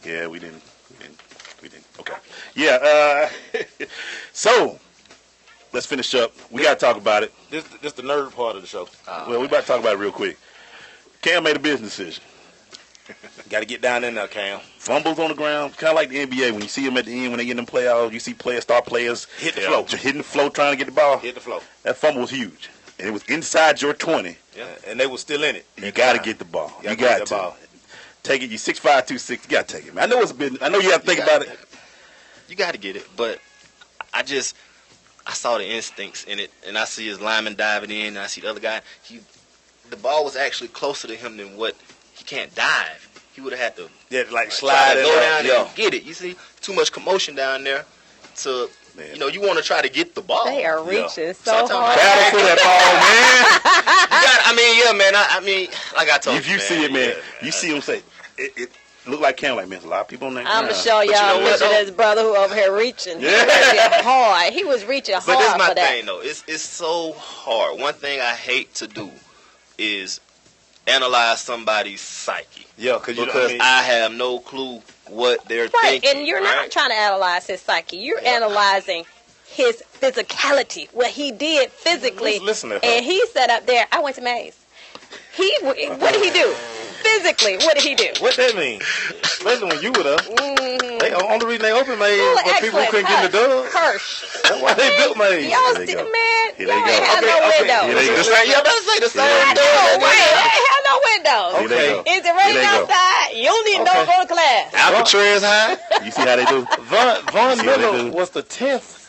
Yeah, we didn't. Okay. Yeah. So let's finish up. We got to talk about it. This the nerd part of the show. Well, we about to talk about it real quick. Cam made a business decision. Got to get down in there, Cam. Fumbles on the ground, kind of like the NBA. When you see them at the end, when they get in the playoffs, you see star players hit the flow. Just hitting the flow, trying to get the ball. Hit the flow. That fumble was huge. And it was inside your 20. Yeah, and they were still in it. You got to get the ball. You got to. Take it. You're 6'5", 260. You got to take it, man. I know it's a business. I know you have to think about it. You got to get it, but I saw the instincts in it, and I see his lineman diving in, and I see the other guy. The ball was actually closer to him than what he can't dive. He would have had to slide go down and get it. You see, too much commotion down there. You want to try to get the ball. They are reaching so hard. Battle for that ball, man. Man. Like I told you, if you see it, man, you see him say, look like Cam. Like, man, there's a lot of people on that. I'm gonna show y'all a picture of his brother who over here reaching. Yeah. He reaching hard. He was reaching hard. But this is my for that. thing, though. It's so hard. One thing I hate to do is analyze somebody's psyche. Yeah, because I have no clue what they're Right, thinking. and you're not trying to analyze his psyche. You're analyzing his physicality, what he did physically. Listen to her. And he sat up there. I went to Maze. What did he do? Physically, what did he do? What that mean? Especially when you were there. Mm-hmm. The only reason they open Maze was people who couldn't get in the dub. Hirsch. That's why they built Maze. Y'all still, man, Here y'all they ain't go. have no windows. Here they go. You better say the same I thing. know, wait, they ain't have no windows. Here they go. Is it raining Here they go. outside? You don't need to know to go to class. Alcatraz high. You see how they do? Von See how they Miller do? was the 10th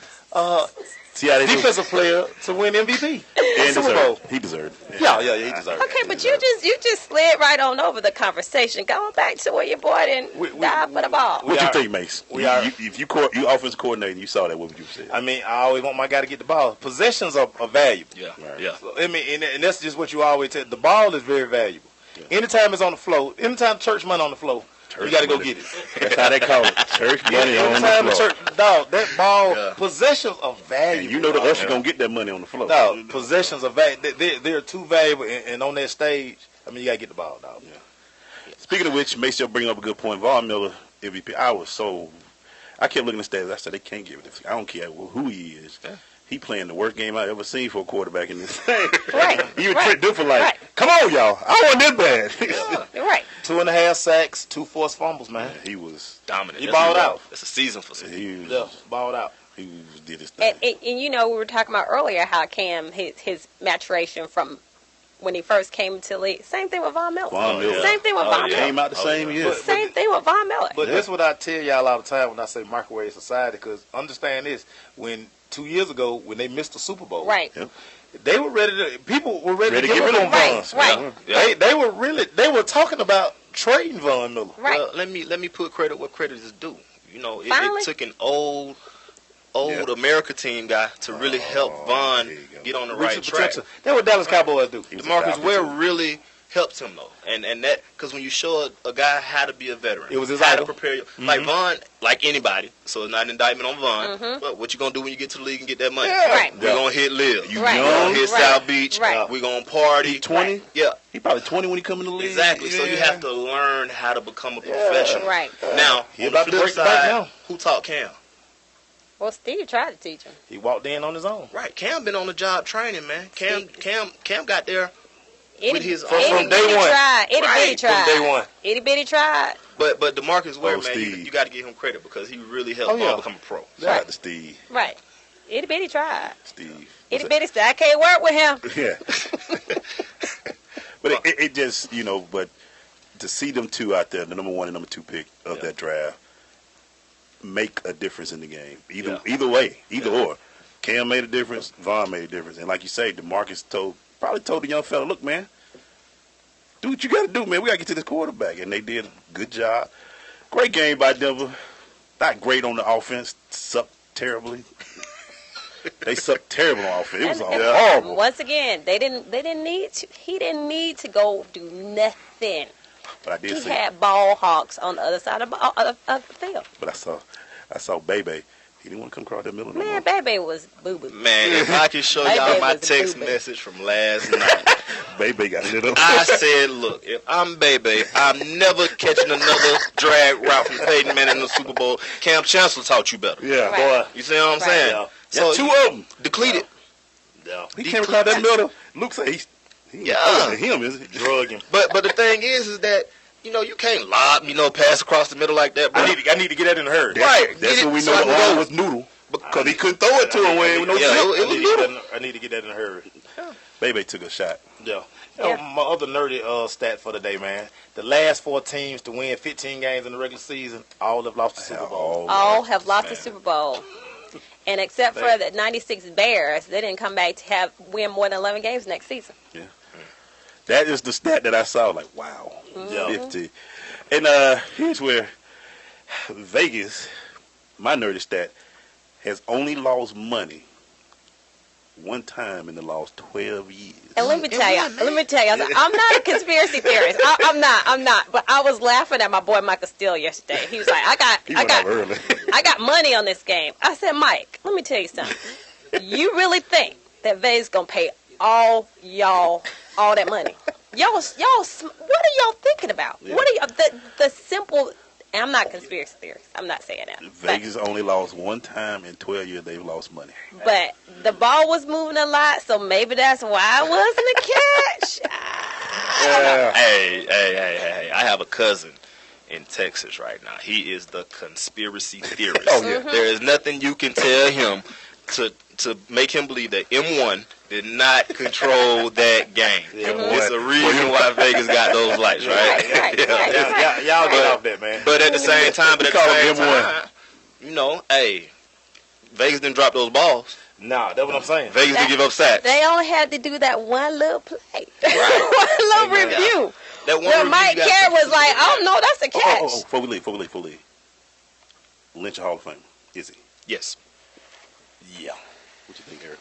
See how they do? defensive player to win MVP. And Super Bowl. He deserved it. Yeah, he deserved it. Okay, but you just slid right on over the conversation. Going back to where your boy didn't die for the ball. What you think, Mace? If you offensive coordinator and you saw that, what would you say? I mean, I always want my guy to get the ball. Possessions are valuable. Yeah. So, I mean, and that's just what you always tell. The ball is very valuable. Anytime it's on the floor, anytime church money on the floor, you got to go get it. That's how they call it. Church money on the floor. Dog, that ball, possessions are valuable. And you know the usher going to get that money on the floor. Dog, possessions are valuable. They're too valuable, and on that stage, I mean, you got to get the ball, dog. Yeah. Speaking of which, Mace, you'll bring up a good point. Von Miller, MVP. I kept looking at the stats. I said, they can't give it this. I don't care who he is. Yeah. He playing the worst game I've ever seen for a quarterback in this thing. Right. Even Trent Dilfer come on, y'all. I wasn't this bad. Right. 2.5 sacks, 2 forced fumbles, man. Yeah, he was dominant. He balled out. It's a season for him. Yeah, balled out. He did his thing. And you know, we were talking about earlier how Cam, his maturation from when he first came to the league. Same thing with Von Miller. Same thing with Von Miller. Came out the same year. Same thing with Von Miller. But that's what I tell y'all all the time when I say microwave society, because understand this, when 2 years ago, when they missed the Super Bowl, right? They were people were ready to get rid of Von. Right. They were talking about trading Von Miller. Right. Well, let me put credit where credit is due. You know, Finally? it took an old America team guy to really help Von get on the right track. That's what Dallas Cowboys do. DeMarcus Ware really helped him though, and that because when you show a guy how to be a veteran, it was his how idol. to prepare. Like Von, like anybody, so it's not an indictment on Von. But what you gonna do when you get to the league and get that money? Yeah. Right. We're gonna hit Live. You We're gonna hit South Beach. Right. We're gonna party. He 20? Yeah. He probably 20 when he come in the league. Exactly. So you have to learn how to become a professional. Right. Now, He on the about to flip break the back side, now. who taught Cam? Well, Steve tried to teach him. He walked in on his own. Right. Cam been on the job training, man. Cam got there with his from own. day one. Itty bitty tried. From day one. Itty bitty tried. But DeMarcus Ware, man, Steve. you got to give him credit because he really helped Von become a pro. Shout out to Steve. Right. Itty bitty tried. Steve. Itty bitty said, I can't work with him. Yeah. But it just, but to see them two out there, the number 1 and number 2 pick of that draft, make a difference in the game. Either way, either or. Cam made a difference. Von made a difference. And like you say, DeMarcus probably told the young fella, look, man, do what you got to do, man. We got to get to this quarterback. And they did a good job. Great game by Denver. Not great on the offense. Sucked terribly. They sucked terrible on offense. It was horrible. Once again, he didn't need to go do nothing. But I did He see. had ball hawks on the other side of the field. But I saw Bebe. He didn't want to come across that middle. No Man, more. Bebe was boo-boo. Man, if I can show Bebe y'all my was a text boo-boo. message from last night. Bebe got lit up. I said, look, if I'm Bebe, I'm never catching another drag route from Peyton Manning in the Super Bowl. Cam Chancellor taught you better. Yeah. Right. You see what I'm saying? Yeah. So So 2 of them. depleted. Yeah. He came across that middle. Luke said he Yeah. him, is it? Drug him. But the thing is that, you can't lob, pass across the middle like that, bro. I need to get that in a hurry. Right. That's Get what we it so know I the can go. role was Noodle. Because he couldn't throw it to him when with no Yeah, zip. it was Noodle. I need to get that in a hurry. Bebe took a shot. Yeah. Yeah. My other nerdy stat for the day, man. The last 4 teams to win 15 games in the regular season, all have lost the Super Bowl. All have lost the Super Bowl. And except for the 96 Bears, they didn't come back to win more than 11 games next season. Yeah. That is the stat that I saw. Like, wow. Yeah. 50. And here's where Vegas, my nerdy stat, has only lost money one time in the last 12 years. And let me tell you, I'm not a conspiracy theorist. I'm not. But I was laughing at my boy Michael Steele yesterday. He was like, I got money on this game. I said, Mike, let me tell you something. You really think that Vegas gonna pay all that money? Y'all, what are y'all thinking about? Yeah. What are y'all, the simple? I'm not a conspiracy theorist. I'm not saying that. Vegas only lost one time in 12 years. They've lost money. But the ball was moving a lot, so maybe that's why it wasn't a catch. Hey, I have a cousin in Texas right now. He is the conspiracy theorist. Oh, yeah. There is nothing you can tell him to make him believe that M1 did not control that game. It's a reason why Vegas got those lights, right? Y'all get off that, man. But at the same time, you know, hey, Vegas didn't drop those balls. Nah, that's what I'm saying. Vegas didn't give up sacks. They only had to do that one little play, one little review. That one where review Mike Carey was like, "Oh no, that's a catch." Before we leave. Lynch Hall of Fame, is he? Yes. Yeah. What you think, Eric?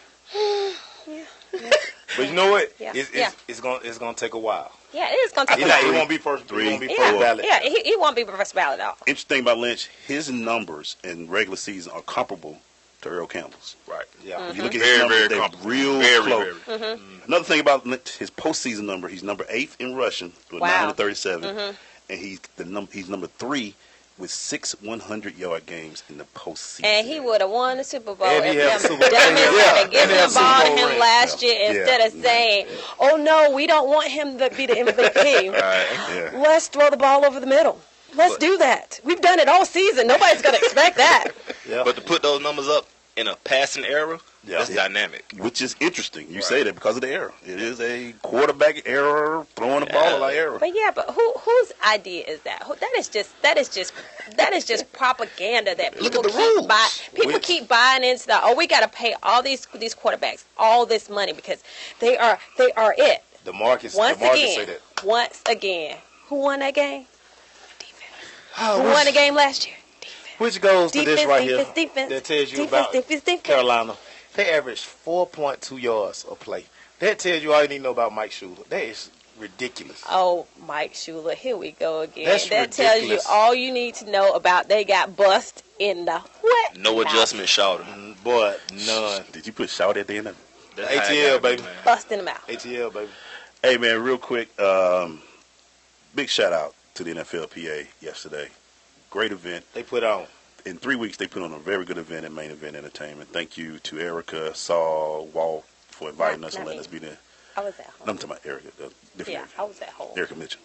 Yeah. But you know what? Yeah. It's gonna take a while. Yeah, it is gonna take a while. He won't be first. He won't be Three, first four. ballot. Yeah, he won't be first ballot at all. Interesting thing about Lynch, his numbers in regular season are comparable to Earl Campbell's. Right. Yeah. If you look at his numbers, they're real close. Another thing about Lynch, his postseason number, he's number 8th in rushing with 937, and he's number 3 with 6 100-yard games in the postseason. And he would have won the Super Bowl And he if had them the Super Bowl. dummies had given And he had the ball to Super Bowl him ring. last year instead of saying, "Oh no, we don't want him to be the MVP. Let's throw the ball over the middle. Let's do that. We've done it all season. Nobody's gonna expect that." But to put those numbers up in a passing era, that's dynamic. Which is interesting. You say that because of the error. It is a quarterback error, throwing the ball like error. But whose idea is that? That is just propaganda that people keep buying into. We got to pay all these quarterbacks all this money because they are it. The markets Once say that. Who won that game? Defense. Who won the game last year? Which goes to this right here. Defense. That tells you about Carolina. They averaged 4.2 yards a play. That tells you all you need to know about Mike Shula. That is ridiculous. Oh, Mike Shula, here we go again. That's that tells you all you need to know about they got bust in the what? No adjustment, Shouter. Boy, none. Did you put Shout at the end of it? ATL, baby. Busting them out. ATL, baby. Hey, man, real quick, big shout out to the NFLPA yesterday. Great event. They put on. In 3 weeks, they put on a very good event at Main Event Entertainment. Thank you to Erika, Saul, Walt for inviting us and letting us be there. I was at home. I'm talking about Erika. Different I was at home. Erika Mitchell.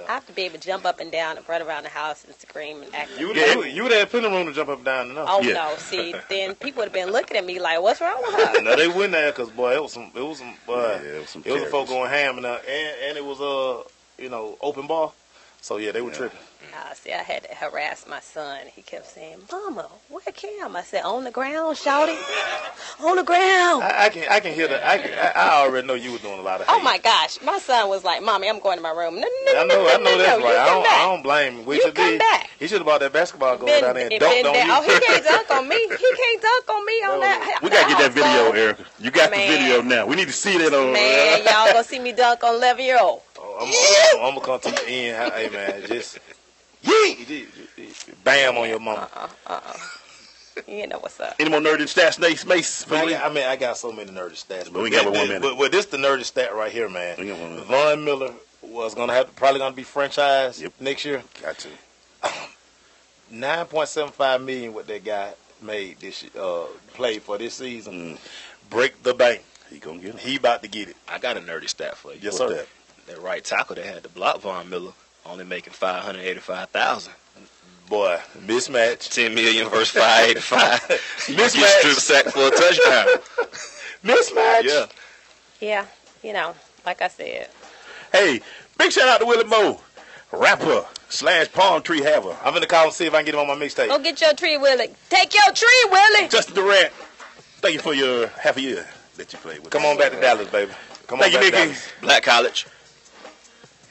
I have to be able to jump up and down and run around the house and scream and act. You would have plenty of room to jump up and down enough. Oh no! See, then people would have been looking at me like, "What's wrong with her?" No, they wouldn't have, cause boy, it was some folk going ham and it was open bar. So yeah, they were tripping. See, I had to harass my son. He kept saying, "Mama, where Cam?" I said, "On the ground, shouting, on the ground." I can hear that. I already know you were doing a lot of hate. Oh my gosh, my son was like, "Mommy, I'm going to my room." No, I know that's right. I don't blame him. You come back. He should have bought that basketball going down there and dunked on you. Oh, he can't dunk on me. He can't dunk on me on that. We gotta get that video, Erica. You got the video now. We need to see that on. Man, y'all gonna see me dunk on 11-year-old. I'm gonna come to the end. Hey man, just bam on your mama. You know what's up. Any more nerdy stats, Mace? I got so many nerdy stats. But we got 1 minute. But this the nerdy stat right here, man. Von Miller was probably gonna be franchised next year. Got to. $9.75 million what that guy made this played for this season. Break the bank. He gonna get it. He about to get it. I got a nerdy stat for you. Yes, sir. That right tackle they had to block Von Miller only making $585,000. Boy, mismatch. $10 million versus $585. Mismatch. Strip sack for a touchdown. Mismatch. Yeah, like I said. Hey, big shout out to Willie Moe, rapper / palm tree haver. I'm gonna call and see if I can get him on my mixtape. Go get your tree, Willie. Take your tree, Willie. Justin Durant, thank you for your half a year that you played with. Come on back to Dallas, baby. Thank you, Mickey. Black College.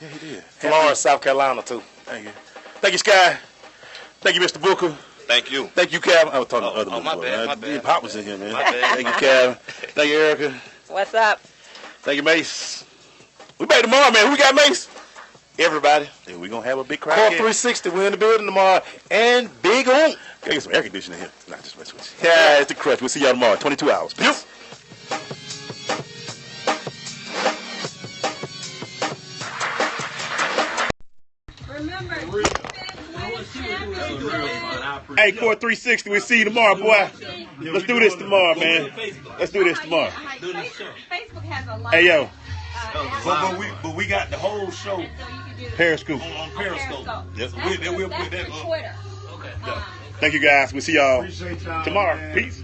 Yeah, he did. Florence, South Carolina, too. Thank you. Thank you, Sky. Thank you, Mr. Booker. Thank you. Thank you, Calvin. I was talking to other people. My bad. Pop was in here, man. My bad. Thank you, Calvin. Thank you, Erika. What's up? Thank you, Mace. We back tomorrow, man. Who we got, Mace? Everybody. Yeah, we're going to have a big crowd. Core 360. We're in the building tomorrow. And Big On. Gotta get some air conditioning here. Nah, just mess with you. Yeah, it's the Crush. We'll see y'all tomorrow. 22 hours. Peace. Hey, Core 360, we'll see you tomorrow, boy. Let's do this tomorrow, man. Let's do this tomorrow. Facebook has a lot. Hey, yo. But we got the whole show. Periscope. On Periscope. Yes. That's Twitter. Thank you, guys. We'll see y'all tomorrow. Peace.